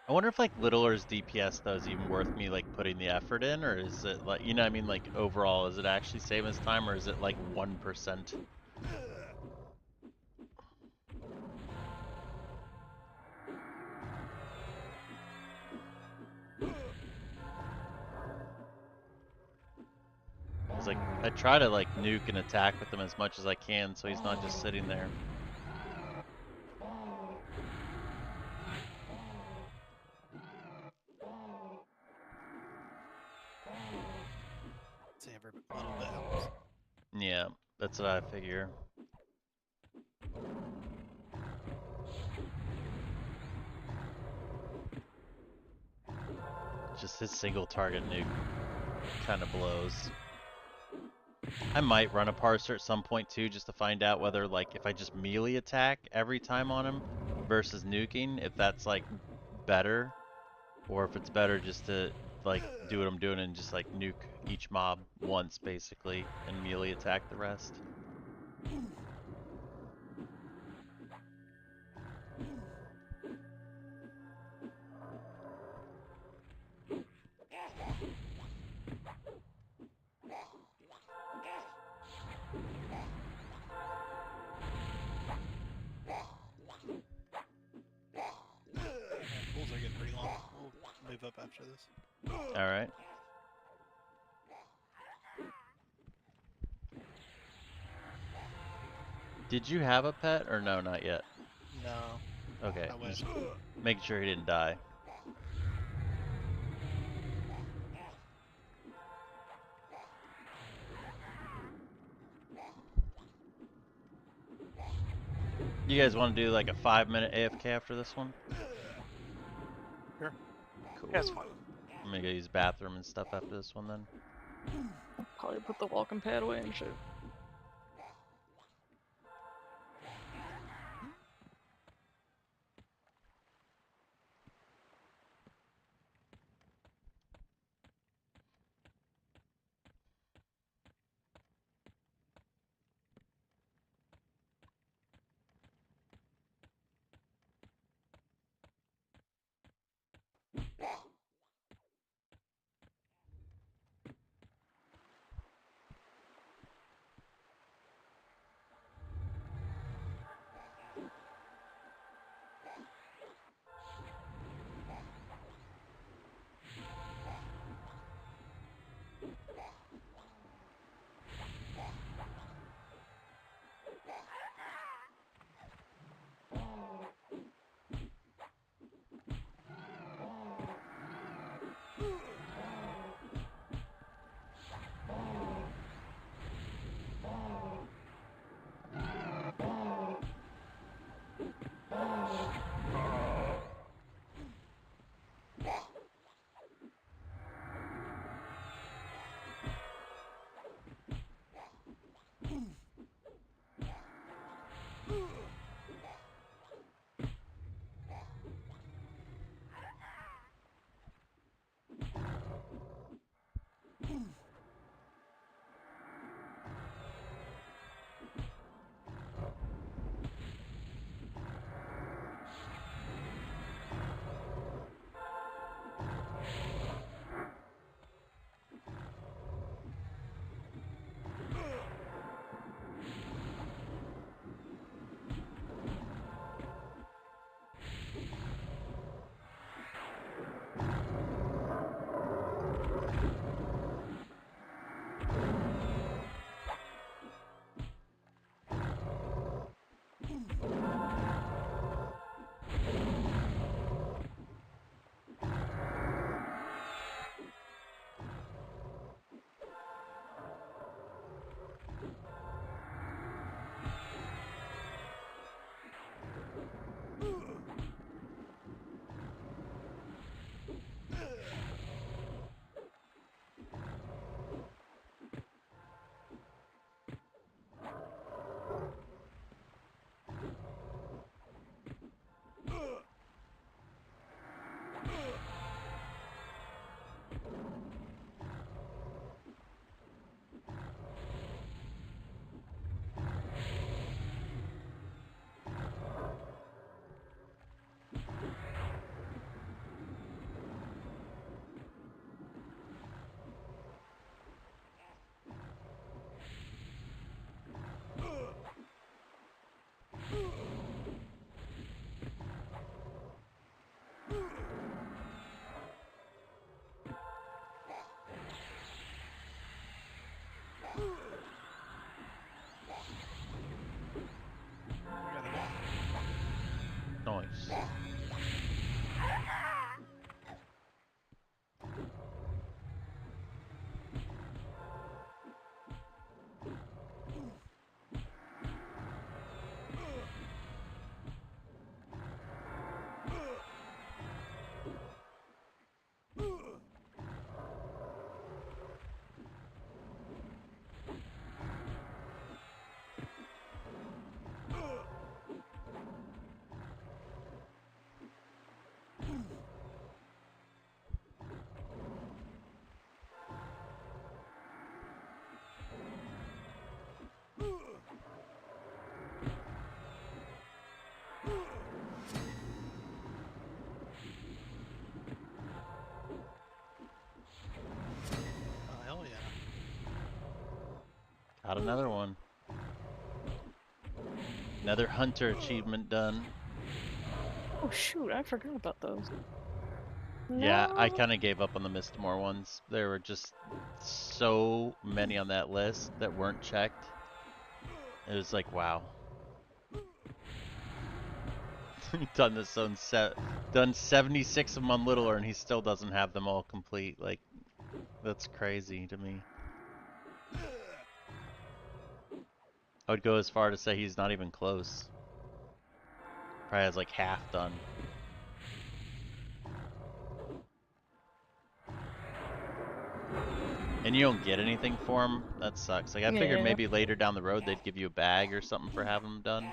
I wonder if like Littler's DPS though is even worth me like putting the effort in, or is it like, you know what I mean, like overall, is it actually saving us time, or is it like 1%? Cause like I try to like nuke and attack with him as much as I can, so he's not just sitting there. See, every little bit helps. Yeah, that's what I figure. Just his single target nuke kind of blows. I might run a parser at some point too, just to find out whether like if I just melee attack every time on him versus nuking, if that's like better, or if it's better just to like do what I'm doing and just like nuke each mob once basically and melee attack the rest. Pools are getting pretty long. We'll move up after this. All right. Did you have a pet or no, not yet? No, Okay, I I'm went. just making sure he didn't die. You guys want to do like a 5-minute AFK after this one? Sure. Cool. Yeah, it's fine. I'm gonna go use the bathroom and stuff after this one then. Probably put the walking pad away and shit. Got another one. Another hunter achievement done. Oh shoot, I forgot about those. Yeah, I No. kind of gave up on the Mistmore ones. There were just so many on that list that weren't checked. It was like, wow. Done this on done 76 of them on Littler, and he still doesn't have them all complete. Like, that's crazy to me. I would go as far to say he's not even close. Probably has like half done. And you don't get anything for them? That sucks. Like, I figured Yeah. maybe later down the road they'd give you a bag or something for having them done.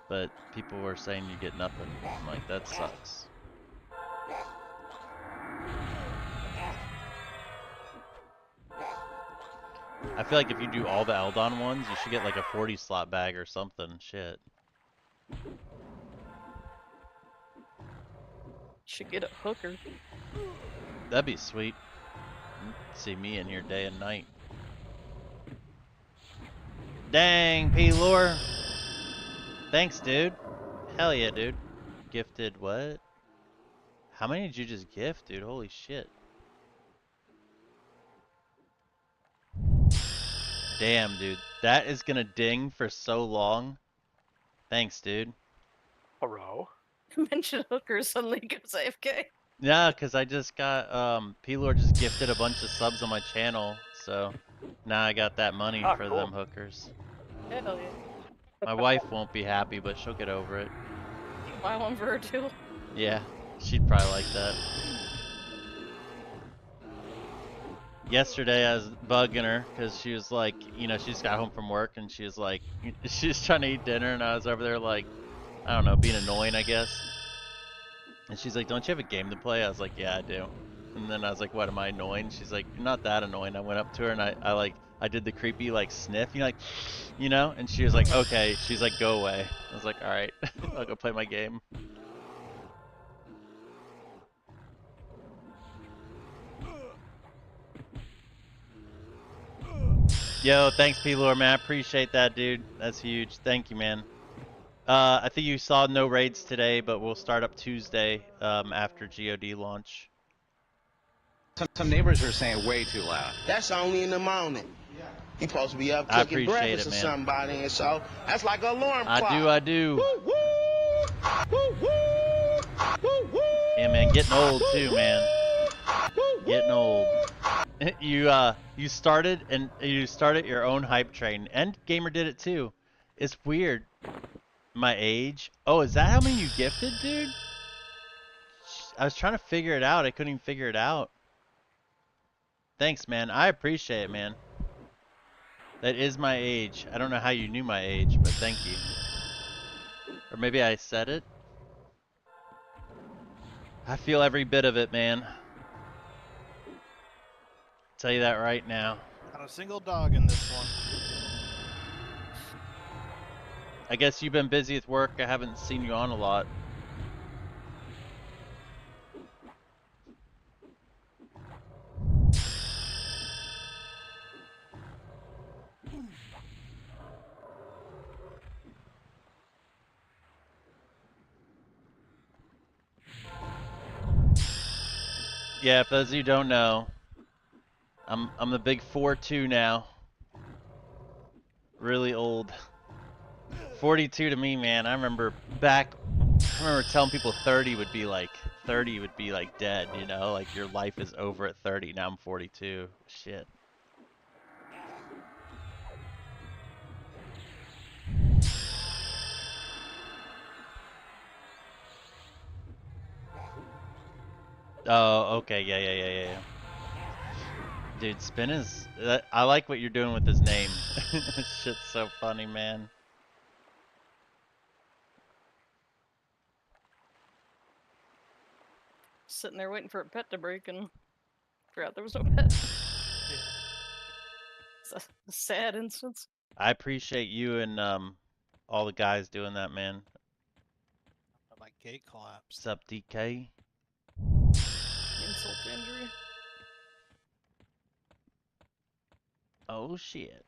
But people were saying you get nothing. I'm like, that sucks. I feel like if you do all the Ldon ones, you should get like a 40 slot bag or something. Shit. Should get a hooker. That'd be sweet. See me in here day and night. Dang, P-Lore. Thanks, dude. Hell yeah, dude. Gifted what? How many did you just gift, dude? Holy shit. Damn, dude. That is gonna ding for so long. Thanks, dude. Hello. Mention hooker suddenly goes AFK. Yeah, cause I just got P-Lore just gifted a bunch of subs on my channel, so now I got that money Ah, for cool. them hookers. Hell yeah. My wife won't be happy, but she'll get over it. You buy one for her too. Yeah, she'd probably like that. Yesterday I was bugging her because she was like, you know, she just got home from work and she was like, she was trying to eat dinner and I was over there like, I don't know, being annoying, I guess. And she's like, don't you have a game to play? I was like, yeah, I do. And then I was like, what, am I annoying? She's like, you're not that annoying. I went up to her and I did the creepy like sniff, you know, like, you know, and she was like, okay. She's like, go away. I was like, all right, I'll go play my game. Yo, thanks, P-Lore, man. I appreciate that, dude. That's huge. Thank you, man. I think you saw no raids today, but we'll start up Tuesday after GOD launch. Some neighbors are saying way too loud. That's only in the morning. You supposed to be up I cooking appreciate breakfast it, or man. somebody, and so that's like an alarm clock. I do. Woo, woo, woo, woo, woo, woo, Yeah, man, getting old too, man. woo, Getting old. You started your own hype train, and Gamer did it too. It's weird. My age. Oh, is that how many you gifted, dude? I was trying to figure it out. I couldn't even figure it out. Thanks, man. I appreciate it, man. That is my age. I don't know how you knew my age, but thank you. Or maybe I said it. I feel every bit of it, man. Tell you that right now. Not a single dog in this one. I guess you've been busy with work. I haven't seen you on a lot. Yeah, for those of you who don't know, I'm the big 4-2 now. Really old. 42 to me, man. I remember telling people 30 would be like dead, you know? Like your life is over at 30. Now I'm 42. Shit. Oh, okay. Yeah. Dude, Spin is... I like what you're doing with his name. This shit's so funny, man. Sitting there waiting for a pet to break and forgot there was no pet. It's a sad instance. I appreciate you and all the guys doing that, man. My gate collapsed. What's up, DK? Insult to injury. Oh shit.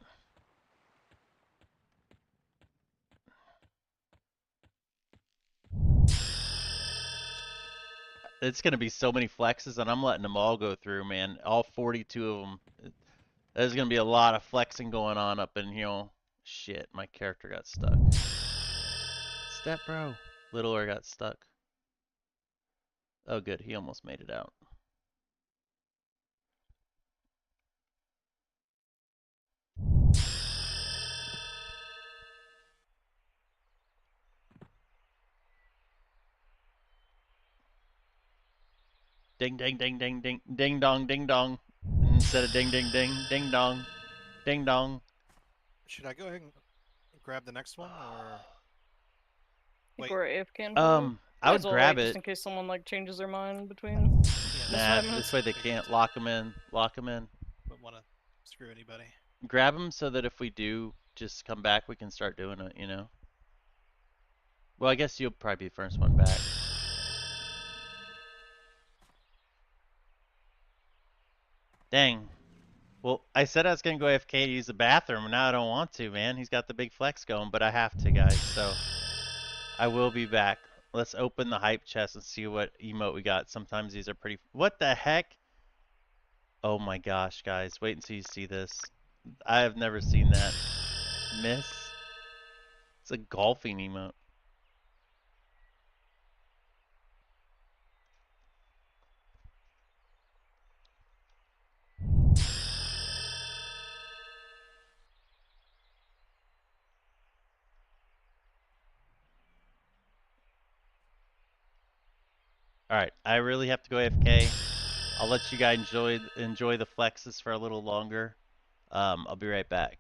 It's gonna be so many flexes, and I'm letting them all go through, man. All 42 of them. There's gonna be a lot of flexing going on up in here. Shit, my character got stuck. Step bro. Littler got stuck. Oh good, he almost made it out. Ding ding ding ding ding ding dong instead of ding ding ding ding dong. Should I go ahead and grab the next one, or I think wait? we're AFK in blue. I Might would as well grab wait just it. in case someone like changes their mind between Yeah, this Nah, 5 this minutes. way they can't lock them in. Lock them in. Wouldn't want to screw anybody. Grab them so that if we do just come back, we can start doing it. You know. Well, I guess you'll probably be the first one back. Dang. Well, I said I was gonna go AFK to use the bathroom, and now I don't want to, man. He's got the big flex going, but I have to, guys. So I will be back. Let's open the hype chest and see what emote we got. Sometimes these are pretty. What the heck? Oh my gosh, guys! Wait until you see this. I have never seen that. Miss. It's a golfing emote. All right, I really have to go AFK. I'll let you guys enjoy the flexes for a little longer. I'll be right back.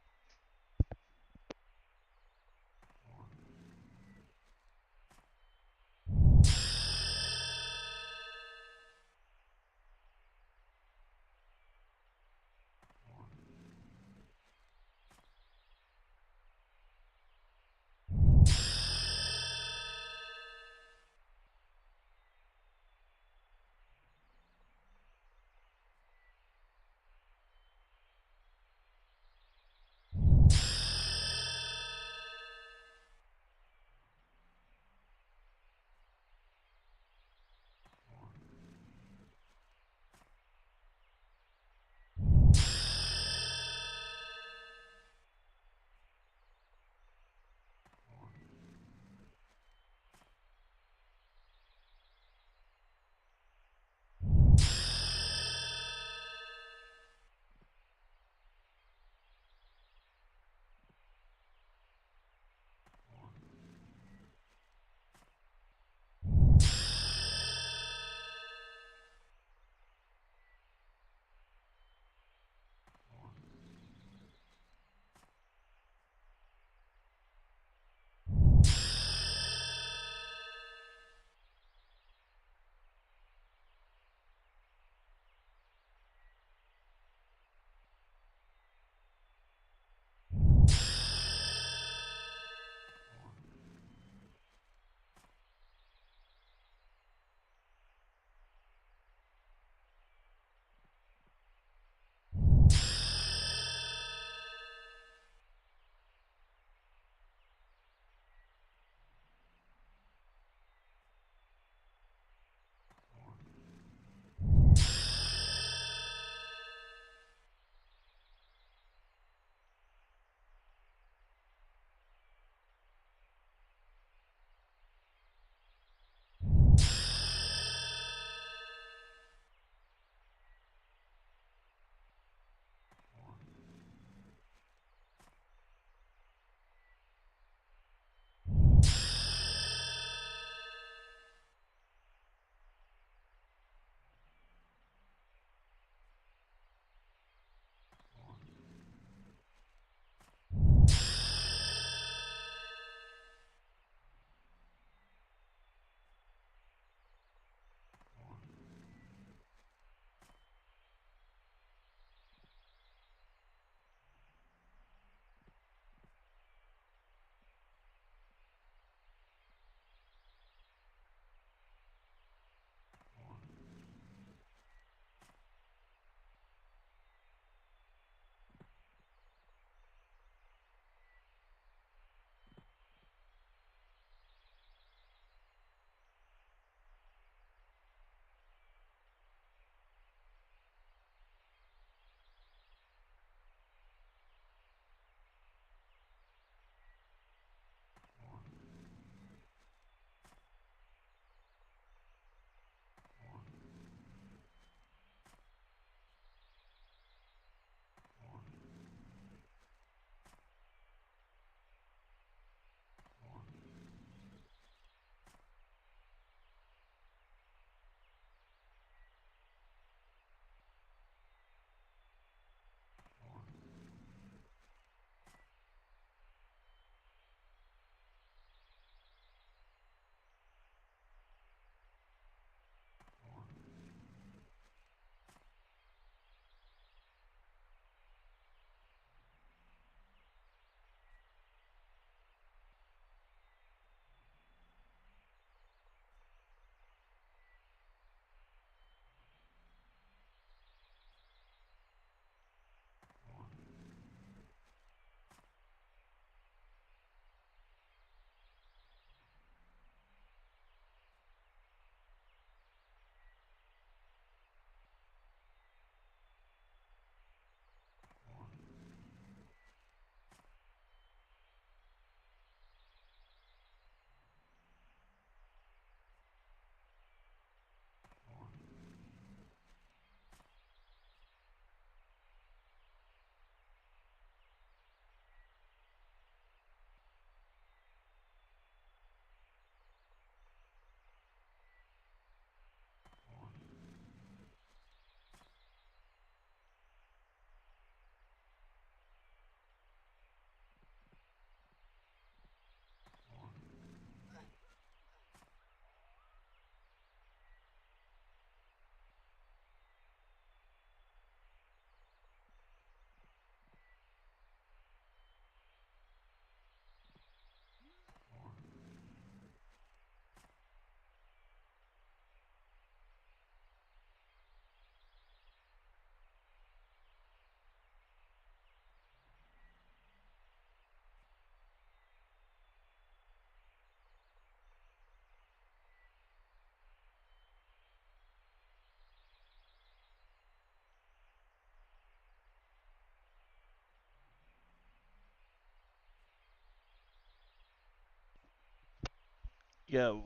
go.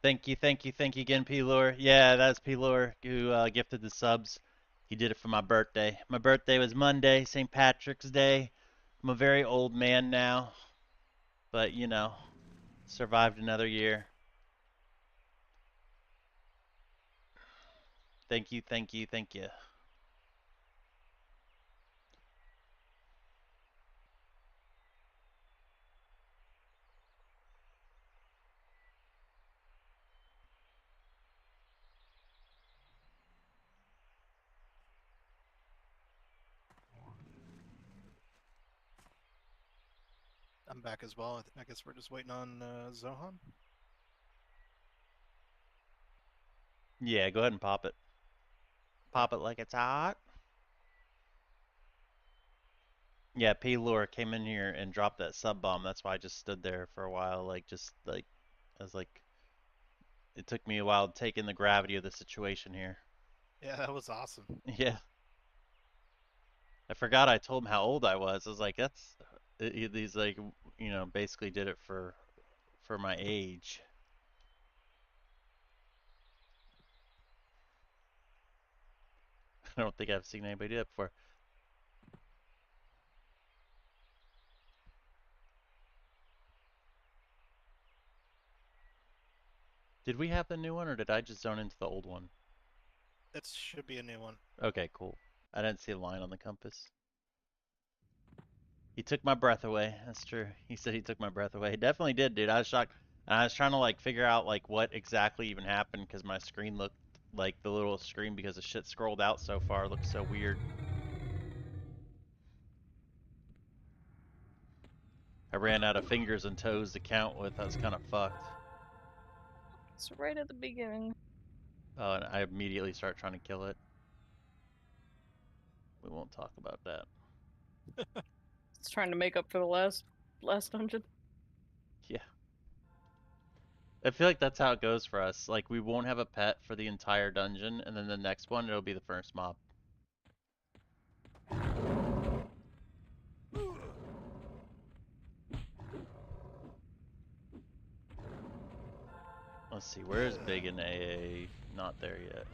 Thank you again, P-Lore. Yeah, that's P-Lore who gifted the subs. He did it for my birthday. My birthday was Monday, St. Patrick's Day. I'm a very old man now, but you know, survived another year. Thank you. I'm back as well. I guess we're just waiting on Zohan. Yeah, go ahead and pop it. Pop it like it's hot. Yeah, P-Lore came in here and dropped that sub bomb. That's why I just stood there for a while, like just like I was like, it took me a while to take in the gravity of the situation here. Yeah, that was awesome. Yeah. I forgot I told him how old I was. I was like, that's he's like, you know, basically did it for my age. I don't think I've seen anybody do that before. Did we have the new one or did I just zone into the old one? That should be a new one. Okay, cool. I didn't see a line on the compass. He took my breath away. That's true. He said he took my breath away. He definitely did, dude. I was shocked. And I was trying to like figure out like what exactly even happened because my screen looked like the little screen because the shit scrolled out so far looked so weird. I ran out of fingers and toes to count with. I was kind of fucked. It's right at the beginning. Oh, and I immediately start trying to kill it. We won't talk about that. It's trying to make up for the last dungeon. Yeah. I feel like that's how it goes for us. Like, we won't have a pet for the entire dungeon, and then the next one, it'll be the first mob. Let's see, where's Big in AA? Not there yet.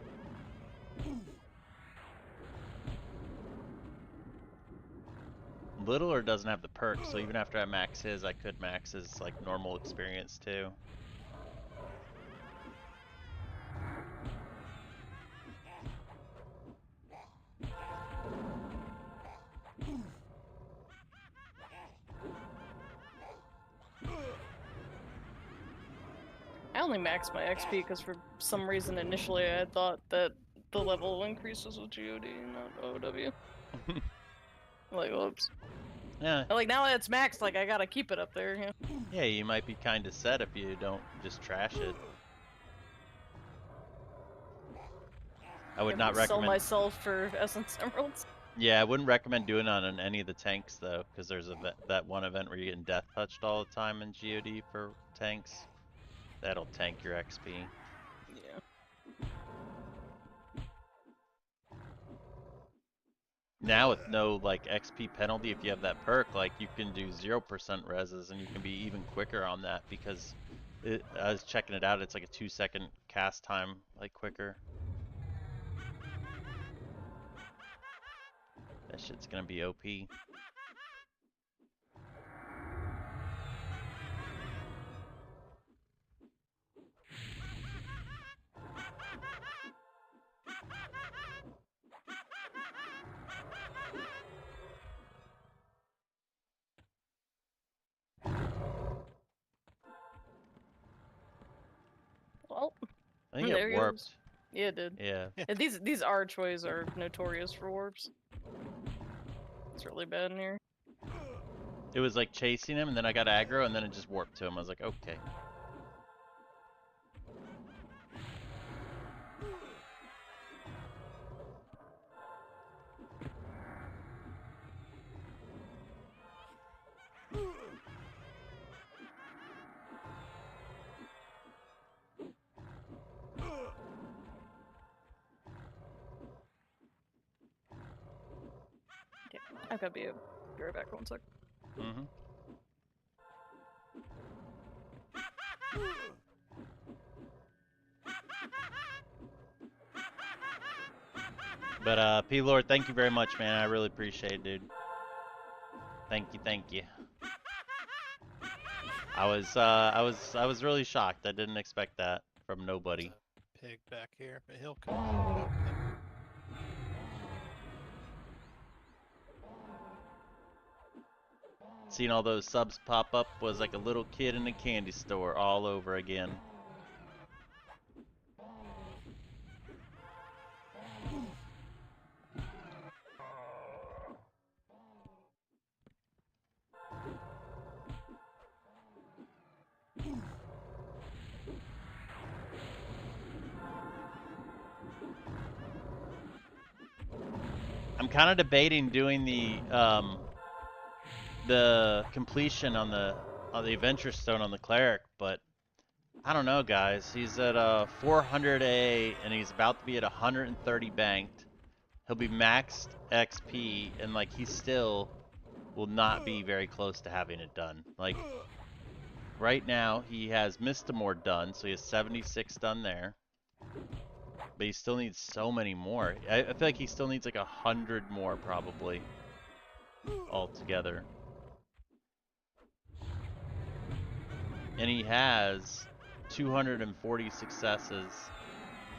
Littler doesn't have the perk, so even after I max his, I could max his, like, normal experience, too. I only maxed my XP because for some reason initially I had thought that the level increases with GOD, not OW. Like, whoops. Yeah. Like, now that it's maxed, like, I gotta keep it up there, you know? Yeah, you might be kind of set if you don't just trash it. I would not Sell recommend... myself for Essence Emeralds. Yeah, I wouldn't recommend doing it on any of the tanks, though, because there's that one event where you're getting death touched all the time in GOD for tanks. That'll tank your XP. Yeah. Now with no, like, XP penalty, if you have that perk, like, you can do 0% reses, and you can be even quicker on that, because I was checking it out, it's like a 2-second cast time, like, quicker. That shit's gonna be OP. Well, I think there it it warped. goes. Yeah, it did. Yeah. Yeah, these archways are notorious for warps. It's really bad in here. It was like chasing him, and then I got aggro, and then it just warped to him. I was like, okay. Yeah, I've got to be right back 1 sec. Mm-hmm. But P Lord, thank you very much, man. I really appreciate it, dude. Thank you, thank you. I was really shocked. I didn't expect that from There's nobody. a pig back here, but he'll come on up. Seeing all those subs pop up was like a little kid in a candy store all over again. I'm kind of debating doing the completion on the adventure stone on the cleric, but I don't know, guys. He's at 400 and he's about to be at 130 banked. He'll be maxed XP, and like he still will not be very close to having it done. Like right now, he has Mistamore done, so he has 76 done there. But he still needs so many more. I feel like he still needs like 100 more probably altogether. And he has 240 successes.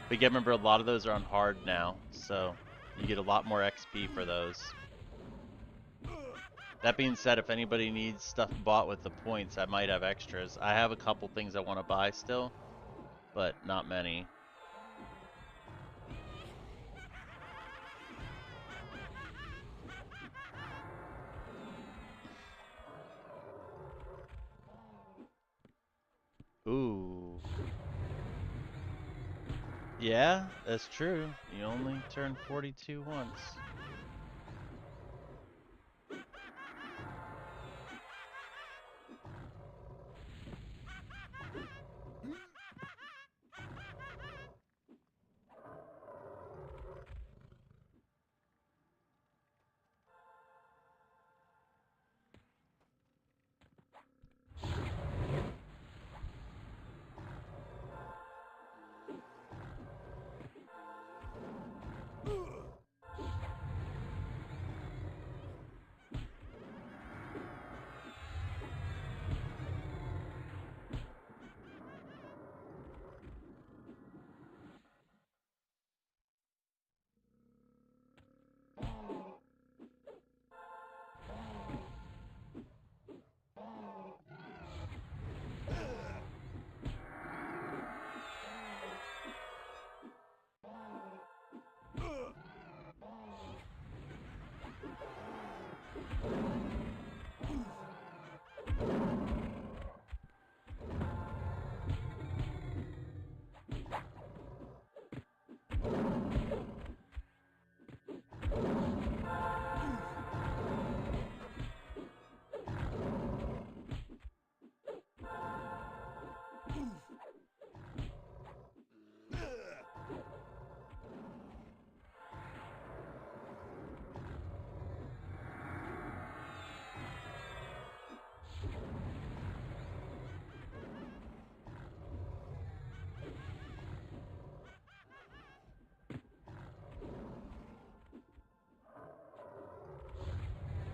But you gotta remember, a lot of those are on hard now, so you get a lot more XP for those. That being said, if anybody needs stuff bought with the points, I might have extras. I have a couple things I want to buy still, but not many. Ooh. Yeah, that's true. You only turn 42 once.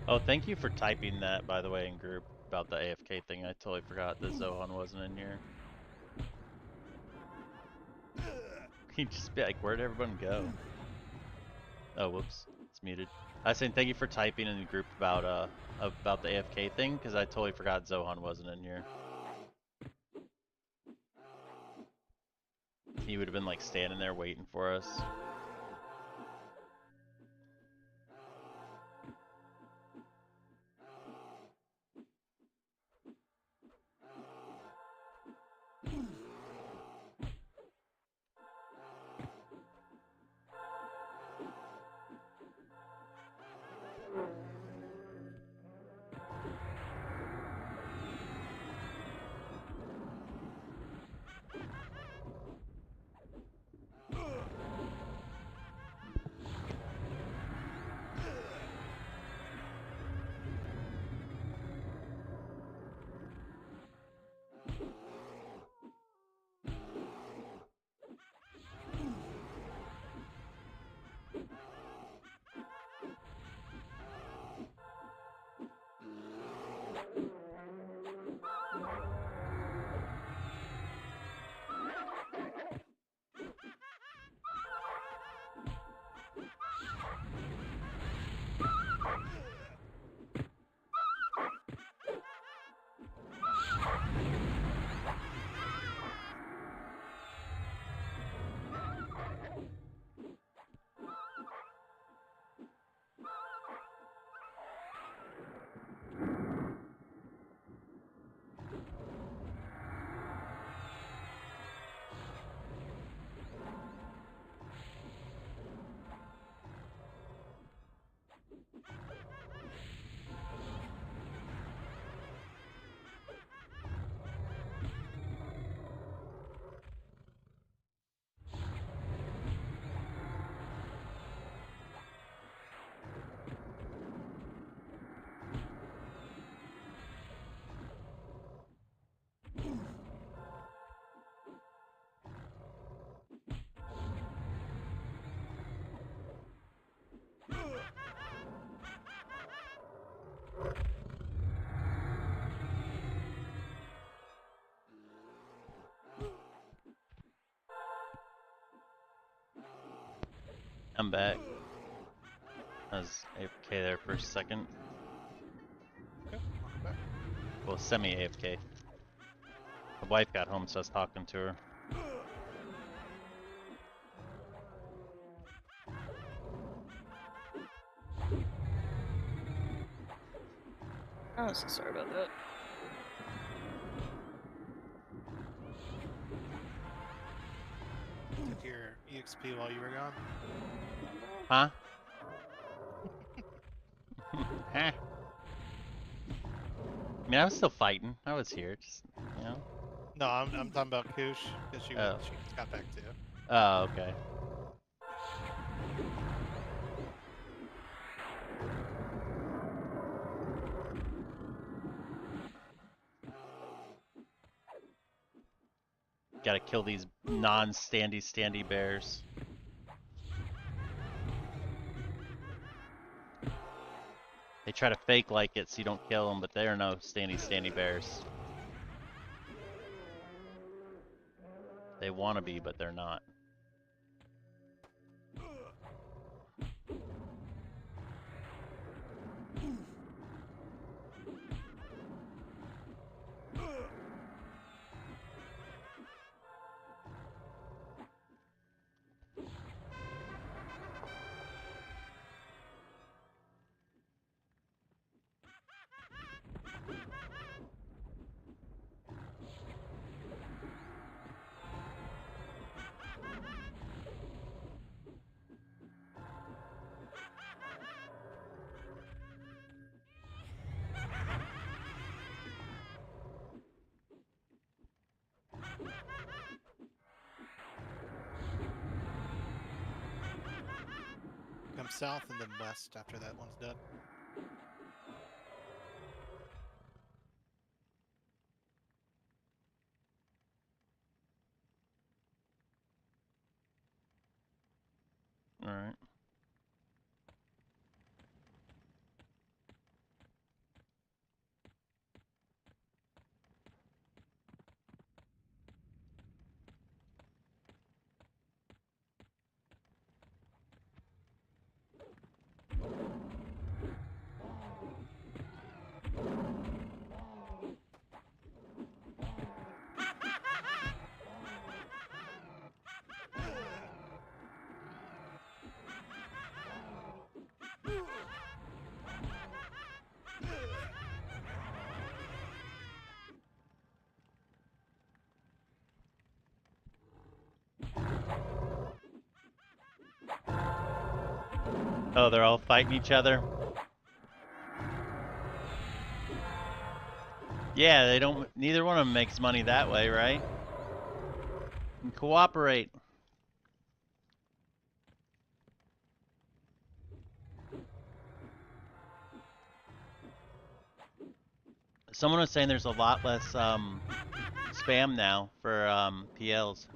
Oh, thank you for typing that, by the way, in group about the AFK thing. I totally forgot that Zohan wasn't in here. He'd just be like, where'd everyone go? Oh, whoops. It's muted. I was saying thank you for typing in the group about the AFK thing, because I totally forgot Zohan wasn't in here. He would have been like standing there waiting for us. I'm back. I was AFK there for a second. Okay, welcome back. Well, semi-AFK. The wife got home, so I was talking to her. Oh, so sorry about that. Took your EXP while you were gone. Huh? Huh? I mean, I was still fighting. I was here, just, you know. No, I'm talking about Koosh because she Oh. she got back too. Oh, okay. Gotta kill these non-standy bears. They try to fake like it so you don't kill them, but they are no standy bears. They want to be, but they're not. Come south and then west after that one's done. Alright. Oh, they're all fighting each other? Yeah, they don't. Neither one of them makes money that way, right? And cooperate. Someone was saying there's a lot less spam now for PLs.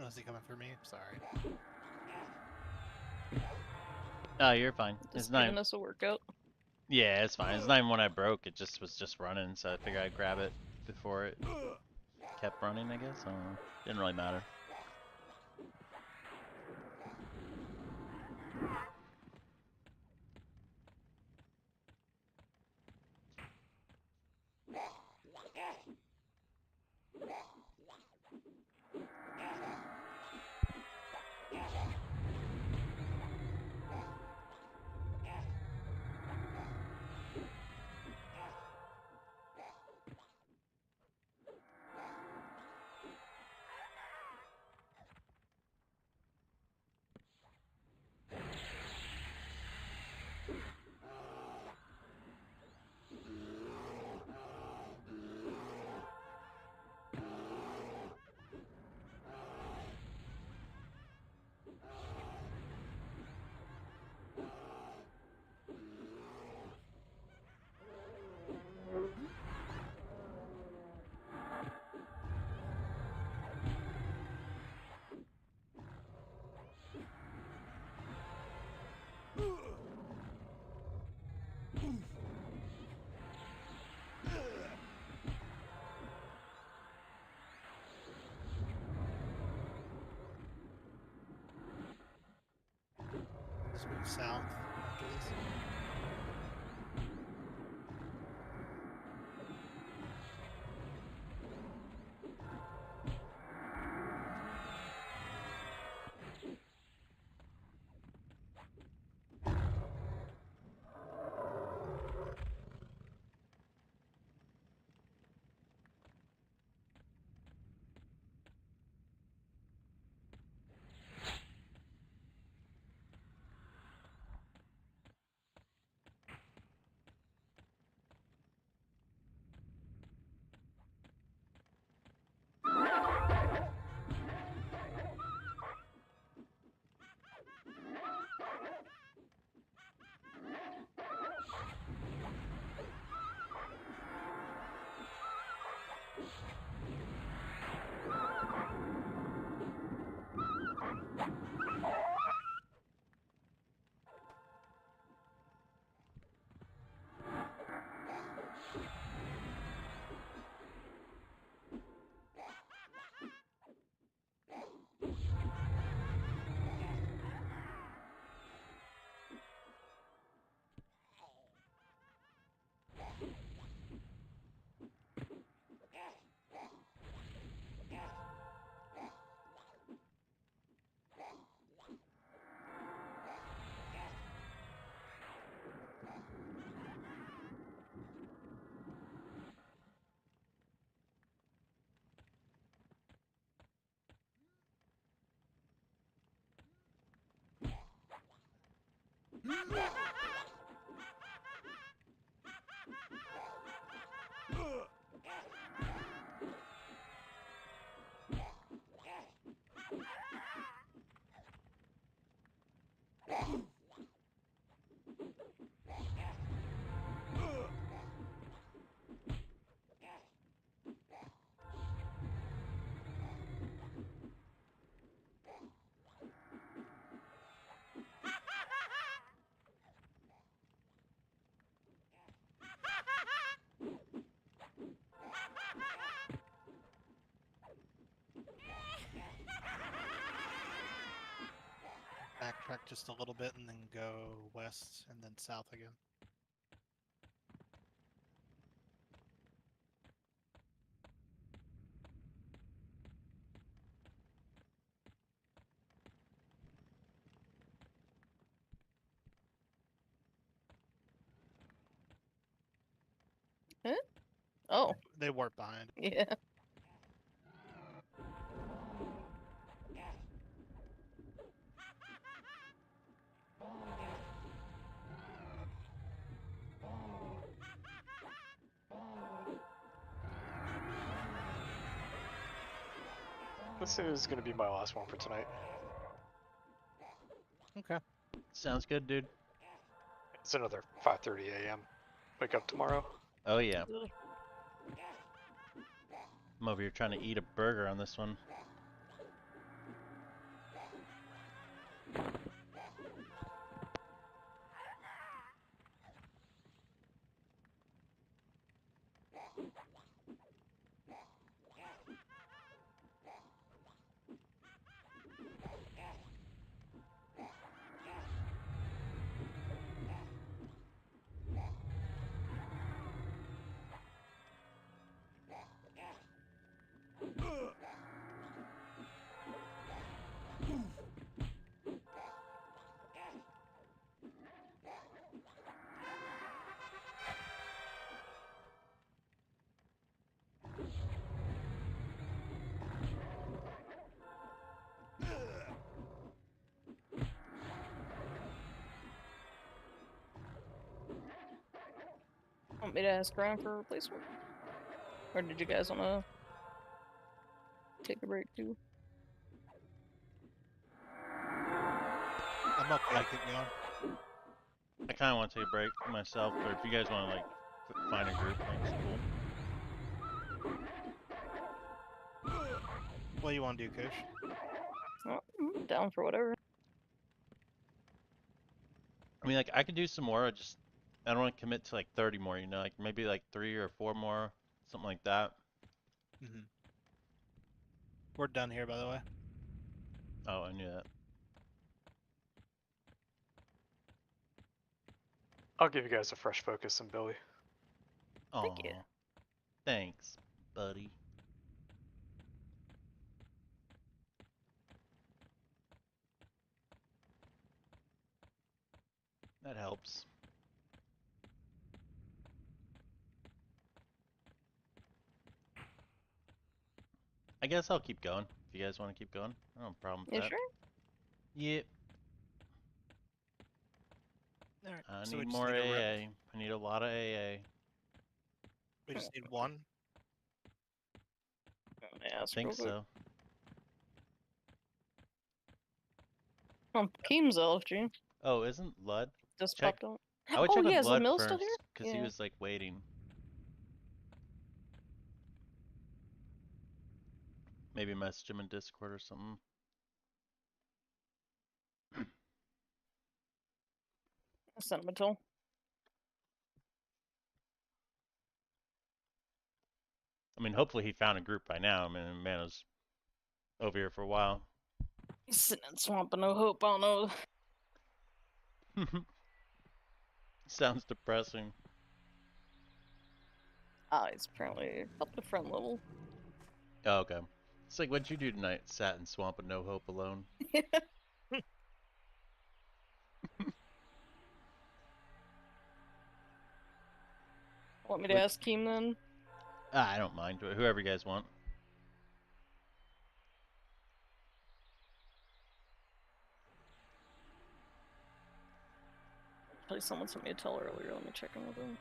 Oh, is he coming for me? Sorry. Oh, you're fine. It's Just not. giving us a workout. Yeah, it's fine. It's not even when I broke. It just was just running, so I figured I'd grab it before it kept running. I guess. I don't know. Didn't really matter. Just move south after this. Backtrack just a little bit and then go west and then south again. Huh? Oh, They warp behind. yeah. This is going to be my last one for tonight. Okay. Sounds good, dude. It's another 5:30 a.m. Wake up tomorrow. Oh yeah. Ugh. I'm over here trying to eat a burger on this one. Want me to ask around for a replacement? Or did you guys want to take a break too? I'm up for keep going. I kind of want to take a break myself, but if you guys want to like find a group, that's cool. What do you want to do, Kush? Oh, I'm down for whatever. I mean, like I could do some more. I don't want to commit to like 30 more. You know, like maybe like 3 or 4 more, something like that. Mm-hmm. We're done here, by the way. Oh, I knew that. I'll give you guys a fresh focus and Billy. Oh, you. thanks, buddy. That helps. I guess I'll keep going. If you guys want to keep going, I don't have a problem with You that. sure? Yep. All right. I So need we just more need a rep. AA. I need a lot of AA. We just need one. Yeah, I think so. Keem's LFG Oh, isn't Lud? just Check. popped up. I would Oh check with yeah, is the Lud mill still first, here? because he Yeah. was like waiting. Maybe message him in Discord or something. Sentimental. I mean, hopefully he found a group by now. I mean, man was over here for a while. He's sitting in swamp of no hope. I don't know. Sounds depressing. Ah, he's apparently up to friend level. Oh, okay. It's like, what'd you do tonight? Sat in swamp with no hope alone. Want me to ask Keem then? I don't mind. Whoever you guys want. Probably someone sent me a tell earlier. Let me check in with him.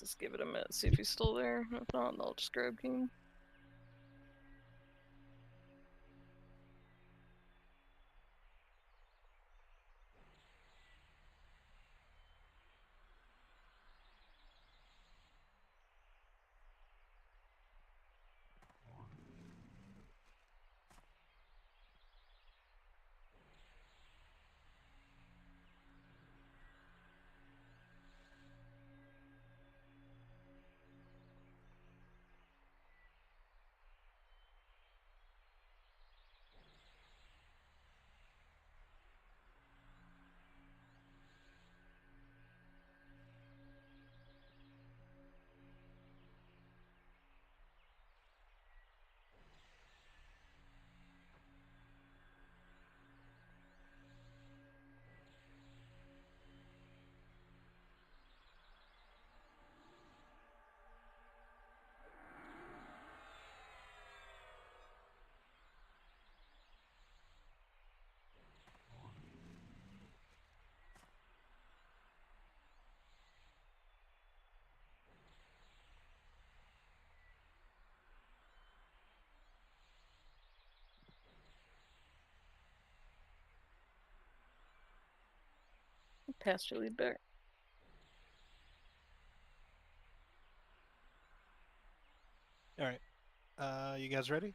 Just give it a minute, see if he's still there. If not, I'll just grab Keem. pass your lead back. All right. You guys ready?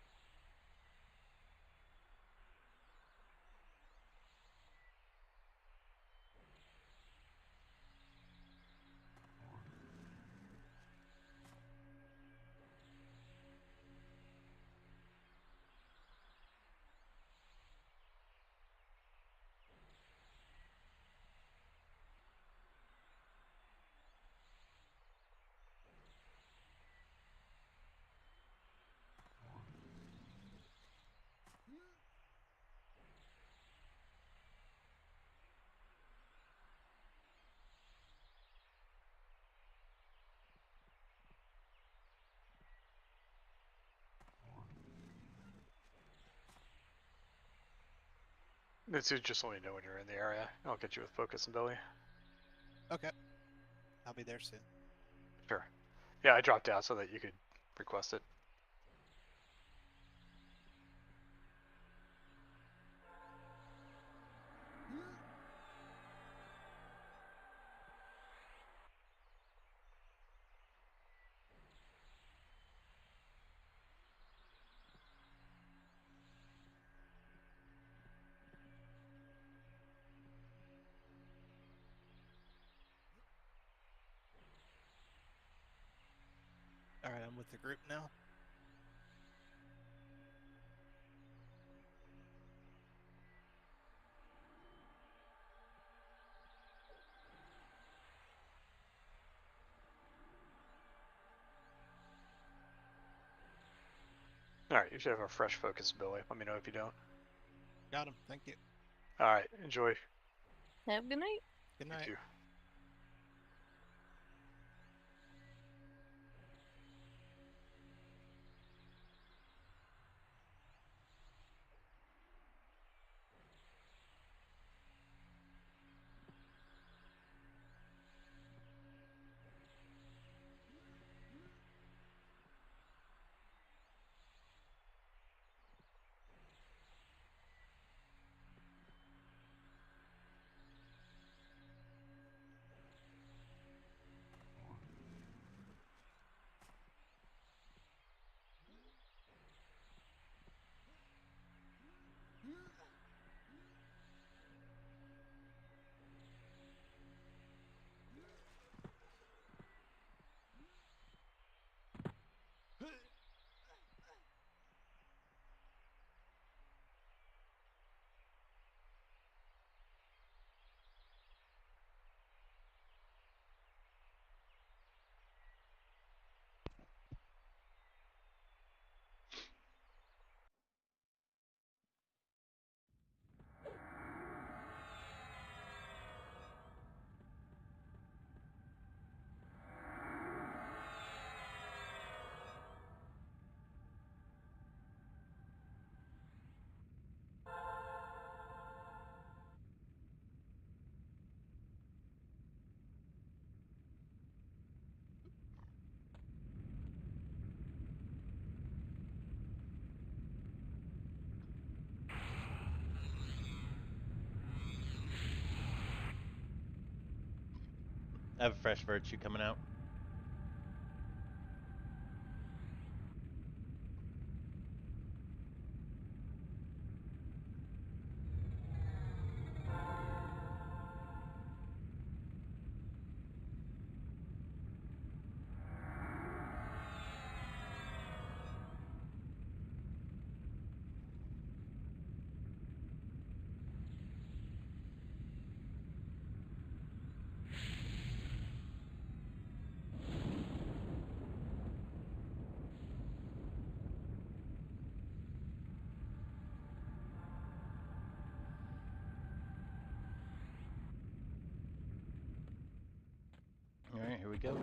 This is just let me know when you're in the area. I'll get you with focus and Billy. Okay. I'll be there soon. Sure. Yeah, I dropped out so that you could request it. All right, I'm with the group now. All right, you should have a fresh focus, Billy. Let me know if you don't. Got him. Thank you. All right, enjoy. Have a good night. Good You night. too. I have a fresh virtue coming out. All right, here we go.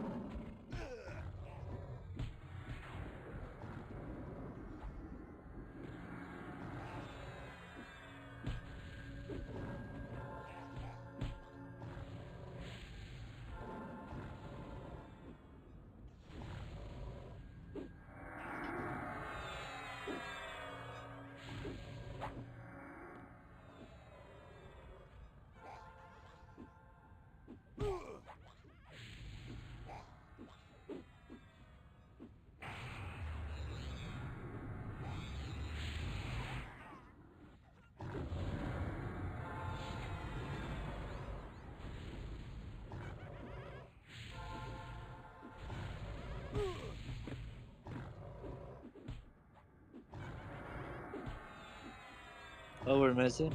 Oh, we're missing?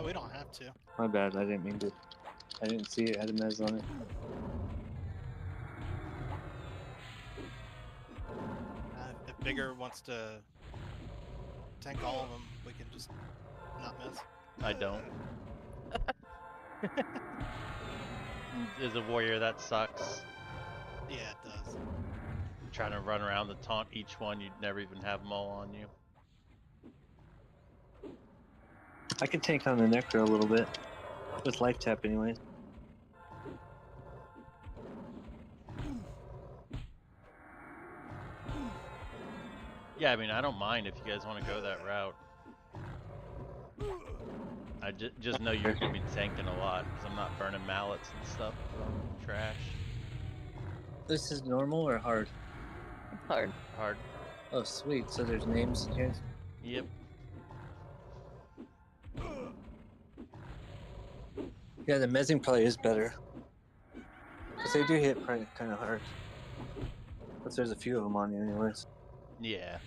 We don't have to. My bad, I didn't mean to. I didn't see it had a mez on it. If Bigger wants to tank all of them, we can just not miss. I don't. As a warrior, that sucks. Yeah, it does. Trying to run around to taunt each one, you'd never even have them all on you. I could tank on the Necro a little bit. With life tap anyways. Yeah, I mean, I don't mind if you guys want to go that route. I just know you're going to be tanking a lot, because I'm not burning mallets and stuff from trash. This is normal or hard? Hard. Hard. Oh, sweet. So there's names here? Yep. Yeah, the mezzing probably is better. Because they do hit kind of hard. But there's a few of them on you anyways. Yeah.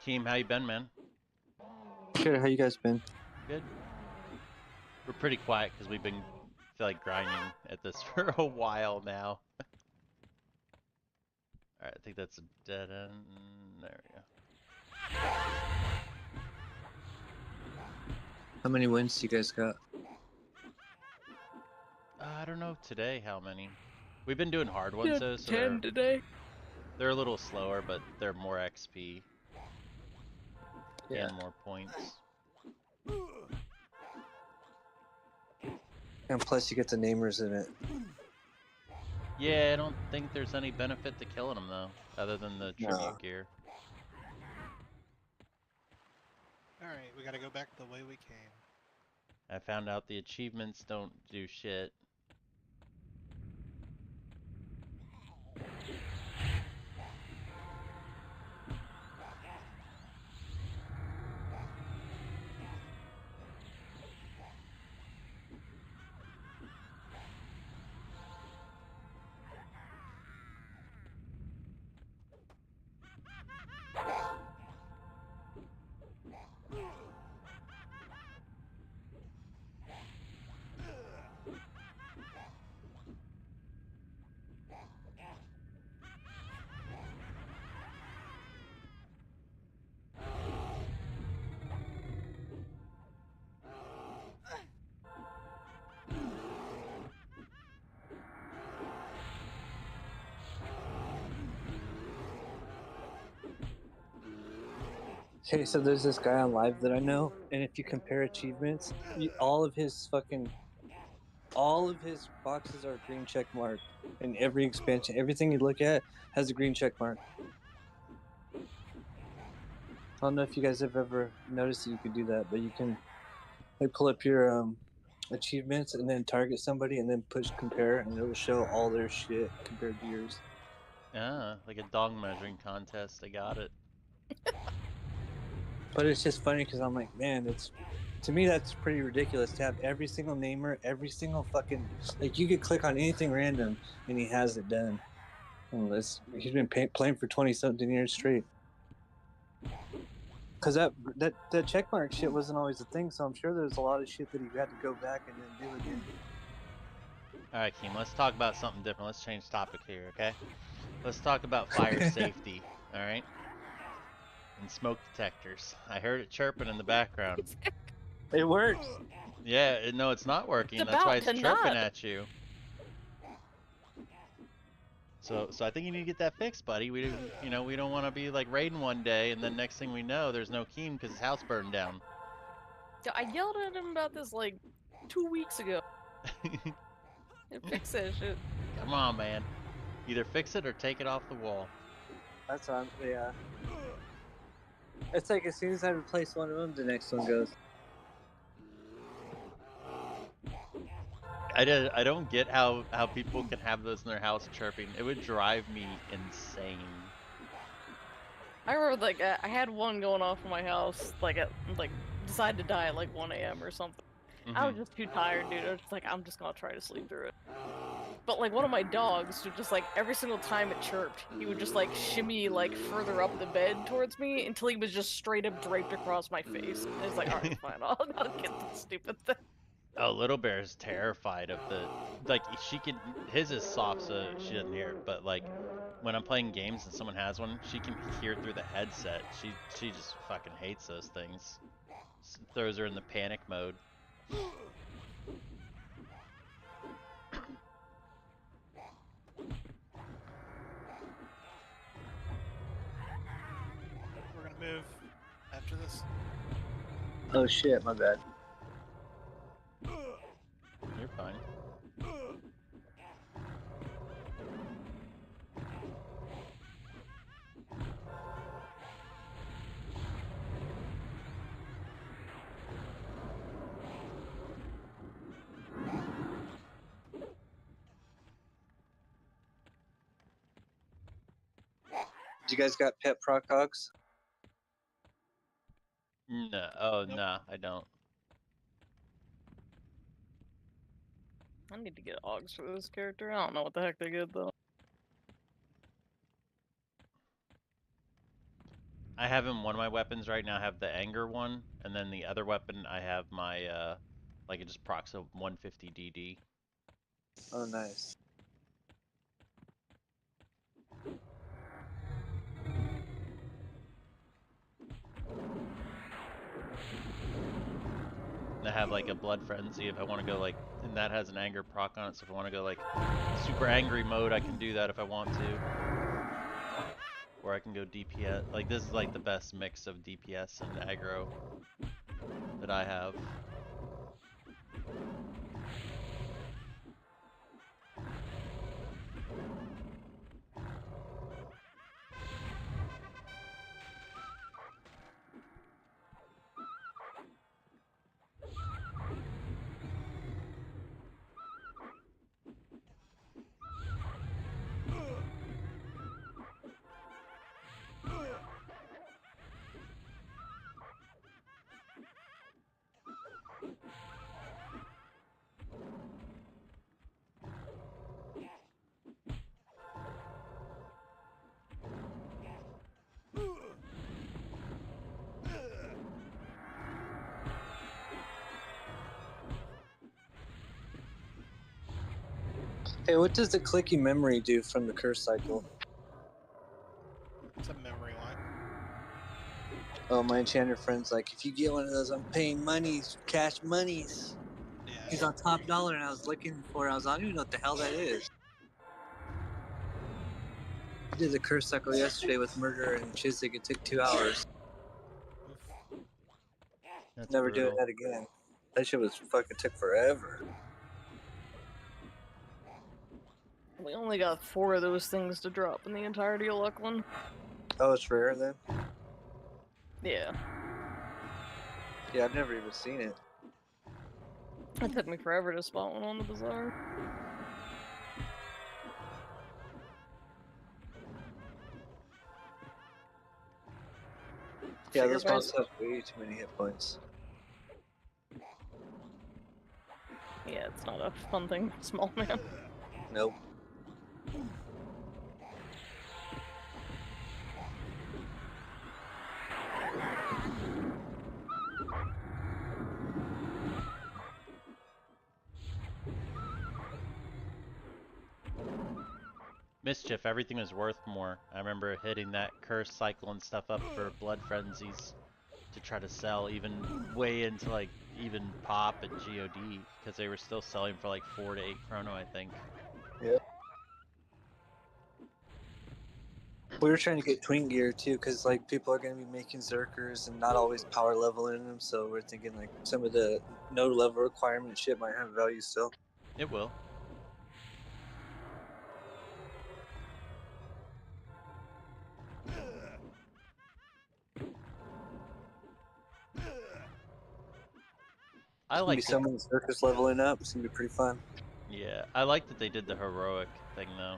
Keem, how you been, man? Good. How you guys been? Good. We're pretty quiet because we've been feel like grinding at this for a while now. All right, I think that's a dead end. There we go. How many wins you guys got? I don't know today how many. We've been doing hard ones Yeah, though, so 10 today. they're a little slower, but they're more XP Yeah. and more points. And plus, you get the namers in it. Yeah, I don't think there's any benefit to killing them though, other than the tribute No. gear. All right, we gotta go back the way we came. I found out the achievements don't do shit. Okay, so there's this guy on live that I know, and if you compare achievements, all of his boxes are green check mark, and every expansion, everything you look at has a green check mark. I don't know if you guys have ever noticed that you could do that, but you can like pull up your achievements and then target somebody and then push compare, and it'll show all their shit compared to yours. Ah, like a dog measuring contest. I got it. But it's just funny because I'm like, man, to me that's pretty ridiculous to have every single namer, every single fucking like you could click on anything random and he has it done. Unless he's been playing for 20-something years straight. Because that checkmark shit wasn't always a thing, so I'm sure there's a lot of shit that he had to go back and then do again. All right, Keem, let's talk about something different. Let's change topic here, okay? Let's talk about fire safety, all right? And smoke detectors. I heard it chirping in the background. It works. Yeah, no, it's not working. It's That's why about it's to chirping not. at you. So I think you need to get that fixed, buddy. We don't want to be like raiding one day and then next thing we know, there's no Keem because his house burned down. I yelled at him about this like 2 weeks ago. Fix that shit. Come on, man. Either fix it or take it off the wall. That's on. Yeah. It's like as soon as I replace one of them, the next one goes. I don't get how people can have those in their house chirping. It would drive me insane. I remember like I had one going off in my house decided to die at like 1 a.m. or something. I was just too tired, dude. I was just like, I'm just gonna try to sleep through it. But like one of my dogs would just like every single time it chirped, he would just like shimmy like further up the bed towards me until he was just straight up draped across my face. And it's like, alright, fine, I'll get this stupid thing. Oh, Little Bear is terrified of his is soft so she doesn't hear it, but like when I'm playing games and someone has one, she can hear it through the headset. She just fucking hates those things. Throws her in the panic mode. We're gonna move after this. Oh shit, my bad. You're fine. Do you guys got pet procogs? No, oh Nope. nah, I don't. I need to get Augs for this character. I don't know what the heck they get though. I have in one of my weapons right now. I have the anger one, and then the other weapon I have my like it just procs a 150 DD. Oh, nice. And I have like a blood frenzy if I want to go like, and that has an anger proc on it. So if I want to go like super angry mode, I can do that if I want to. Or I can go DPS. Like this is like the best mix of DPS and aggro that I have. Hey, what does the clicky memory do from the curse cycle? It's a memory line. Oh, my enchanter friend's like, if you get one of those, I'm paying monies, cash monies. Yeah. He's on top dollar, and I was looking for it. I don't even know what the hell that is. I did the curse cycle yesterday with murder and Chiswick. It took 2 hours. Oof. That's Never doing brutal. that again. That shit was fucking took forever. We only got 4 of those things to drop in the entirety of Luckland. Oh, it's rare then? Yeah. Yeah, I've never even seen it. It took me forever to spot one on the bazaar. Yeah, Figure those my- mobs have way too many hit points. Yeah, it's not a fun thing, small man. Nope. Mischief, everything was worth more. I remember hitting that curse cycle and stuff up for blood frenzies to try to sell even way into like even pop and god because they were still selling for like 4 to 8 chrono, I think. Yep. We were trying to get twin gear too, because like people are going to be making zerkers and not always power level in them. So we're thinking like some of the no level requirement shit might have value still. It will. I It's gonna be like that. someone zerkers leveling up. It's gonna be pretty fun. Yeah, I like that they did the heroic thing though.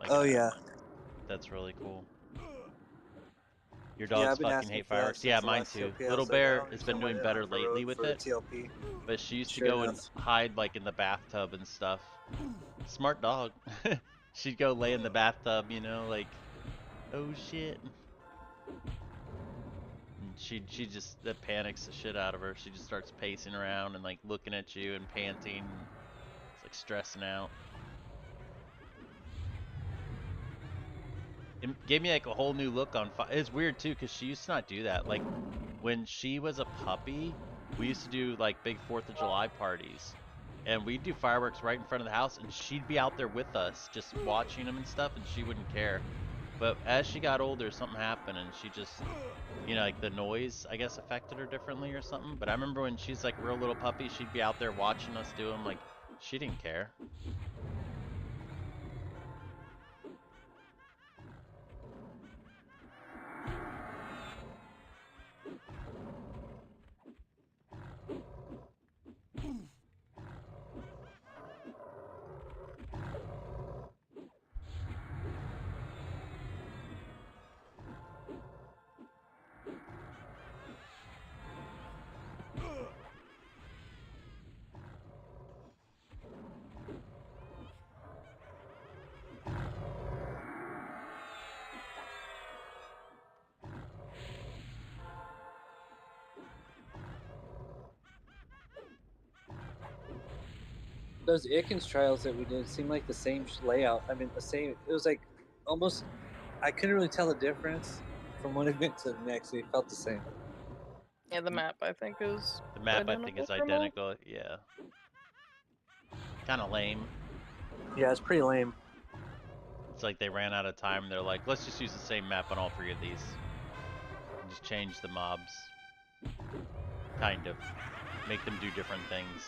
Like, Oh yeah, that's really cool. Your yeah. dogs I've been fucking asking hate for that fireworks. Yeah, since the mine last too. TLP. I Little was like, I Bear don't has been understand why doing they don't better have lately heroic with for it, TLP. but she used to Sure go and enough. hide like in the bathtub and stuff. Smart dog. She'd go lay in the bathtub, you know, like, oh shit. And she just that panics the shit out of her. She just starts pacing around and like looking at you and panting. And it's like stressing out. It gave me like a whole new look on fire. It's weird too because she used to not do that. Like when she was a puppy, we used to do like big 4th of July parties. And we'd do fireworks right in front of the house, and she'd be out there with us, just watching them and stuff, and she wouldn't care. But as she got older, something happened, and she just, you know, like the noise, I guess, affected her differently or something. But I remember when she's like a real little puppy, she'd be out there watching us do them, like, she didn't care. those Ikens trials that we did seemed like the same layout. I mean, the same. It was like almost. I couldn't really tell the difference from one event to the next. They felt the same. Yeah, the map I think is The map I think identical is from all. identical. Yeah. Kind of lame. Yeah, it's pretty lame. It's like they ran out of time. They're like, let's just use the same map on all three of these. And just change the mobs. Kind of. Make them do different things.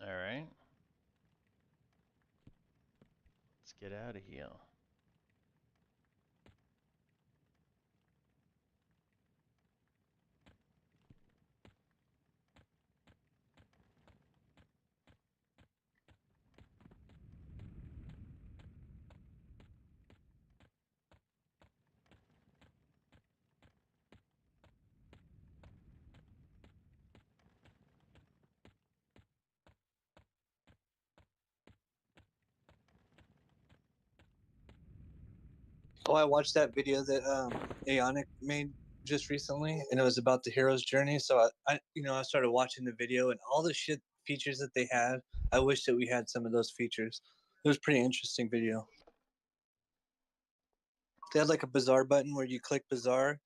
Alright. Let's get out of here. Oh, I watched that video that Aeonic made just recently, and it was about the hero's journey. So I started watching the video, and all the shit features that they had. I wish that we had some of those features. It was a pretty interesting video. They had like a bazaar button where you click bazaar,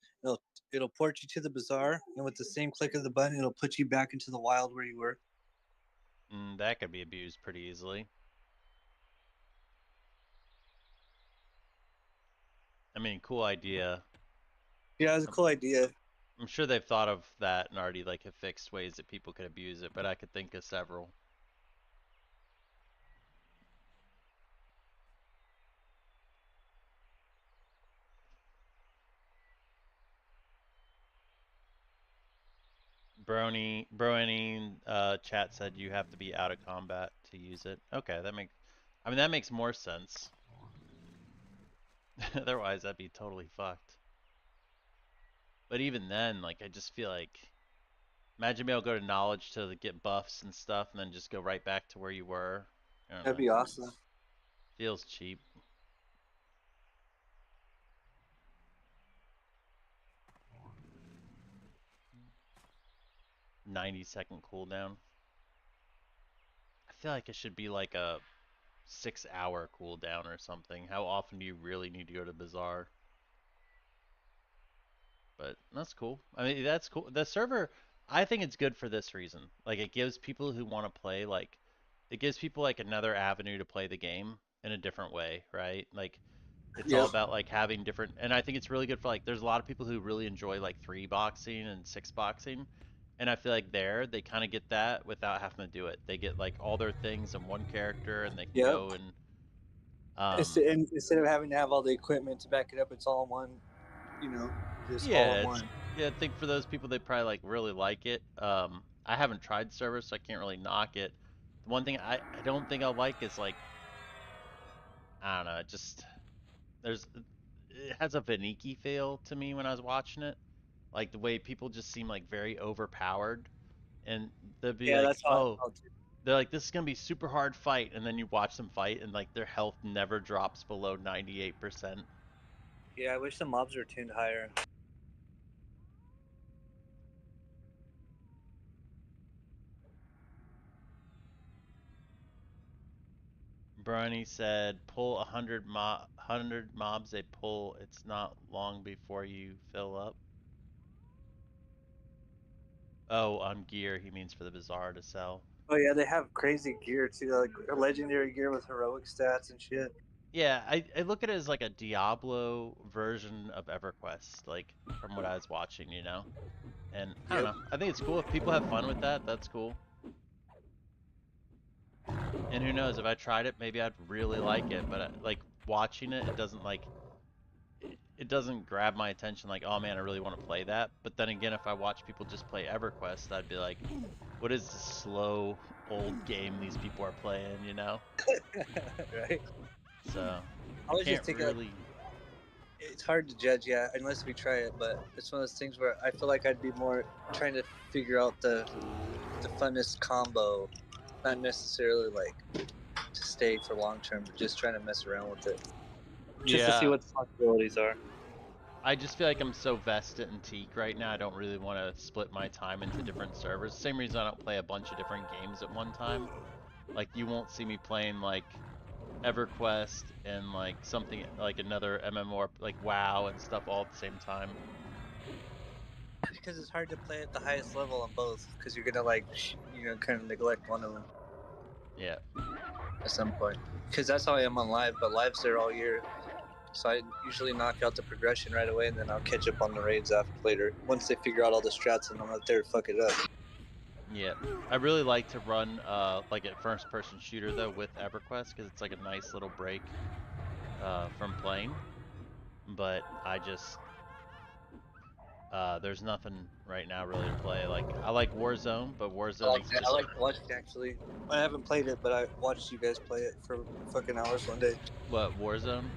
it'll port you to the bazaar, and with the same click of the button, it'll put you back into the wild where you were. That could be abused pretty easily. I mean, cool idea. Yeah, it was a cool idea. I'm sure they've thought of that and already like have fixed ways that people could abuse it, but I could think of several. Brony, chat said you have to be out of combat to use it. Okay, that makes more sense. Otherwise, that'd be totally fucked. But even then, like, I just feel like, imagine being able to go to knowledge to get buffs and stuff, and then just go right back to where you were. I don't That'd know. be awesome. Feels cheap. 90-second cooldown. I feel like it should be like a 6-hour cooldown or something. How often do you really need to go to Bazaar? But that's cool. I mean, that's cool. The server, I think it's good for this reason. Like, it gives people who want to play, like, it gives people like another avenue to play the game in a different way, right? Like, it's all Yep. about like having different, and I think it's really good for like, there's a lot of people who really enjoy like 3 boxing and 6 boxing. And I feel like they kind of get that without having to do it. They get like all their things in one character and they can Yep. go and Instead of having to have all the equipment to back it up, it's all in one. Just all in yeah, one. I think for those people they probably like really like it. I haven't tried servers, so I can't really knock it. The one thing I don't think I'll like is like, I don't know, just there's it has a Veniki feel to me when I was watching it. Like the way people just seem like very overpowered, and they'll be Yeah, like, that's how I oh, felt too. they're like, this is gonna be super hard fight, and then you watch them fight, and like their health never drops below 98%. Yeah, I wish the mobs were tuned higher. Brony said, pull 100 mobs they pull. It's not long before you fill up. Oh, on gear, he means for the bazaar to sell. Oh yeah, they have crazy gear too, like legendary gear with heroic stats and shit. Yeah, I look at it as like a Diablo version of EverQuest, like from what I was watching, you know? And I don't Yep. know. I think it's cool. If people have fun with that, that's cool. And who knows, if I tried it, maybe I'd really like it. But like watching it, it doesn't like it doesn't grab my attention like, oh man, I really want to play that. But then again, if I watch people just play EverQuest, I'd be like, what is this slow old game these people are playing, you know? Right? So I was can't just thinking, really. it's hard to judge, yeah, unless we try it. But it's one of those things where I feel like I'd be more trying to figure out the funnest combo, not necessarily like to stay for long term, but just trying to mess around with it, just to see Yeah, what the possibilities are. I just feel like I'm so vested in Teak right now. I don't really want to split my time into different servers. Same reason I don't play a bunch of different games at one time. Like you won't see me playing like EverQuest and like something like another MMO like WoW and stuff all at the same time. Because it's hard to play at the highest level on both, because you're gonna like kind of neglect one of them Yeah. at some point. Because that's how I am on live, but live's there all year, so I usually knock out the progression right away, and then I'll catch up on the raids after later once they figure out all the strats, and I'm not there to fuck it up. Yeah. I really like to run like a first person shooter though with EverQuest because it's like a nice little break from playing. But I just there's nothing right now really to play. Like I like Warzone, but I like Warzone's that. I just like watching actually. I haven't played it, but I watched you guys play it for fucking hours one day. what Warzone?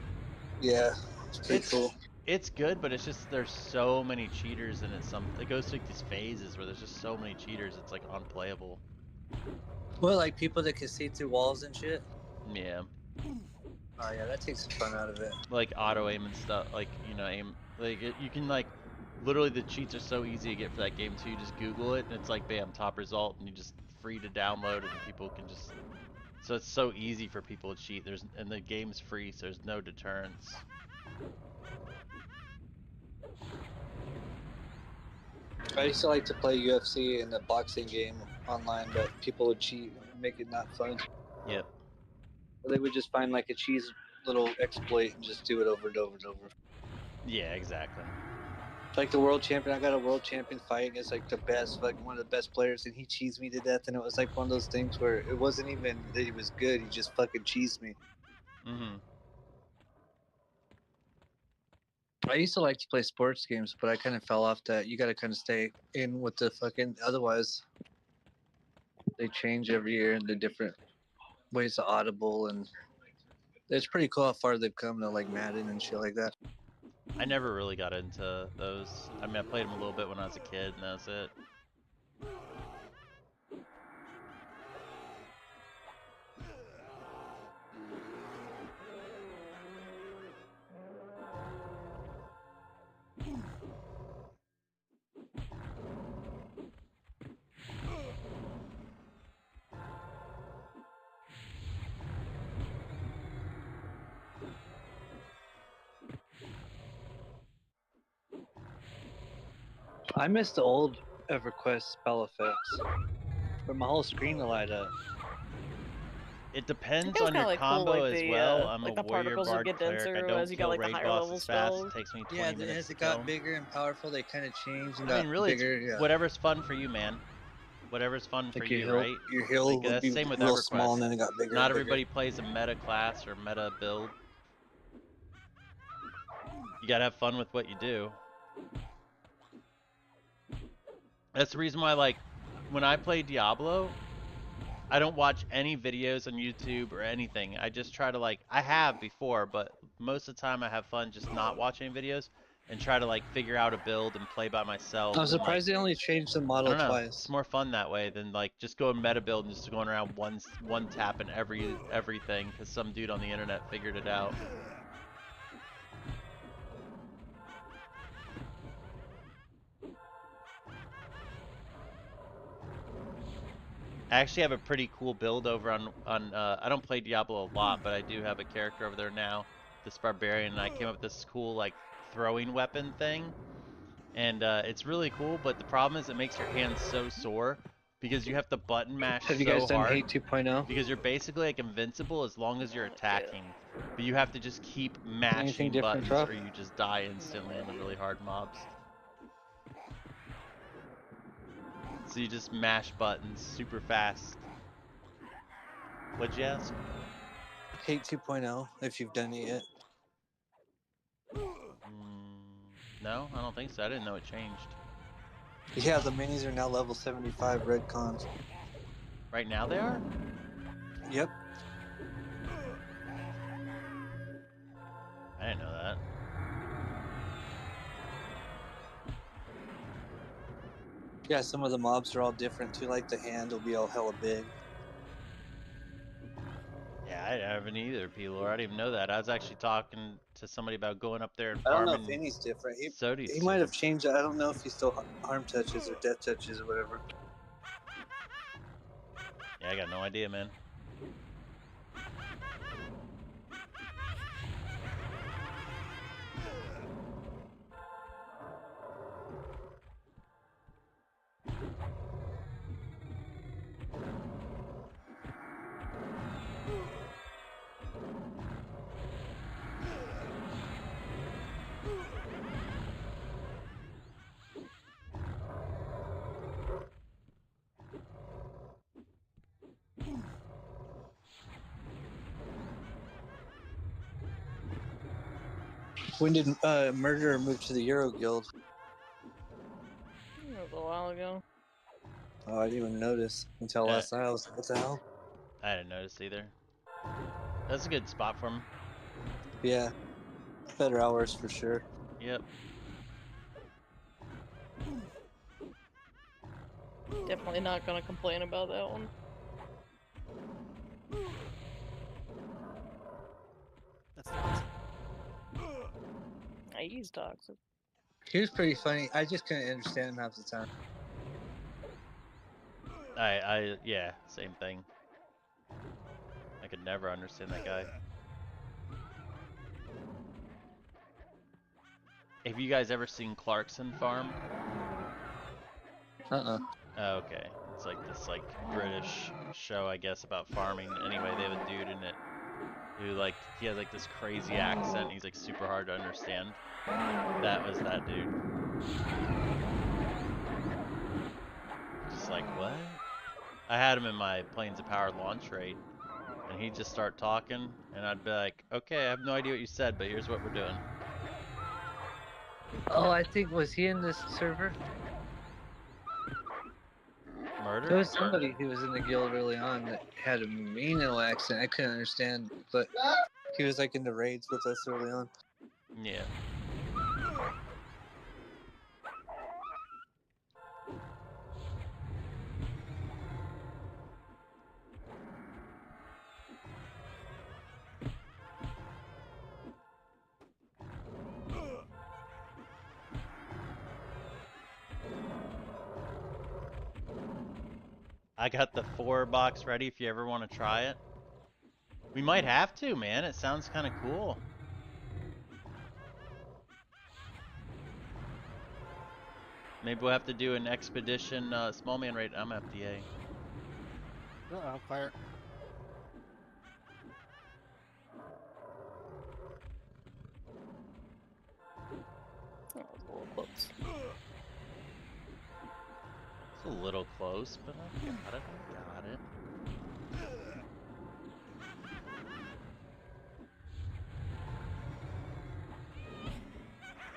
Yeah, it's pretty cool. It's good, but it's just there's so many cheaters and it goes through like these phases where there's just so many cheaters it's like unplayable. Well, like people that can see through walls and shit. Yeah. Oh yeah, that takes the fun out of it. Like auto aim and stuff, like aim like you can like literally the cheats are so easy to get for that game too. You just Google it and it's like bam, top result, and you just free to download and people can just so it's so easy for people to cheat. And the game's free, so there's no deterrence. I used to like to play UFC and the boxing game online, but people would cheat and make it not fun. Yep. Or they would just find like a cheese little exploit and just do it over and over and over. Yeah, exactly. Like the world champion, I got a world champion fight against like the best, like one of the best players, and he cheesed me to death. And it was like one of those things where it wasn't even that he was good; he just fucking cheesed me. Mm-hmm. I used to like to play sports games, but I kind of fell off that. You got to kind of stay in with the fucking. Otherwise, they change every year and the different ways to audible, and it's pretty cool how far they've come to like Madden and shit like that. I never really got into those. I mean, I played them a little bit when I was a kid, and that's it. I miss the old EverQuest spell effects, where my whole screen will light up. It depends It was on kinda, your like, cool, combo like, as the, well. I'm like, a the warrior particles would bard get cleric. I denser don't as you got, kill like, the raid higher level bosses fast. spells. It takes me 20 Yeah, minutes as to it kill got 'em. bigger and powerful, they kind of changed and I got mean, really, bigger. Yeah, whatever's fun for you, man. Whatever's fun for like you, right? your hill Like would that's be same with real small, and EverQuest. then it got bigger Not and bigger. everybody plays a meta class or meta build. You gotta have fun with what you do. That's the reason why, like, when I play Diablo, I don't watch any videos on YouTube or anything. I just try to like I have before, but most of the time I have fun just not watching videos and try to like figure out a build and play by myself I'm and like surprised they only changed the I model don't know. It's twice. more fun that way than like just going meta build and just going around one tapping everything because some dude on the internet figured it out. I actually have a pretty cool build over on I don't play Diablo a lot, but I do have a character over there now, this barbarian, and I came up with this cool like throwing weapon thing, and it's really cool. But the problem is it makes your hands so sore because you have to button mash Have you so guys done hard Hate 2.0? because you're basically like invincible as long as you're Yeah. attacking, but you have to just keep Anything mashing different, buttons Trop? or you just die instantly on the really hard mobs. So you just mash buttons super fast. What'd you ask? Hate 2.0, if you've done it yet. No, I don't think so. I didn't know it changed. Yeah, the minis are now level 75 red cons. Right now they are? Yep. I didn't know that. Yeah, some of the mobs are all different too. Like the hand will be all hella big. Yeah, I haven't either, P-Lore. I didn't even know that. I was actually talking to somebody about going up there and I don't know if farming any's different. Sodies He might have soon. changed it. I don't know if he still harm touches or death touches or whatever. Yeah, I got no idea, man. When did Murderer move to the Euro Guild? That was a while ago. Oh, I didn't even notice until last night. I was like, what the hell? I didn't notice either. That's a good spot for him. Yeah. Better hours for sure. Yep. Definitely not gonna complain about that one. That's toxic. He's toxic. He was pretty funny. I just couldn't understand him half the time. Yeah, same thing. I could never understand that guy. Have you guys ever seen Clarkson Farm? Uh-uh. Oh, okay. It's like this British show, I guess, about farming. Anyway, they have a dude in it who he has like this crazy accent. He's like super hard to understand. That was that dude. Just like, what? I had him in my Planes of Power launch raid, and he'd just start talking, and I'd be like, okay, I have no idea what you said, but here's what we're doing. Oh, I think, was he in this server? Murder? There was somebody who was in the guild early on that had a mean little accent. I couldn't understand, but he was like in the raids with us early on. Yeah. I got the 4 box ready if you ever want to try it. We might have to, man. It sounds kind of cool. Maybe we'll have to do an expedition small man raid. I'm FDA. Uh-oh, fire. That was a little close. It's a little close, but I got it. I got it.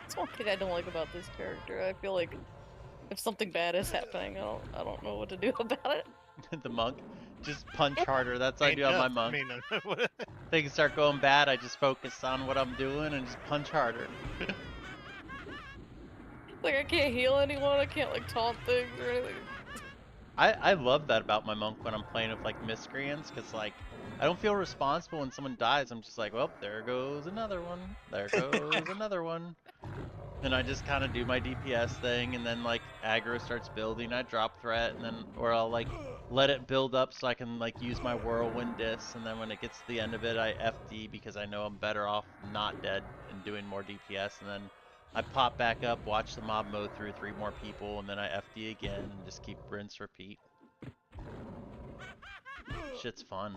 That's one thing I don't like about this character. I feel like if something bad is happening, I don't know what to do about it. The monk. Just punch harder. That's what I do on my monk. what- Things start going bad, I just focus on what I'm doing and just punch harder. Like, I can't heal anyone, I can't, like, taunt things or anything. I love that about my monk when I'm playing with like miscreants, because like I don't feel responsible when someone dies. I'm just like, well, there goes another one. There goes another one. And I just kind of do my DPS thing, and then like aggro starts building, I drop threat, and then or I'll like let it build up so I can like use my whirlwind disc, and then when it gets to the end of it, I FD because I know I'm better off not dead and doing more DPS, and then I pop back up, watch the mob mow through 3 more people, and then I FD again and just keep rinse repeat. Shit's fun.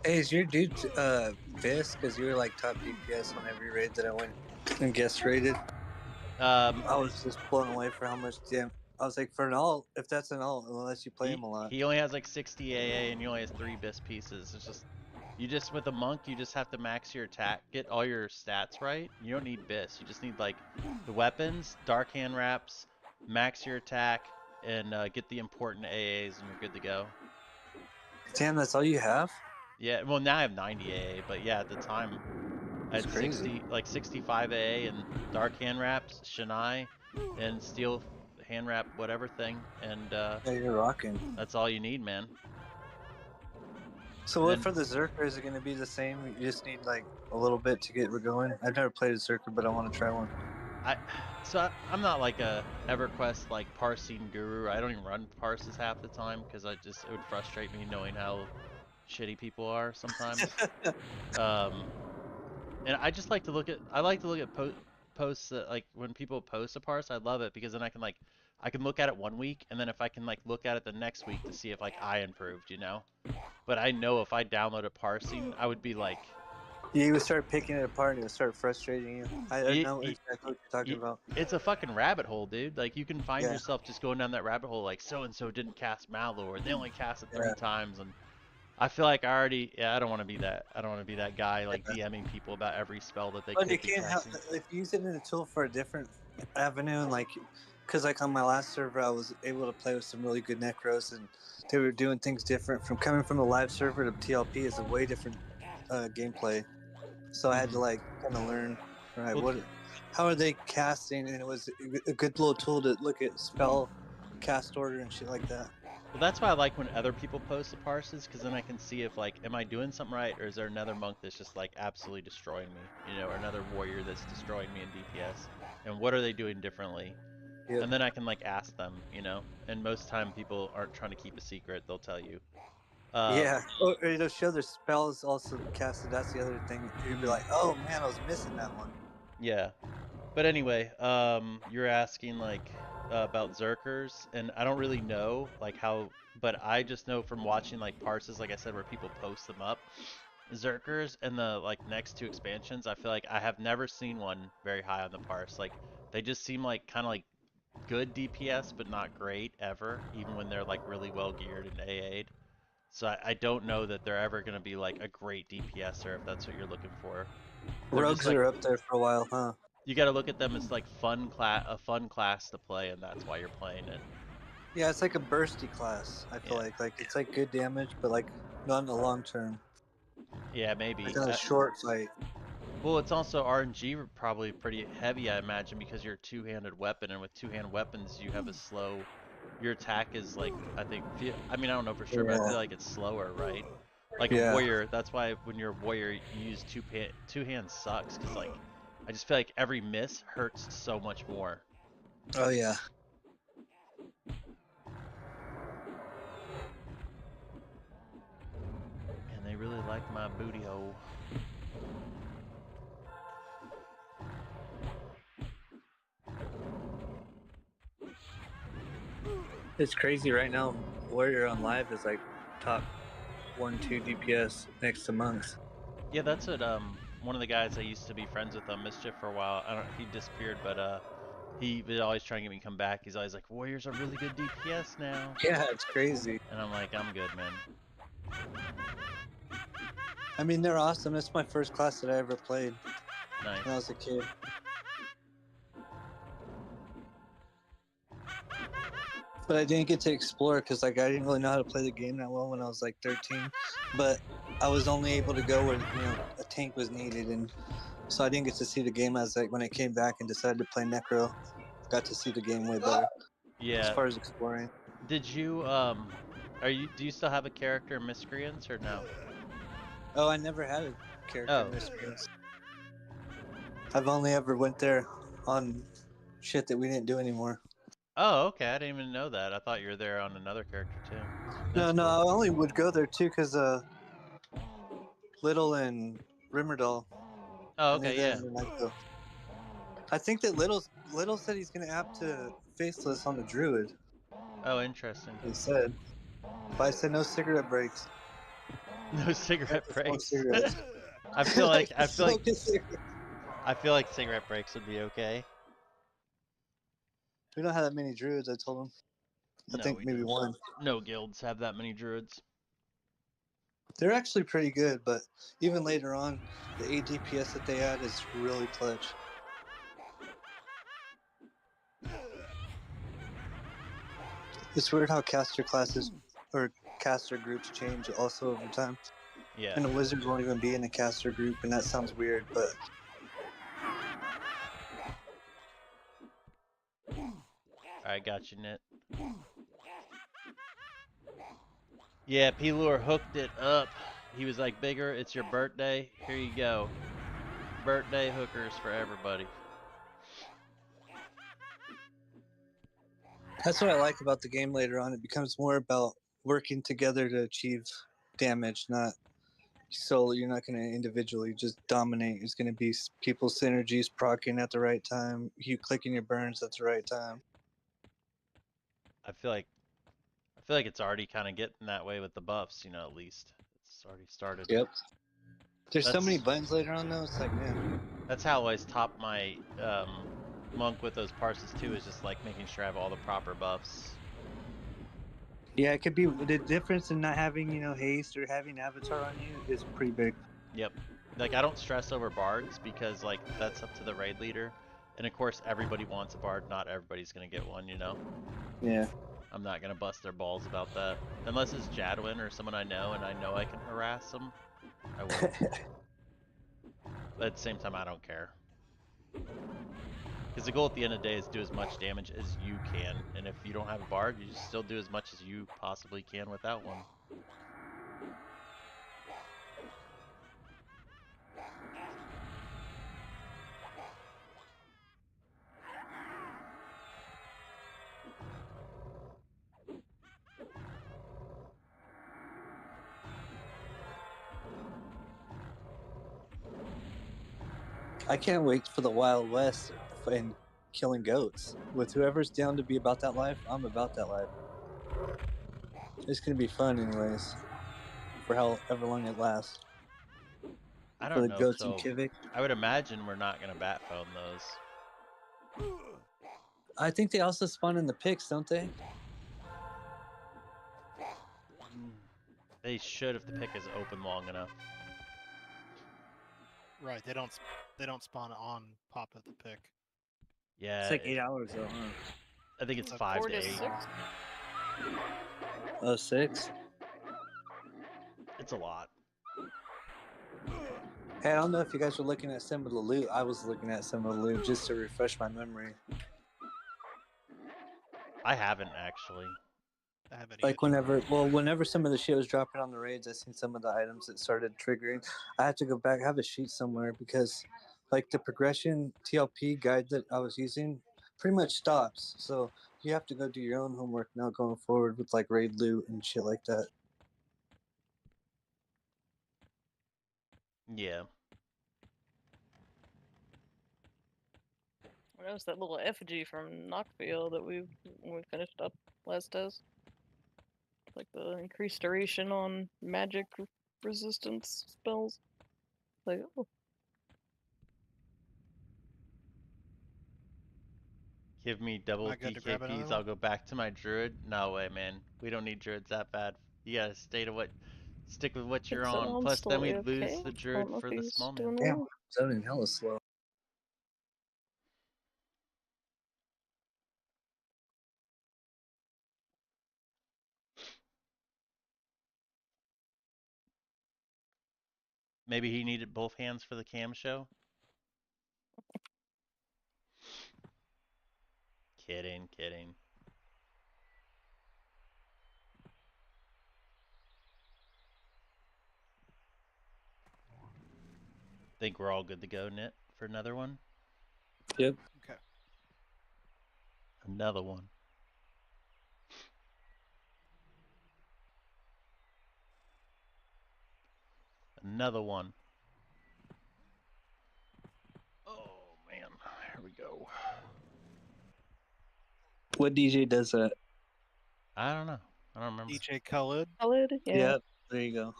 Hey, is your dude Fisk? Because you were like top DPS on every raid that I went and guest raided. I was just blown away for how much damn. I was like, for an alt, if that's an alt, unless you play him a lot. He only has like 60 AA and he only has 3 BIS pieces. It's just You just with a monk, you just have to max your attack, get all your stats right. You don't need bis. You just need like the weapons, dark hand wraps, max your attack, and get the important AAs, and you're good to go. Damn, that's all you have? Yeah, well now I have 90 AA, but yeah, at the time I That's had crazy. 65 AA and dark hand wraps, Shanai, and steel hand wrap whatever thing, and Yeah, you're rocking. that's all you need, man. So And what then for the Zerker? Is it going to be the same? You just need like a little bit to get going. I've never played a Zerker, but I want to try one. I'm not like a EverQuest like parsing guru. I don't even run parses half the time because it would frustrate me knowing how shitty people are sometimes. Um, and I like to look at posts that, like when people post a parse, I love it because then I can look at it one week and then if I can like look at it the next week to see if like I improved, you know. But I know if I downloaded parsing, I would be like, You would start picking it apart and it would start frustrating you. I don't know y exactly what you're talking about. it's a fucking rabbit hole, dude. Like you can find Yeah, yourself just going down that rabbit hole like so and so didn't cast Malor. They only cast it yeah, 3 times and I feel like I don't want to be that. I don't want to be that guy like yeah. DMing people about every spell that they But could it be can't help casting. if you use it in a tool for a different avenue, and like, because like on my last server, I was able to play with some really good necros, and they were doing things different. From coming from a live server to TLP is a way different gameplay. So I had to Hmm. like kind of learn, right? Well, How are they casting? And it was a good little tool to look at spell cast order and shit like that. well, that's why I like when other people post the parses because then I can see if like, am I doing something right or is there another monk that's just like absolutely destroying me, you know, or another warrior that's destroying me in DPS, and what are they doing differently? Yep. And then I can like ask them, you know. And most time people aren't trying to keep a secret; they'll tell you. Yeah. Um, Or it'll show their spells also casted. That's the other thing. You'd be mhm, like, oh man, I was missing that one. yeah. But anyway, you're asking like about Zerkers, and I don't really know like how, but I just know from watching like parses, like I said, where people post them up. Zerkers and the like next two expansions, I feel like I have never seen one very high on the parse. Like they just seem like kind of like good DPS, but not great ever, even when they're like really well geared and AA'd. So I don't know that they're ever going to be like a great DPSer if that's what you're looking for. They're just Rogues like are up there for a while, huh? you got to look at them as like a fun class to play, and that's why you're playing it. Yeah, it's like a bursty class. I feel Yeah, like it's like good damage, but like not in the long term. yeah, Like maybe. on a short fight. Well, it's also RNG probably pretty heavy, I imagine, because you're a two-handed weapon, and with two-handed weapons, you have a slow. Your attack is like I mean, I don't know for sure, but I Yeah. feel like it's slower, right? Like a Yeah. warrior. That's why when you're a warrior, you use two hands sucks, because like I just feel like every miss hurts so much more. Oh yeah. And they really like my booty hole. It's crazy right now. Warrior on live is like top 1, 2 DPS next to monks. Yeah, that's what one of the guys I used to be friends with on Mischief for a while. I don't he disappeared, but he was always trying to get me to come back. He's always like, Warriors are really good DPS now. Yeah, it's crazy. And I'm like, I'm good, man. I mean, they're awesome. It's my first class that I ever played Nice. when I was a kid. But I didn't get to explore because like I didn't really know how to play the game that well when I was like 13. But I was only able to go where a tank was needed, and so I didn't get to see the game as like when I came back and decided to play Necro. Got to see the game way better as Yeah. far as exploring. Did you do you still have a character in Miscreants or no? Oh, I never had a character in Oh. Miscreants. I've only ever went there on shit that we didn't do anymore. Oh, okay. I didn't even know that. I thought you were there on another character too. No, That's no, cool. I only would go there too because Little and Rimmerdal. Oh, I knew okay, them yeah. and I go. I think that Little said he's gonna app to Faceless on the Druid. Oh, interesting. He said, but I said no cigarette breaks. No cigarette Never smoke breaks. cigarettes. I I feel like smoked a cigarette. I feel like cigarette breaks would be okay. We don't have that many Druids. I told him. I No, think we maybe don't. one. No guilds have that many druids. They're actually pretty good, but even later on, the ADPS that they add is really clutch. It's weird how caster classes or caster groups change also over time. Yeah. And a wizard won't even be in a caster group, and that sounds weird, but I got you, Nit. Yeah, P-Lure hooked it up. He was like, Bigger, it's your birthday. Here you go. Birthday hookers for everybody. that's what I like about the game later on. It becomes more about working together to achieve damage, not solo. You're not going to individually just dominate. It's going to be people's synergies proccing at the right time, you clicking your burns at the right time. I feel like it's already kind of getting that way with the buffs, you know, at least. It's already started. Yep. There's so many That's buttons later on, though. It's like, man. that's how I always top my monk with those parses too, is just like making sure I have all the proper buffs. Yeah, it could be the difference in not having, haste or having avatar on you is pretty big. Yep. Like I don't stress over bards because like that's up to the raid leader. And of course everybody wants a bard, not everybody's gonna get one, you know? Yeah. I'm not gonna bust their balls about that. Unless it's Jadwin or someone I know and I know I can harass them. I will. But at the same time I don't care. Because the goal at the end of the day is do as much damage as you can. And if you don't have a bard, you just still do as much as you possibly can without one. I can't wait for the Wild West and killing goats. With whoever's down to be about that life, I'm about that life. It's going to be fun, anyways, for however long it lasts. I For don't the know if goats and they'll... Kivik. I would imagine we're not going to bat phone those. I think they also spawn in the picks, don't they? They should if the pick is open long enough. Right, they don't spawn on pop of the pick. Yeah, It's like 8 hours, though, huh? I think it's Like 5 4 to to 8. 6. Oh, 6? It's a lot. Hey, I don't know if you guys were looking at some of the loot. I was looking at some of the loot just to refresh my memory. I haven't actually. I haven't Like either. whenever some of the shit was dropping on the raids, I seen some of the items that started triggering. I have to go back. I have a sheet somewhere because, like, the progression TLP guide that I was using pretty much stops. So you have to go do your own homework now going forward with like raid loot and shit like that. Yeah. I noticed that little effigy from Knockfield that we finished up last test. Like the increased duration on magic resistance spells. Like, oh, Give me double Am I good to grab another DKPs, I'll one? go back to my druid. No way, man. We don't need druids that bad. You gotta stick with what you're it's on. on Plus, then still we'd okay. lose the I druid don't know if for the he's small man. doing Damn, well. zoning hella slow. Maybe he needed both hands for the cam show? Kidding, kidding. Think we're all good to go, Nit, for another one? Yep. Okay. Another one. Another one. Oh, man. Here we go. What DJ does that? I don't know. I don't remember. DJ Khaled. Solid, yeah. Yep. There you go.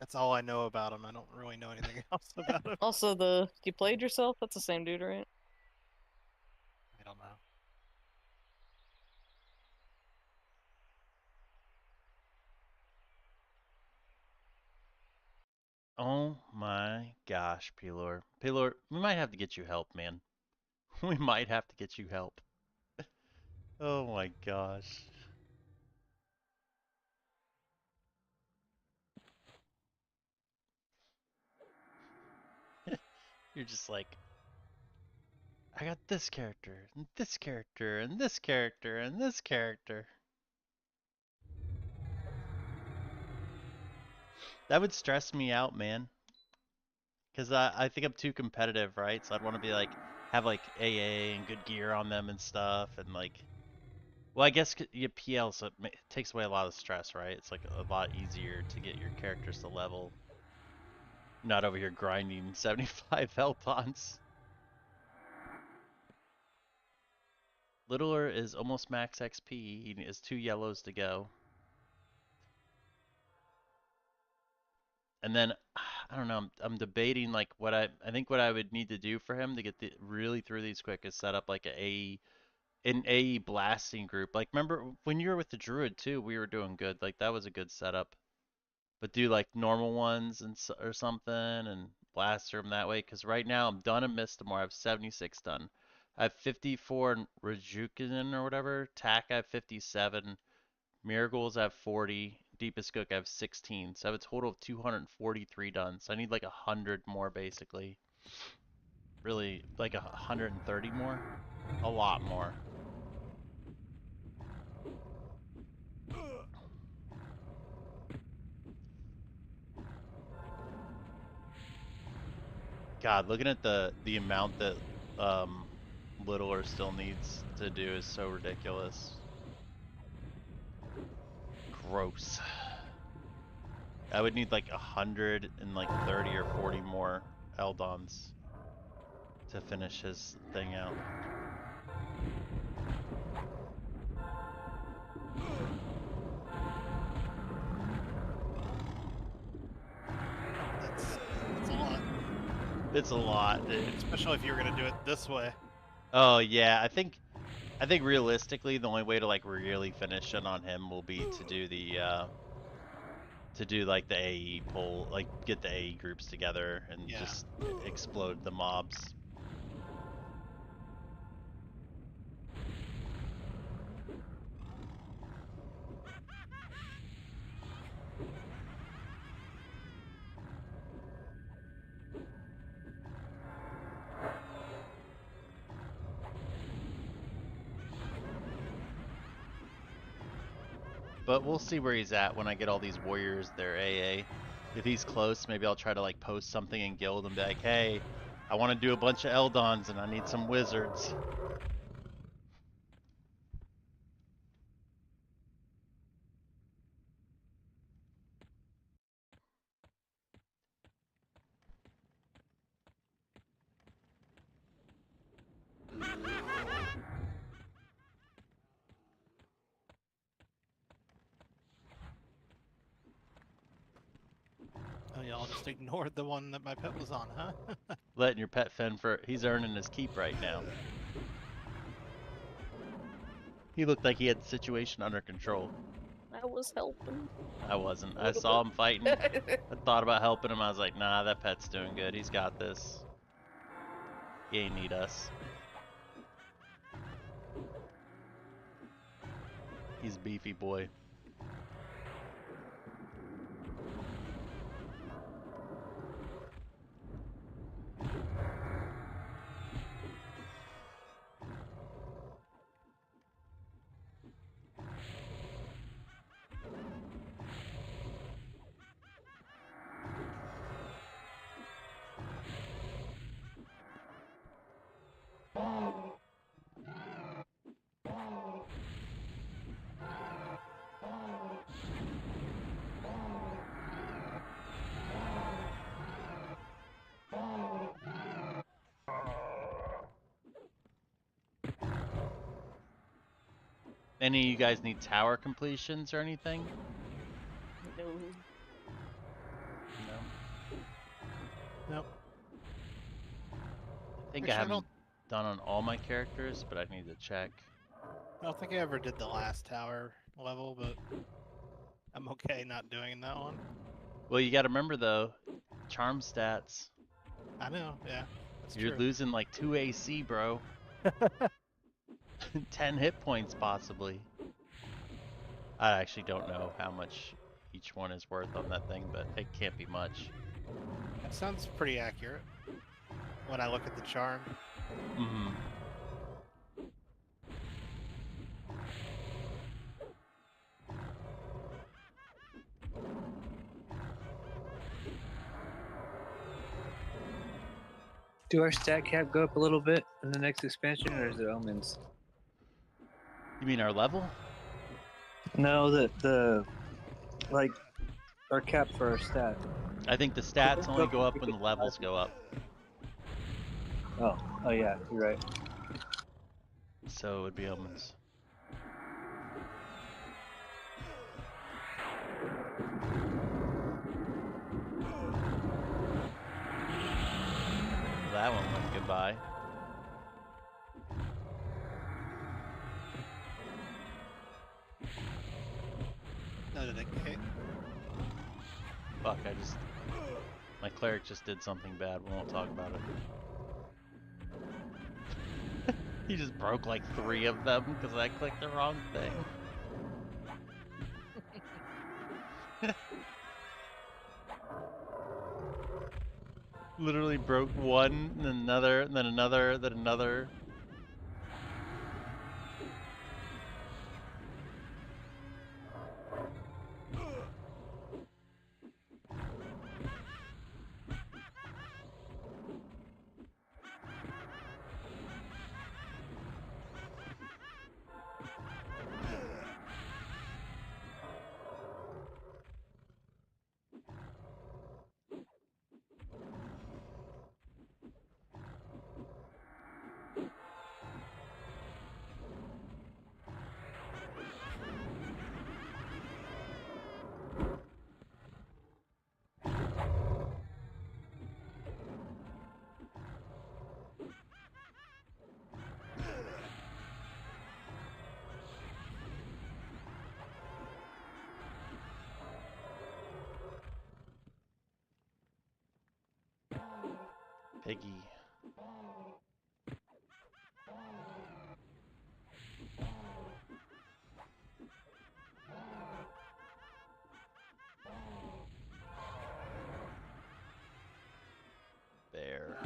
That's all I know about him. I don't really know anything else about him. Also, you played yourself? That's the same dude, right? I don't know. Oh my gosh, Pelor. Pelor, we might have to get you help, man. We might have to get you help. Oh my gosh. You're just like, I got this character, and this character, and this character, and this character. That would stress me out, man. Because I think I'm too competitive, right? So I'd want to be like, have like AA and good gear on them and stuff. And like, well, I guess you PL, so it takes away a lot of stress, right? It's like a lot easier to get your characters to level. Not over here grinding 75 Ldons. Littler is almost max XP. He has 2 yellows to go. And then I don't know. I'm debating like what I think what I would need to do for him to get really through these quick is set up like an AE blasting group. Like remember when you were with the Druid too, we were doing good. Like that was a good setup. But do like normal ones and or something and blast them that way. Because right now I'm done and missed more. I have 76 done. I have 54 in Rajukin or whatever. Tack I have 57. Miracles I have 40. Deepest Cook I have 16. So I have a total of 243 done. So I need like 100 more basically. Really like 130 more. A lot more. God, looking at the amount that Littler still needs to do is so ridiculous. Gross. I would need like 130 or 40 more Ldons to finish his thing out. That's a lot. It's a lot, dude. Especially if you're gonna do it this way. Oh yeah, I think realistically the only way to like really finish it on him will be to do the like the AE pull, like get the AE groups together and Yeah. just explode the mobs. But we'll see where he's at when I get all these warriors their AA. If he's close, maybe I'll try to like post something in guild and be like, hey, I want to do a bunch of Ldons and I need some wizards. Oh, y'all just ignored the one that my pet was on, huh? Letting your pet fend for, he's earning his keep right now. He looked like he had the situation under control. I was helping. I wasn't. A I little saw bit. him fighting. I thought about helping him. I was like, nah, that pet's doing good. He's got this. He ain't need us. He's a beefy boy. Any of you guys need tower completions or anything? No. No. Nope. I think I Actually, I haven't don't. done on all my characters, but I need to check. I don't think I ever did the last tower level, but I'm okay not doing that one. Well, you got to remember though, charm stats. I know, yeah, that's You're true. losing like 2 AC, bro. 10 hit points possibly. I actually don't know how much each one is worth on that thing, but it can't be much. That sounds pretty accurate when I look at the charm. Mm-hmm. Do our stat cap go up a little bit in the next expansion, or is it omens? You mean our level? No, the like our cap for our stat. I think the stats only go up when the levels go up. Oh yeah, you're right. So it would be omens. That one went goodbye. No, did it? Fuck, my cleric just did something bad. We won't talk about it. He just broke like 3 of them because I clicked the wrong thing. Literally broke one, then another, then another, then another. Piggy. There.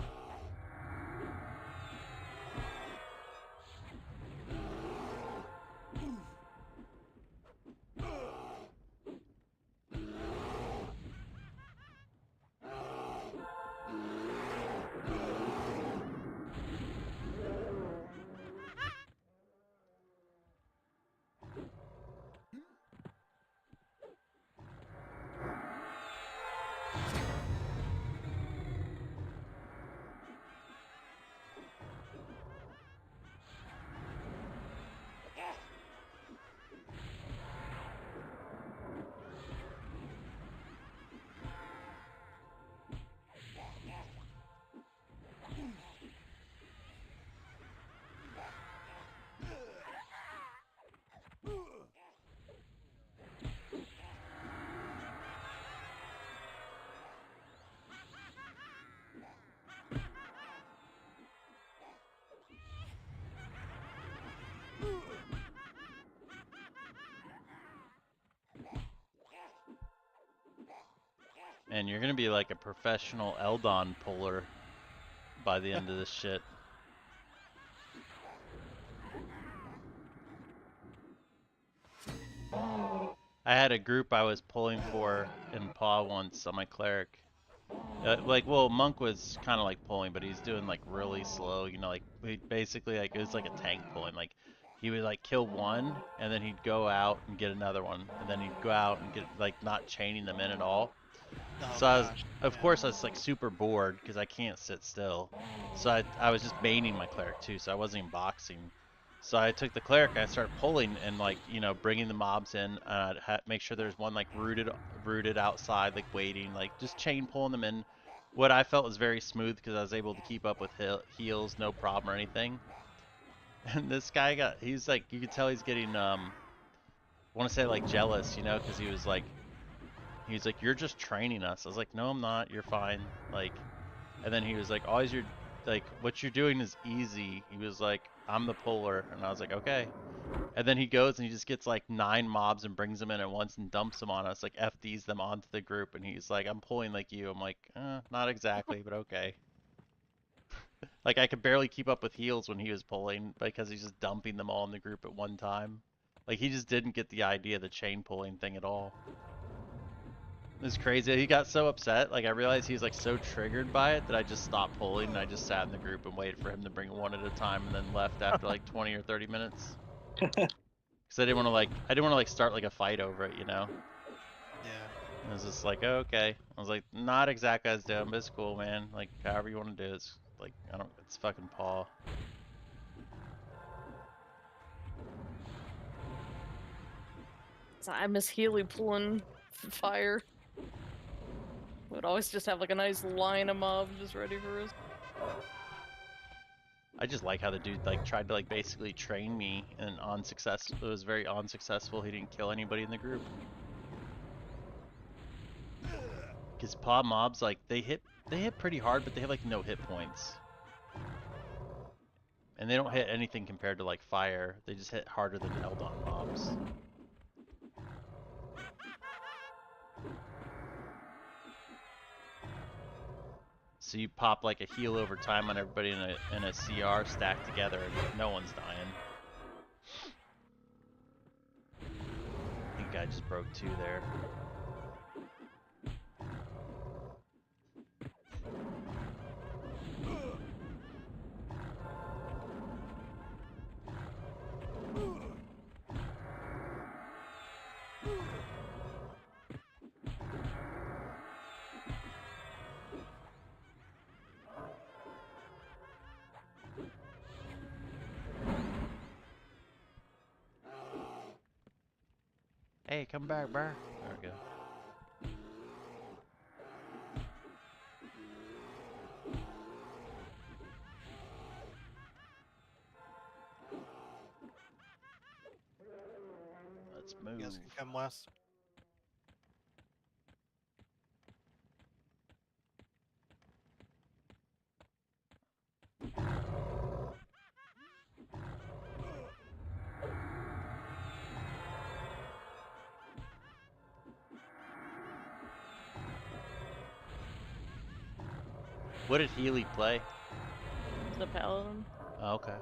Man, you're gonna be like a professional Ldon puller by the end of this shit. I had a group I was pulling for in Paw once on my cleric. Well, Monk was kind of like pulling, but he's doing like really slow. You know, like basically like it was like a tank pulling. Like he would like kill one, and then he'd go out and get another one, and then he'd go out and get like not chaining them in at all. Oh So gosh. of course, I was like super bored because I can't sit still. So I was just baiting my cleric too, so I wasn't even boxing. So I took the cleric, I started pulling and like, you know, bringing the mobs in, make sure there's one like rooted outside, like waiting, like just chain pulling them in. What I felt was very smooth because I was able to keep up with heals, no problem or anything. And this guy he's like, you could tell he's getting, I want to say like jealous, you know, because he was like, He's like, "You're just training us." I was like, "No, I'm not. You're fine." Like, and then he was like, "Always you're like, what you're doing is easy." He was like, "I'm the puller," and I was like, "Okay." And then he goes and he just gets like 9 mobs and brings them in at once and dumps them on us, like FDs them onto the group. And he's like, "I'm pulling like you." I'm like, not exactly, but okay. Like I could barely keep up with heals when he was pulling because he's just dumping them all in the group at one time. Like he just didn't get the idea of the chain pulling thing at all. It was crazy. He got so upset. Like I realized he was like so triggered by it that I just stopped pulling and I just sat in the group and waited for him to bring one at a time and then left after like 20 or 30 minutes. Because I didn't want to like start like a fight over it, you know. Yeah. And it was just like, oh, okay. I was like, not exactly as dumb, but it's cool, man. Like however you want to do it. It's like I don't. It's fucking Paul. So I miss Healy pulling fire. Would always just have like a nice line of mobs just ready for us. I just like how the dude like tried to like basically train me and unsuccessful. It was very unsuccessful. He didn't kill anybody in the group. Because paw mobs like they hit pretty hard, but they have like no hit points. And they don't hit anything compared to like fire. They just hit harder than Ldon mobs. So you pop like a heal over time on everybody in a CR stacked together and no one's dying. I think I just broke 2 there. Hey, come back, bro. There we go. Let's You guys move. can come west. What did Healy play? The paladin. Oh, okay.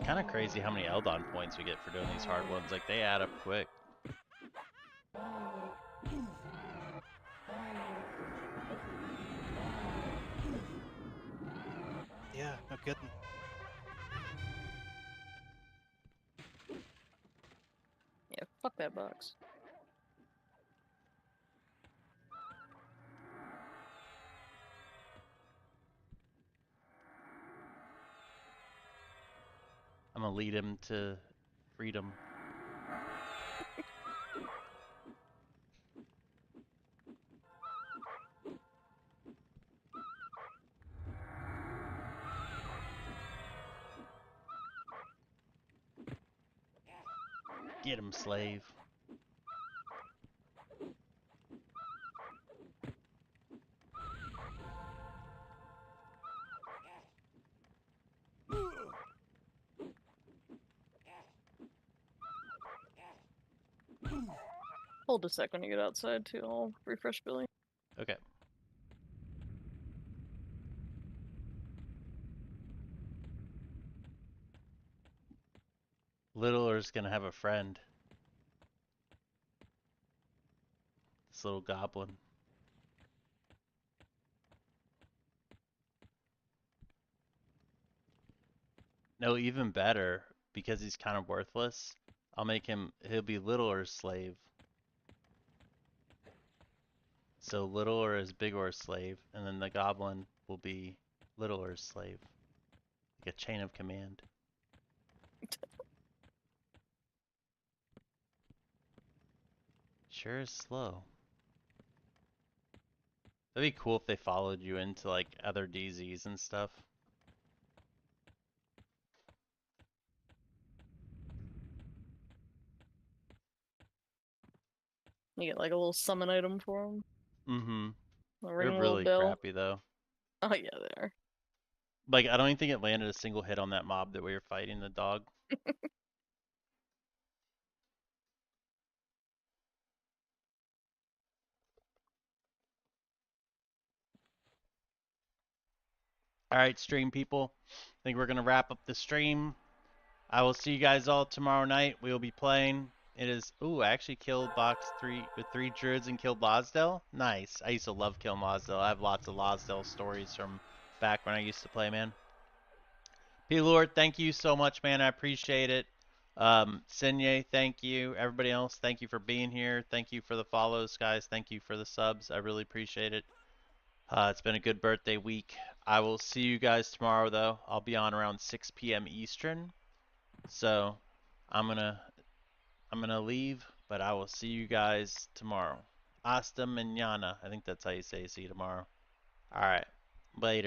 kind of crazy how many Ldon points we get for doing these hard ones. Like, they add up quick. Yeah, no kidding. Yeah, fuck that box. I'm gonna lead him to freedom. Get him, slave. Hold a sec when you get outside too. I'll refresh Billy. Okay. Littler's gonna have a friend. This little goblin. No, even better, because he's kind of worthless, I'll make him, he'll be Littler's slave. So Littler is Big Or's slave, and then the goblin will be Littler's slave. Like a chain of command. Sure is slow. That'd be cool if they followed you into like other DZs and stuff. You get like a little summon item for him. Mm-hmm. A They're ring a little really bell. crappy though. Oh yeah, they are. Like, I don't even think it landed a single hit on that mob that we were fighting, the dog. Alright, stream people. I think we're gonna wrap up the stream. I will see you guys all tomorrow night. We will be playing. It is, ooh, I actually killed box 3 with 3 druids and killed Losdell. Nice. I used to love killing Losdell. I have lots of Losdell stories from back when I used to play, man. P. Lord, thank you so much, man. I appreciate it. Senye, thank you. Everybody else, thank you for being here. Thank you for the follows, guys. Thank you for the subs. I really appreciate it. It's been a good birthday week. I will see you guys tomorrow, though. I'll be on around 6 p.m. Eastern. So I'm gonna leave, but I will see you guys tomorrow. Hasta mañana. I think that's how you say see you tomorrow. All right. Later.